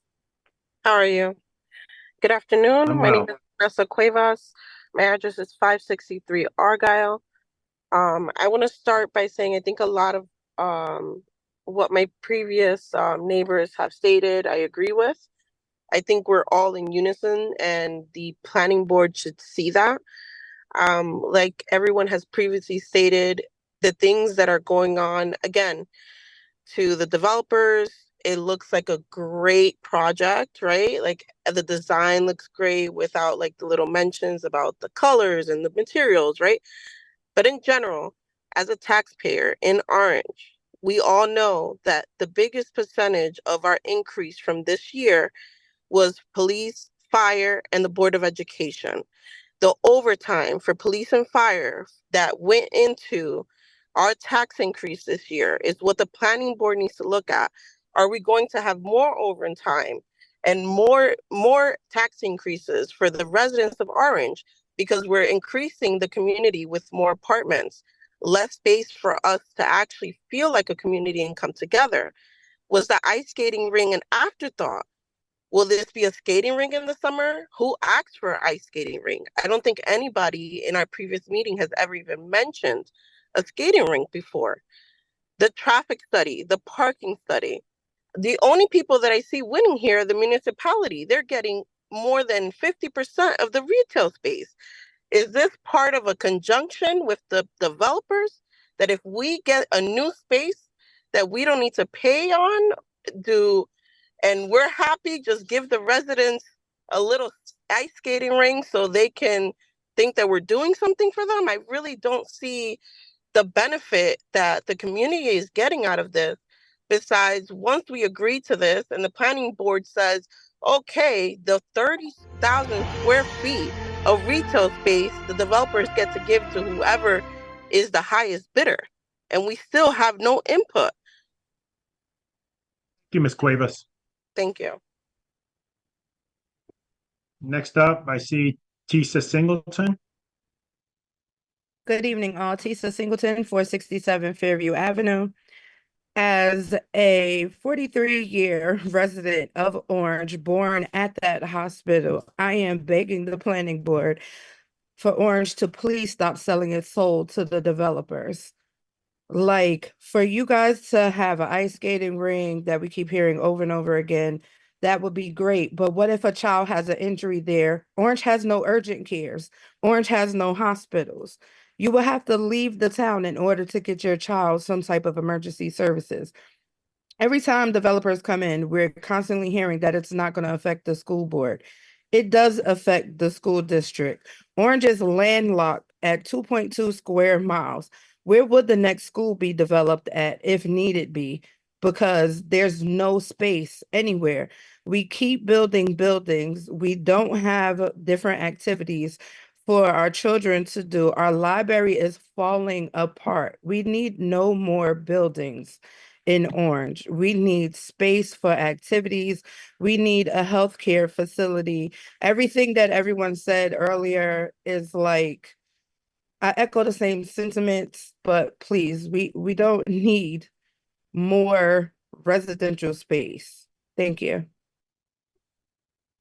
How are you? Good afternoon. I'm My name well. is Vanessa Cuevas. My address is 563 Argyle. I want to start by saying I think a lot of what my previous neighbors have stated, I agree with. I think we're all in unison and the planning board should see that. Like everyone has previously stated, the things that are going on, again, to the developers, it looks like a great project, right? Like the design looks great without like the little mentions about the colors and the materials, right? But in general, as a taxpayer in Orange, we all know that the biggest percentage of our increase from this year was police, fire, and the Board of Education. The overtime for police and fire that went into our tax increase this year is what the planning board needs to look at. Are we going to have more overtime and more tax increases for the residents of Orange because we're increasing the community with more apartments, less space for us to actually feel like a community and come together? Was the ice skating ring an afterthought? Will this be a skating ring in the summer? Who asked for an ice skating ring? I don't think anybody in our previous meeting has ever even mentioned a skating rink before. The traffic study, the parking study. The only people that I see winning here are the municipality. They're getting more than 50% of the retail space. Is this part of a conjunction with the developers that if we get a new space that we don't need to pay on, and we're happy, just give the residents a little ice skating ring so they can think that we're doing something for them? I really don't see the benefit that the community is getting out of this. Besides, once we agree to this and the planning board says, okay, the 30,000 square feet of retail space, the developers get to give to whoever is the highest bidder. And we still have no input. Thank you, Ms. Cuevas. Thank you. Next up, I see Tisa Singleton. Good evening, all. Tisa Singleton, 467 Fairview Avenue. As a 43-year resident of Orange, born at that hospital, I am begging the planning board for Orange to please stop selling its soul to the developers. Like, for you guys to have an ice skating ring that we keep hearing over and over again, that would be great. But what if a child has an injury there? Orange has no urgent cares. Orange has no hospitals. You will have to leave the town in order to get your child some type of emergency services. Every time developers come in, we're constantly hearing that it's not going to affect the school board. It does affect the school district. Orange is landlocked at 2.2 square miles. Where would the next school be developed at if needed be? Because there's no space anywhere. We keep building buildings. We don't have different activities for our children to do. Our library is falling apart. We need no more buildings in Orange. We need space for activities. We need a healthcare facility. Everything that everyone said earlier is like, I echo the same sentiments, but please, we don't need more residential space. Thank you.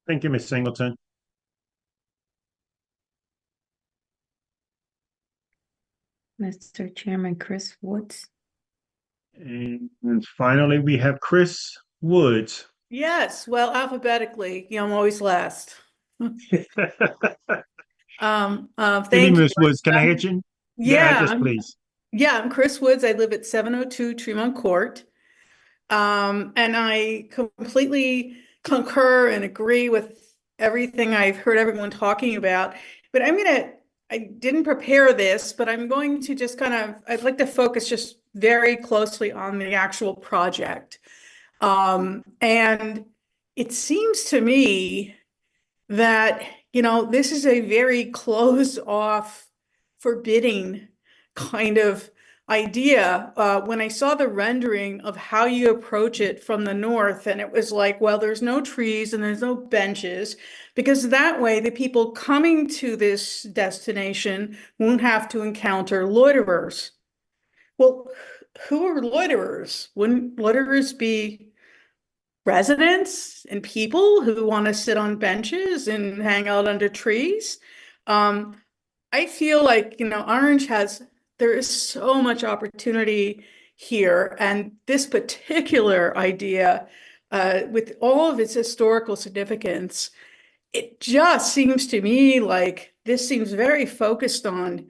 Thank you, Ms. Singleton. Mr. Chairman, Chris Woods. And finally, we have Chris Woods. Yes, well, alphabetically, I'm always last. Excuse Thank me, you. Ms. Woods, can I hit you? Your address, please. I'm Chris Woods. I live at 702 Tremont Court. And I completely concur and agree with everything I've heard everyone talking about. But I didn't prepare this, but I'm going to just I'd like to focus just very closely on the actual project. And it seems to me that, this is a very closed off, forbidding kind of idea. When I saw the rendering of how you approach it from the north, and it was like, well, there's no trees and there's no benches, because that way the people coming to this destination won't have to encounter loiterers. Well, who are loiterers? Wouldn't loiterers be residents and people who want to sit on benches and hang out under trees? I feel like, Orange there is so much opportunity here, and this particular idea, with all of its historical significance, it just seems to me like this seems very focused on,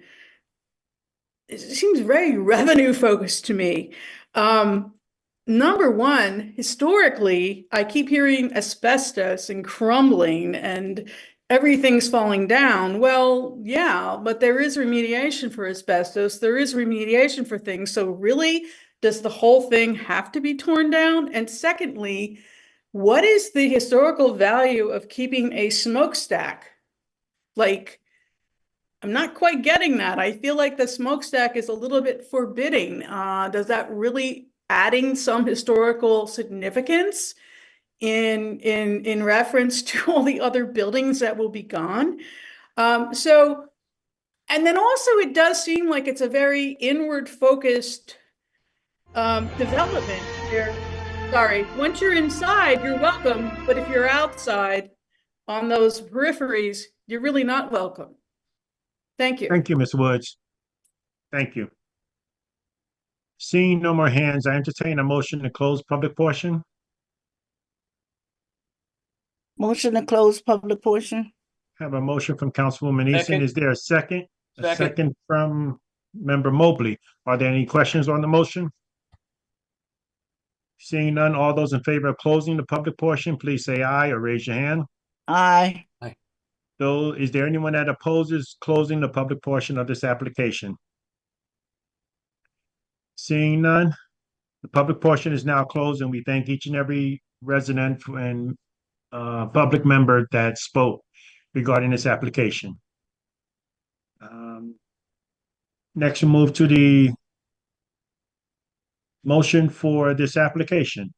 it seems very revenue focused to me. Number one, historically, I keep hearing asbestos and crumbling and everything's falling down. Well, yeah, but there is remediation for asbestos. There is remediation for things. So really, does the whole thing have to be torn down? And secondly, what is the historical value of keeping a smokestack? Like, I'm not quite getting that. I feel like the smokestack is a little bit forbidding. Does that really adding some historical significance in reference to all the other buildings that will be gone? And then also it does seem like it's a very inward focused development here. Sorry, once you're inside, you're welcome, but if you're outside on those peripheries, you're really not welcome. Thank you. Thank you, Ms. Woods. Thank you. Seeing no more hands, I entertain a motion to close public portion. Motion to close public portion. Have a motion from Councilwoman Easton. Second. Is there a second? A Second. second from Member Mobley. Are there any questions on the motion? Seeing none, all those in favor of closing the public portion, please say aye or raise your hand. Aye. Though, is there anyone that opposes closing the public portion of this application? Seeing none, the public portion is now closed, and we thank each and every resident and public member that spoke regarding this application. Next, we'll move to the motion for this application.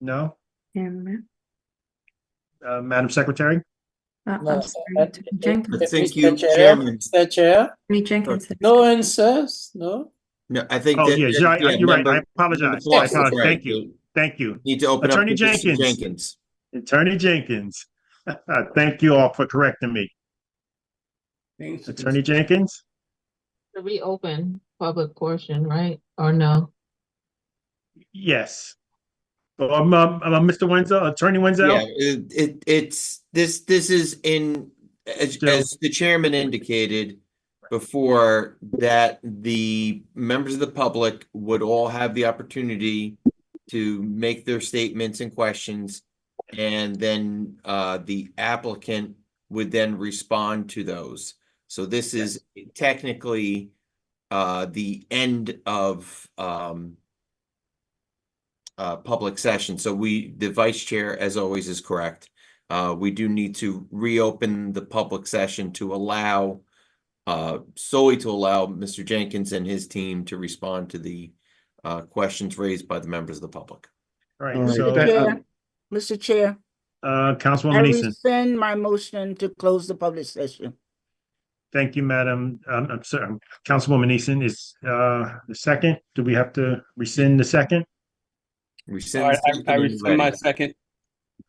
No? Madam Secretary? I'm sorry, Jenkins. I think you, Chairman. Mr. Chair. Jenkins. No one says, no? No, I think. Oh, that- yeah, that- you're right. I member- apologize. member I Clark, apologize. right. Thank you. Thank you. Need to open Attorney up to Mr. Jenkins. Jenkins. Attorney Jenkins. Thank you all for correcting me. Attorney Jenkins? To reopen public portion, right? Or no? Yes. Mr. Wenzel, Attorney Wenzel? Yeah, it's this is in as the chairman indicated before, that the members of the public would all have the opportunity to make their statements and questions, and then the applicant would then respond to those. So this is technically the end of public session. So the vice chair, as always, is correct. we do need to reopen the public session to allow, solely to allow Mr. Jenkins and his team to respond to the questions raised by the members of the public. All right, All right, so, Mr. Chair, Mr. Chair, I Councilwoman Easton, rescind my motion to close the public session. thank you, Madam. I'm sorry, Councilwoman Easton is, the second. Do we have to rescind the second? Rescind All right, the second I when you're rescind my ready. second.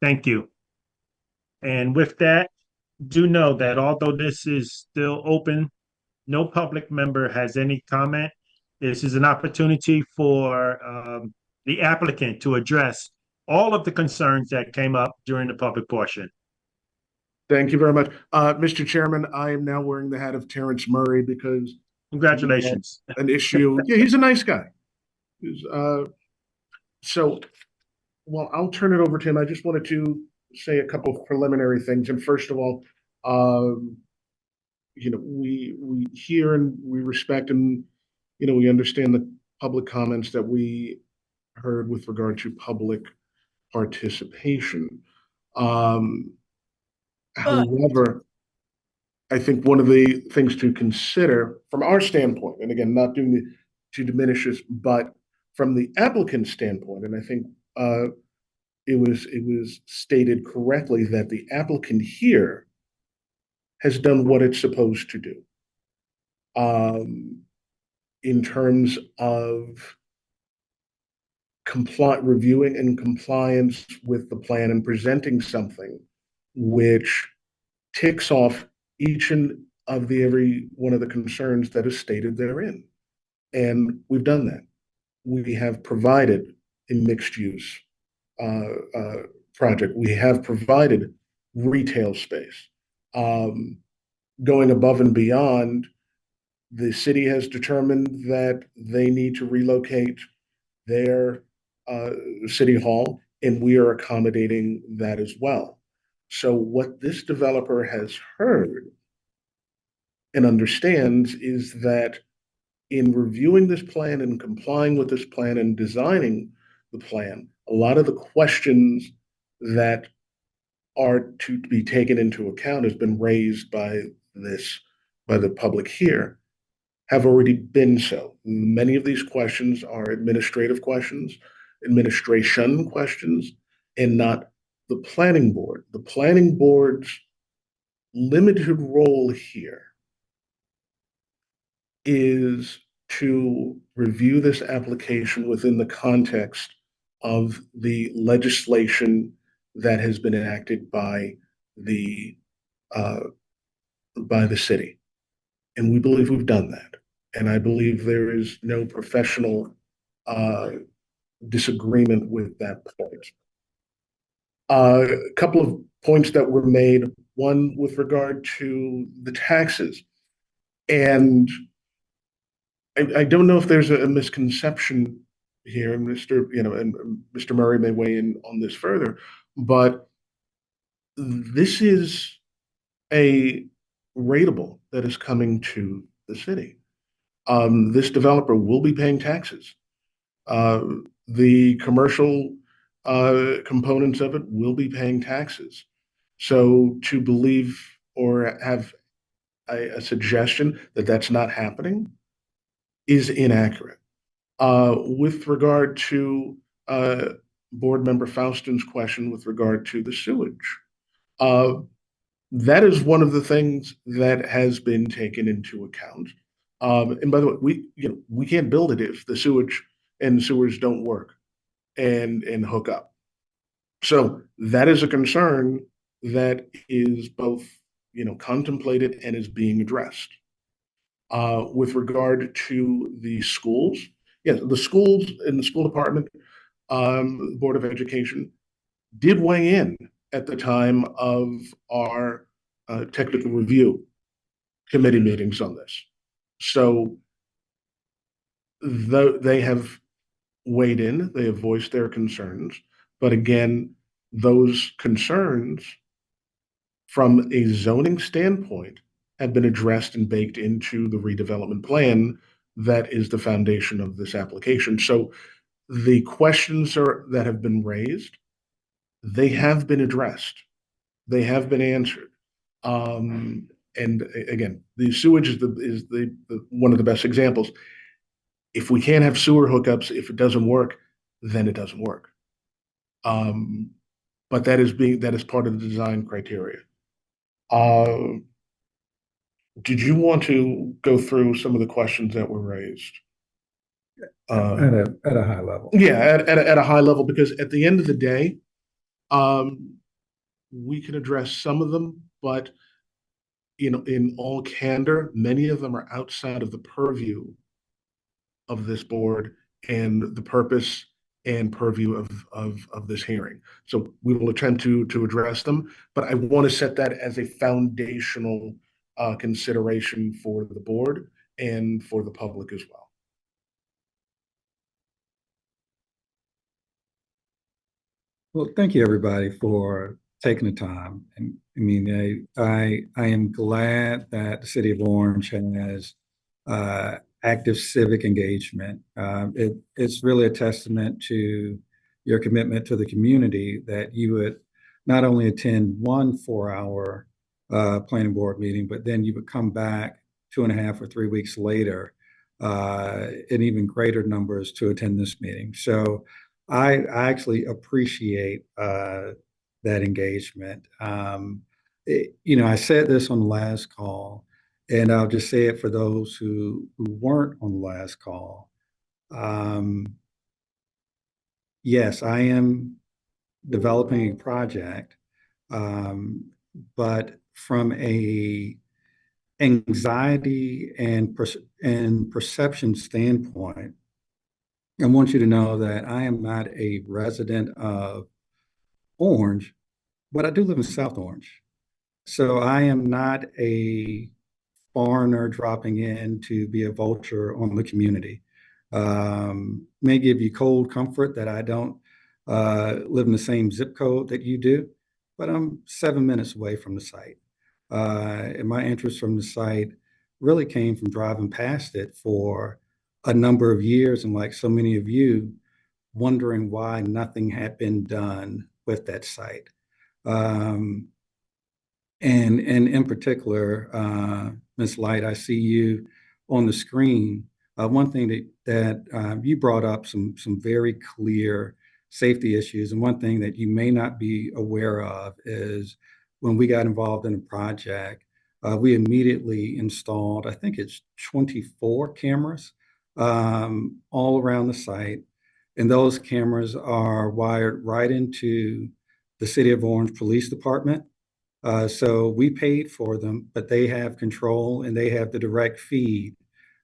Thank you. And with that, do know that although this is still open, no public member has any comment. This is an opportunity for the applicant to address all of the concerns that came up during the public portion. Thank you very much. Mr. Chairman, I am now wearing the hat of Terrence Murray because Congratulations. an issue. Yeah, he's a nice guy. So, well, I'll turn it over to him. I just wanted to say a couple of preliminary things. And first of all, we hear and we respect and, we understand the public comments that we heard with regard to public participation. However, I think one of the things to consider from our standpoint, and again, not doing to diminish this, but from the applicant's standpoint, and I think it was stated correctly that the applicant here has done what it's supposed to do. In terms of reviewing and compliance with the plan and presenting something which ticks off each and of every one of the concerns that is stated therein. And we've done that. We have provided a mixed use project. We have provided retail space. Going above and beyond, the city has determined that they need to relocate their city hall, and we are accommodating that as well. So what this developer has heard and understands is that in reviewing this plan and complying with this plan and designing the plan, a lot of the questions that are to be taken into account has been raised by the public here have already been so. Many of these questions are administration questions, and not the planning board. The planning board's limited role here is to review this application within the context of the legislation that has been enacted by the city. And we believe we've done that. And I believe there is no professional disagreement with that point. A couple of points that were made, one with regard to the taxes. And I don't know if there's a misconception here, and Mr. Murray may weigh in on this further, but this is a rateable that is coming to the city. This developer will be paying taxes. The commercial components of it will be paying taxes. So to believe or have a suggestion that that's not happening is inaccurate. With regard to Board Member Faustin's question with regard to the sewage, that is one of the things that has been taken into account. And by the way, we can't build it if the sewage and sewers don't work and hook up. So that is a concern that is both contemplated and is being addressed. With regard to the schools, yes, the schools and the school department, the Board of Education did weigh in at the time of our technical review committee meetings on this. So they have weighed in, they have voiced their concerns, but again, those concerns from a zoning standpoint have been addressed and baked into the redevelopment plan that is the foundation of this application. So the questions that have been raised, they have been addressed. They have been answered. And again, the sewage is the one of the best examples. If we can't have sewer hookups, if it doesn't work, then it doesn't work. But that is part of the design criteria. Did you want to go through some of the questions that were raised? At a high level. Yeah, at a high level, because at the end of the day, we can address some of them, but in all candor, many of them are outside of the purview of this board and the purpose and purview of this hearing. So we will attempt to address them, but I want to set that as a foundational consideration for the board and for the public as well. Well, thank you everybody for taking the time. And I mean, I am glad that the city of Orange has active civic engagement. It's really a testament to your commitment to the community that you would not only attend one 4-hour planning board meeting, but then you would come back 2.5 or 3 weeks later in even greater numbers to attend this meeting. So I actually appreciate that engagement. I said this on the last call, and I'll just say it for those who weren't on the last call. Yes, I am developing a project, but from a anxiety and perception standpoint, I want you to know that I am not a resident of Orange, but I do live in South Orange. So I am not a foreigner dropping in to be a vulture on the community. May give you cold comfort that I don't live in the same zip code that you do, but I'm 7 minutes away from the site. And my interest from the site really came from driving past it for a number of years, and like so many of you, wondering why nothing had been done with that site. And in particular, Ms. Light, I see you on the screen. One thing that you brought up some very clear safety issues, and one thing that you may not be aware of is when we got involved in a project, we immediately installed, I think it's 24 cameras all around the site. And those cameras are wired right into the City of Orange Police Department. So we paid for them, but they have control and they have the direct feed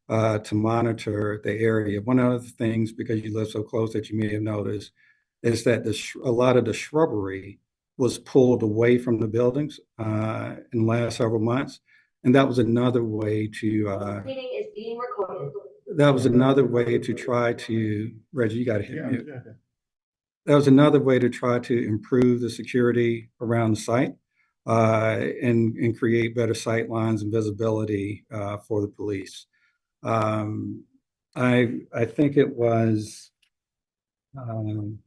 to monitor the area. One of the things, because you live so close that you may have noticed, is that a lot of the shrubbery was pulled away from the buildings in the last several months. And that was another way to Meeting is being recorded. that was another way to try to, Reggie, you got to hit mute. That was another way to try to improve the security around the site and create better sight lines and visibility for the police. I think it was, I'm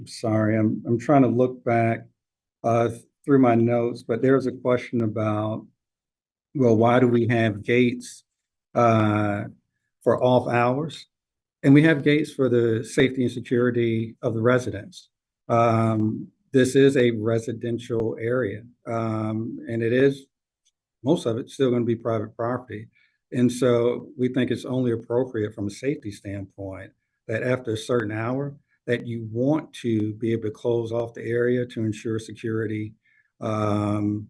sorry, I'm trying to look back through my notes, but there was a question about, well, why do we have gates for off hours? And we have gates for the safety and security of the residents. This is a residential area, and it is, most of it's still going to be private property. And so we think it's only appropriate from a safety standpoint that after a certain hour that you want to be able to close off the area to ensure security. It's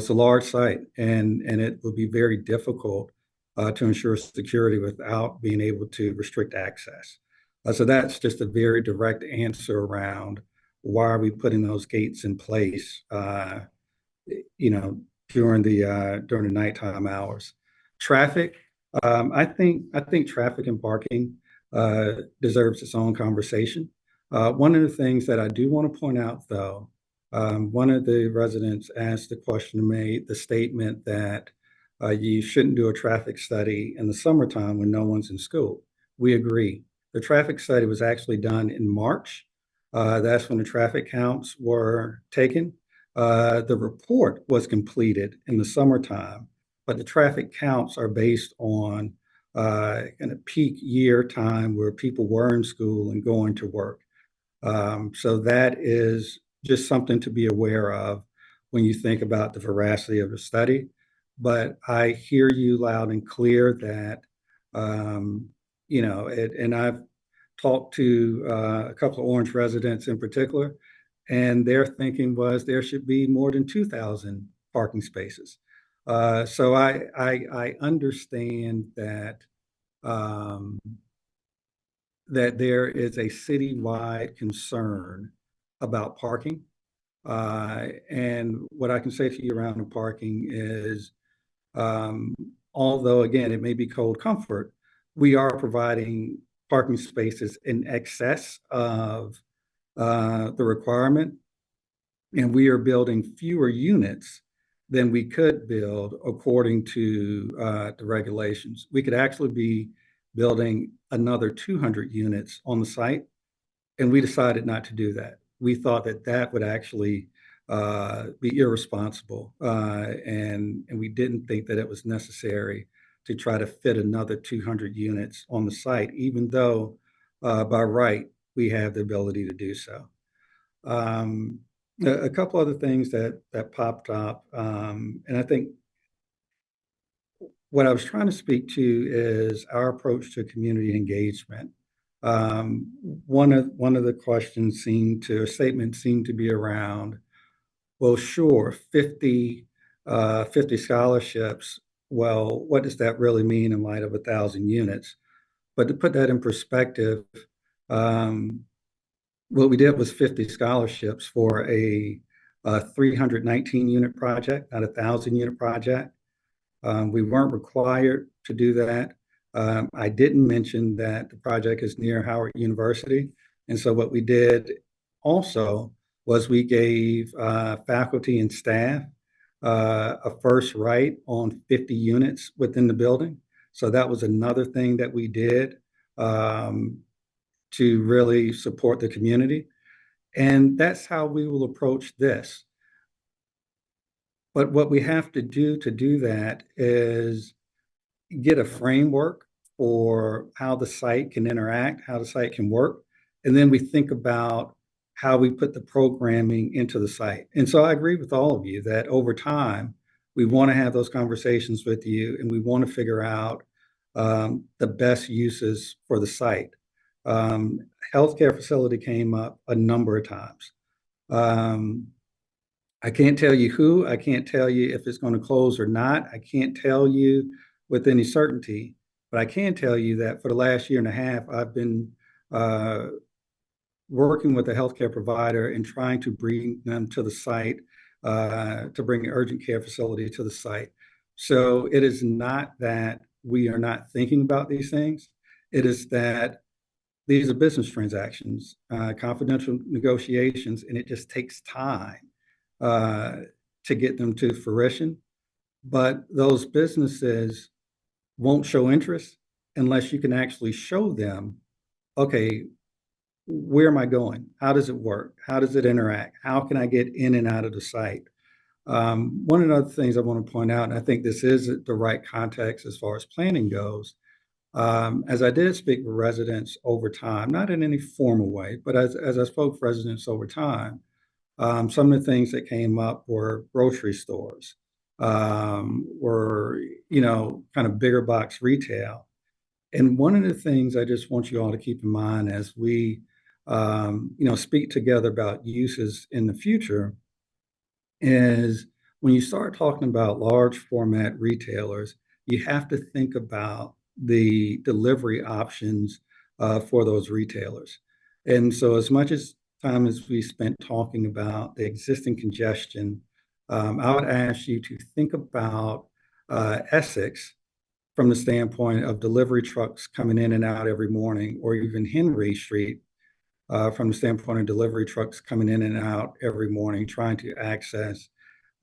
a large site, and it will be very difficult to ensure security without being able to restrict access. So that's just a very direct answer around why are we putting those gates in place, during the nighttime hours. Traffic, I think traffic and parking deserves its own conversation. One of the things that I do want to point out, though, one of the residents asked the question, made the statement that you shouldn't do a traffic study in the summertime when no one's in school. We agree. The traffic study was actually done in March That's when the traffic counts were taken. The report was completed in the summertime, but the traffic counts are based on in a peak year time where people were in school and going to work. So that is just something to be aware of when you think about the veracity of the study. But I hear you loud and clear that, and I've talked to a couple of Orange residents in particular, and their thinking was there should be more than 2,000 parking spaces. So I understand that that there is a citywide concern about parking. And what I can say to you around the parking is, although again, it may be cold comfort, we are providing parking spaces in excess of the requirement, and we are building fewer units than we could build according to the regulations. We could actually be building another 200 units on the site, and we decided not to do that. We thought that that would actually be irresponsible, and we didn't think that it was necessary to try to fit another 200 units on the site, even though by right, we have the ability to do so. A couple other things that popped up, and I think what I was trying to speak to is our approach to community engagement. One of the questions statements seemed to be around, well, sure, 50 scholarships. Well, what does that really mean in light of 1,000 units? But to put that in perspective, what we did was 50 scholarships for a 319 unit project, not a 1,000 unit project. We weren't required to do that. I didn't mention that the project is near Howard University. And so what we did also was we gave faculty and staff a first right on 50 units within the building. So that was another thing that we did to really support the community. And that's how we will approach this. But what we have to do that is get a framework for how the site can interact, how the site can work. And then we think about how we put the programming into the site. And so I agree with all of you that over time, we want to have those conversations with you, and we want to figure out the best uses for the site. Healthcare facility came up a number of times. I can't tell you who, I can't tell you if it's going to close or not. I can't tell you with any certainty, but I can tell you that for the last year and a half, I've been working with a healthcare provider and trying to bring them to the site, to bring an urgent care facility to the site. So it is not that we are not thinking about these things. It is that these are business transactions, confidential negotiations, and it just takes time to get them to fruition. But those businesses won't show interest unless you can actually show them, okay, where am I going? How does it work? How does it interact? How can I get in and out of the site? One of the other things I want to point out, and I think this is the right context as far as planning goes, as I did speak with residents over time, not in any formal way, but as I spoke with residents over time, some of the things that came up were grocery stores, were, kind of bigger box retail. And one of the things I just want you all to keep in mind as we, speak together about uses in the future is when you start talking about large format retailers, you have to think about the delivery options for those retailers. And so as much as time as we spent talking about the existing congestion, I would ask you to think about Essex from the standpoint of delivery trucks coming in and out every morning, or even Henry Street from the standpoint of delivery trucks coming in and out every morning, trying to access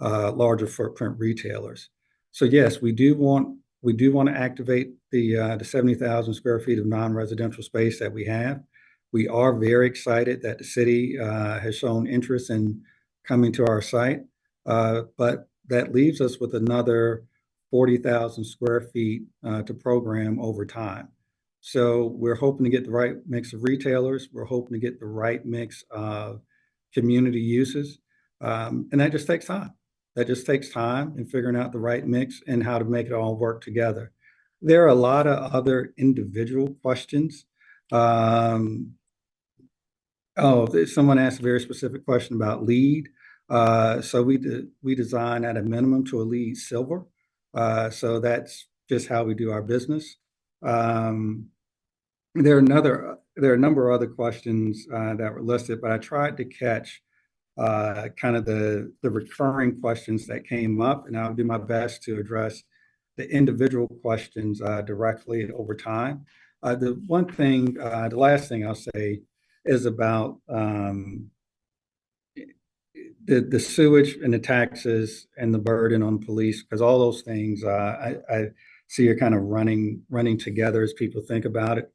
larger footprint retailers. So yes, we do want to activate the 70,000 square feet of non-residential space that we have. We are very excited that the city has shown interest in coming to our site, but that leaves us with another 40,000 square feet to program over time. So we're hoping to get the right mix of retailers. We're hoping to get the right mix of community uses. And that just takes time. That just takes time in figuring out the right mix and how to make it all work together. There are a lot of other individual questions. Someone asked a very specific question about LEED. So we design at a minimum to a LEED Silver. So that's just how we do our business. There are a number of other questions that were listed, but I tried to catch kind of the recurring questions that came up, and I'll do my best to address the individual questions directly over time. The last thing I'll say is about the sewage and the taxes and the burden on police, because all those things I see are kind of running together as people think about it.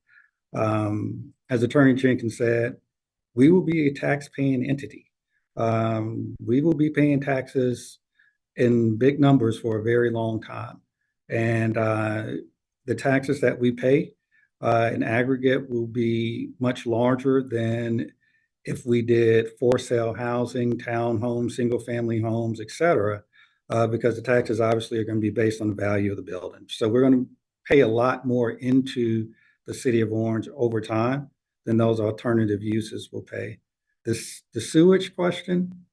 As Attorney Jenkins said, we will be a tax-paying entity. We will be paying taxes in big numbers for a very long time. And the taxes that we pay in aggregate will be much larger than if we did for sale housing, townhomes, single family homes, et cetera, because the taxes obviously are going to be based on the value of the building. So we're going to pay a lot more into the city of Orange over time than those alternative uses will pay. The sewage question,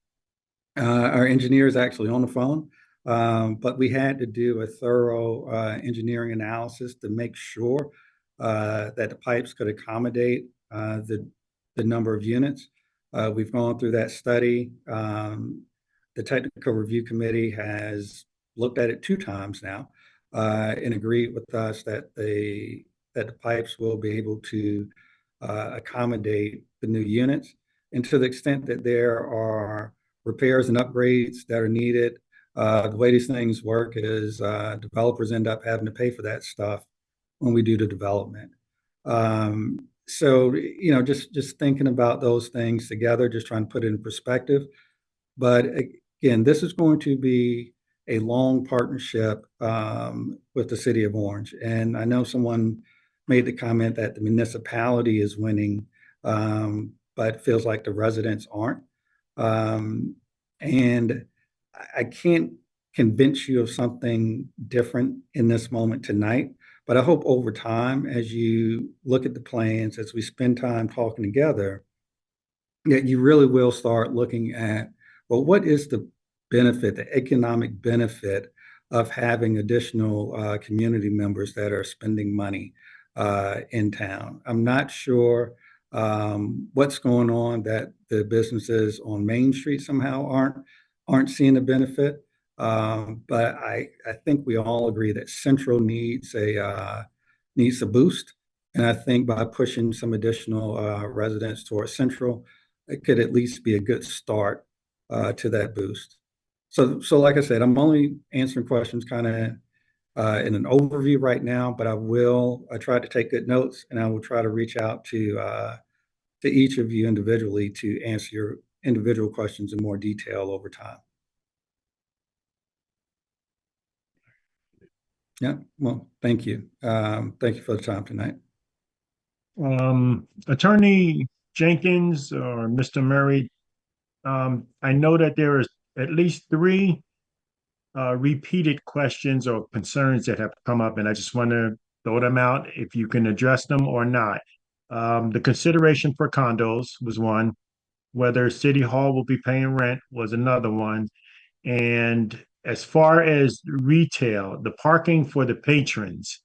our engineer is actually on the phone, but we had to do a thorough engineering analysis to make sure that the pipes could accommodate the number of units. We've gone through that study. The technical review committee has looked at it 2 times now and agreed with us that the pipes will be able to accommodate the new units. And to the extent that there are repairs and upgrades that are needed, the way these things work is developers end up having to pay for that stuff when we do the development. So, just thinking about those things together, just trying to put it in perspective. But again, this is going to be a long partnership with the city of Orange. And I know someone made the comment that the municipality is winning, but it feels like the residents aren't. And I can't convince you of something different in this moment tonight, but I hope over time, as you look at the plans, as we spend time talking together, that you really will start looking at, well, what is the benefit, the economic benefit of having additional community members that are spending money in town? I'm not sure what's going on that the businesses on Main Street somehow aren't seeing the benefit. But I think we all agree that Central needs a boost. And I think by pushing some additional residents towards Central, it could at least be a good start to that boost. So like I said, I'm only answering questions kind of in an overview right now, but I try to take good notes, and I will try to reach out to each of you individually to answer your individual questions in more detail over time. Yeah, well, thank you. Thank you for the time tonight. Attorney Jenkins or Mr. Murray, I know that there is at least 3 repeated questions or concerns that have come up, and I just want to throw them out if you can address them or not. The consideration for condos was one. Whether City Hall will be paying rent was another one. And as far as retail, the parking for the patrons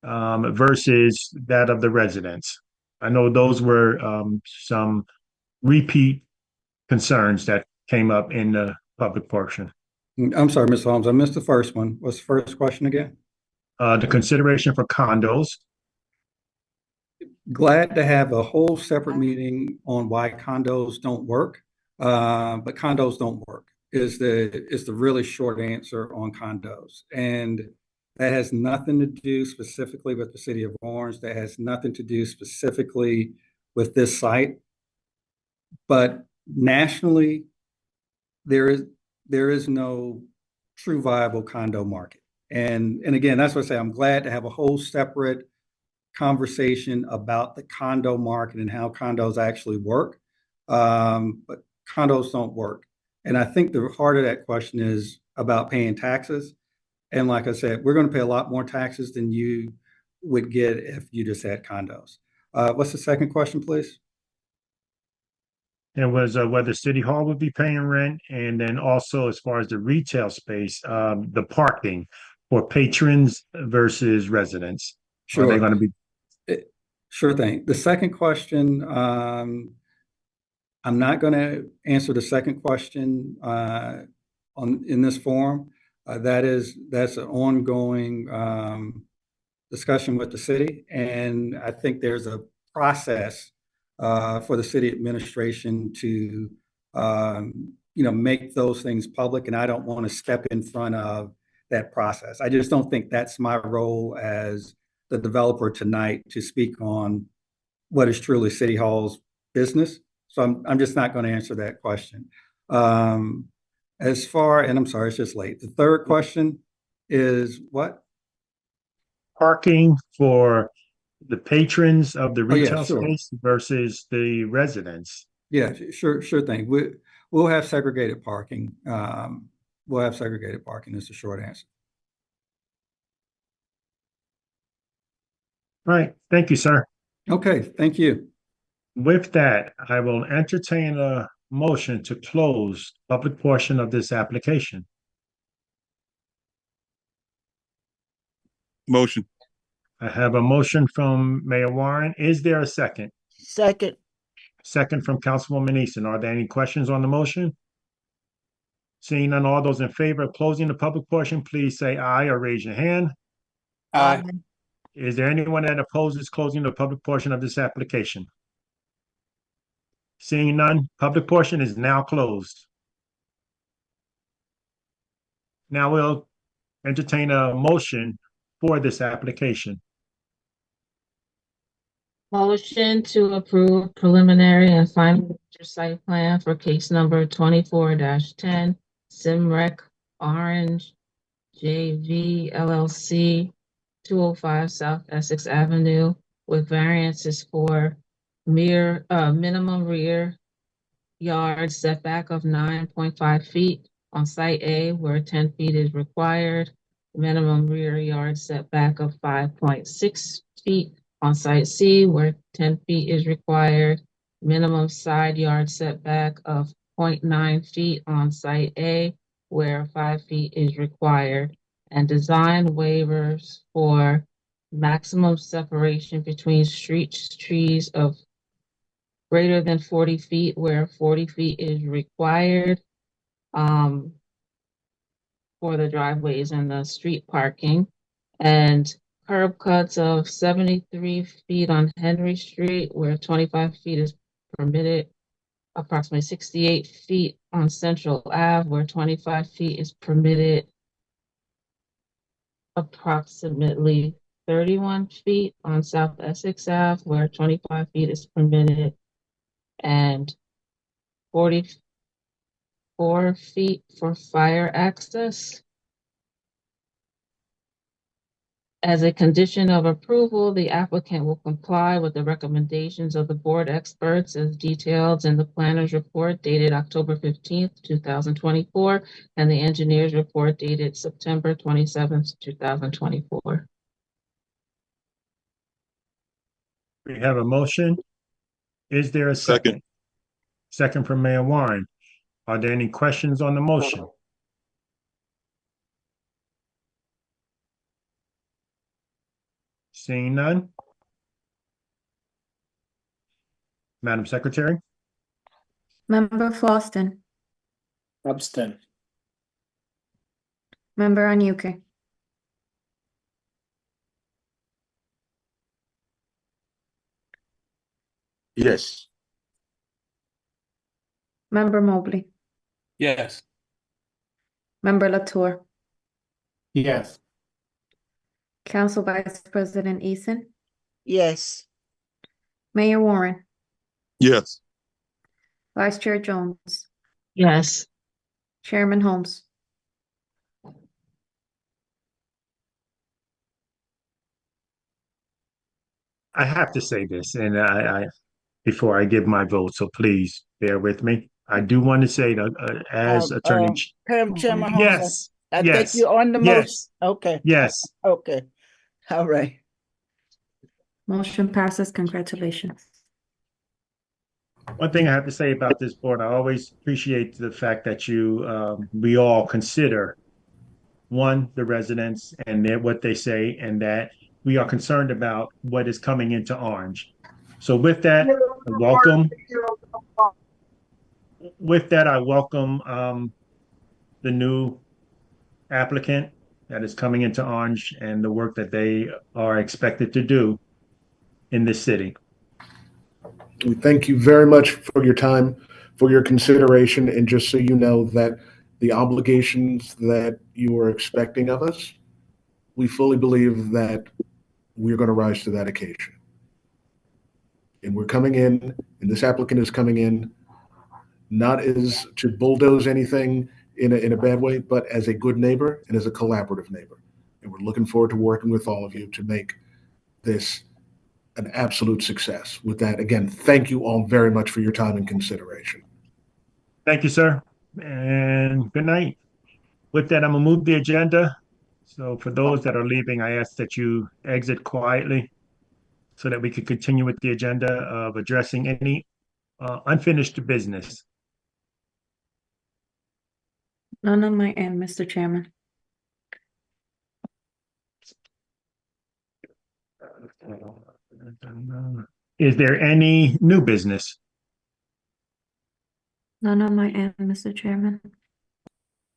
versus that of the residents. I know those were some repeat concerns that came up in the public portion. I'm sorry, Ms. Holmes, I missed the first one. What's the first question again? The consideration for condos. Glad to have a whole separate meeting on why condos don't work, but condos don't work is the really short answer on condos. And that has nothing to do specifically with the city of Orange. That has nothing to do specifically with this site. But nationally, there is no true viable condo market. And again, that's what I say, I'm glad to have a whole separate conversation about the condo market and how condos actually work. But condos don't work. And I think the heart of that question is about paying taxes. And like I said, we're going to pay a lot more taxes than you would get if you just had condos. What's the second question, please? It was whether City Hall would be paying rent, and then also as far as the retail space, the parking for patrons versus residents. Are they Sure. going to be? Sure thing. The second question, I'm not going to answer the second question in this forum. That's an ongoing discussion with the city, and I think there's a process for the city administration to make those things public, and I don't want to step in front of that process. I just don't think that's my role as the developer tonight to speak on what is truly City Hall's business. So I'm just not going to answer that question. As far, and I'm sorry, it's just late. The third question is what? Parking for the patrons of the Oh, yeah, retail sure. space versus the residents. Yeah, sure thing. We'll have segregated parking. We'll have segregated parking is the short answer. All right. Thank you, sir. Okay, thank you. With that, I will entertain a motion to close public portion of this application. Motion. I have a motion from Mayor Warren. Is there a second? Second. Second from Councilwoman Easton. Are there any questions on the motion? Seeing none, all those in favor of closing the public portion, please say aye or raise your hand. Aye. Is there anyone that opposes closing the public portion of this application? Seeing none, public portion is now closed. Now we'll entertain a motion for this application. Motion to approve preliminary and final site plan for case number 24-10, Simrec Orange JV LLC, 205 South Essex Avenue, with variances for minimum rear yard setback of 9.5 feet on site A, where 10 feet is required, minimum rear yard setback of 5.6 feet on site C, where 10 feet is required, minimum side yard setback of 0.9 feet on site A, where 5 feet is required, and design waivers for maximum separation between street trees of greater than 40 feet, where 40 feet is required, for the driveways and the street parking, and curb cuts of 73 feet on Henry Street, where 25 feet is permitted, approximately 68 feet on Central Ave, where 25 feet is permitted, approximately 31 feet on South Essex Ave, where 25 feet is permitted, and 44 feet for fire access. As a condition of approval, the applicant will comply with the recommendations of the board experts as detailed in the planner's report dated October 15th, 2024, and the engineer's report dated September 27th, 2024. We have a motion. Is there a second? Second from Mayor Warren. Are there any questions on the motion? Seeing none. Madam Secretary? Member Floston, Abstain. Member Anuké, Yes. Member Mobley, Yes. Member Latour, Yes. Council Vice President Eason, Yes. Mayor Warren. Yes. Vice Chair Jones, Yes. Chairman Holmes. I have to say this, and I before I give my vote, so please bear with me. I do want to say that as Attorney. Chairman Holmes, Yes, I think yes, you're on the motion. yes, Okay, yes. okay. All right. Motion passes. Congratulations. One thing I have to say about this board, I always appreciate the fact that we all consider one, the residents and what they say, and that we are concerned about what is coming into Orange. So with that, I welcome the new applicant that is coming into Orange and the work that they are expected to do in this city. We thank you very much for your time, for your consideration, and just so you know that the obligations that you are expecting of us, we fully believe that we're going to rise to that occasion. And we're coming in, and this applicant is coming in not as to bulldoze anything in a bad way, but as a good neighbor and as a collaborative neighbor. And we're looking forward to working with all of you to make this an absolute success. With that, again, thank you all very much for your time and consideration. Thank you, sir, and good night. With that, I'm gonna move the agenda. So for those that are leaving, I ask that you exit quietly so that we can continue with the agenda of addressing any unfinished business. None on my end, Mr. Chairman. Is there any new business? None on my end, Mr. Chairman.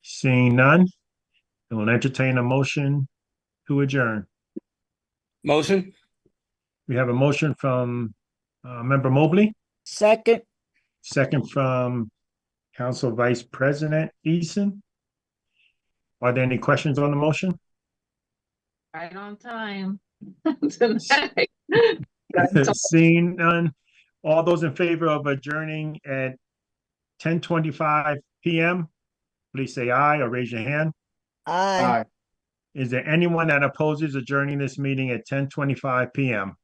Seeing none, I will entertain a motion to adjourn. Motion? We have a motion from Member Mobley, Second. second from Council Vice President Eason. Are there any questions on the motion? Right on time. Tonight. Seeing none, all those in favor of adjourning at 10:25 p.m., please say aye or raise your hand. Aye. Is there anyone that opposes adjourning this meeting at 10:25 p.m.?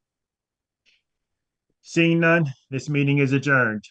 Seeing none, this meeting is adjourned.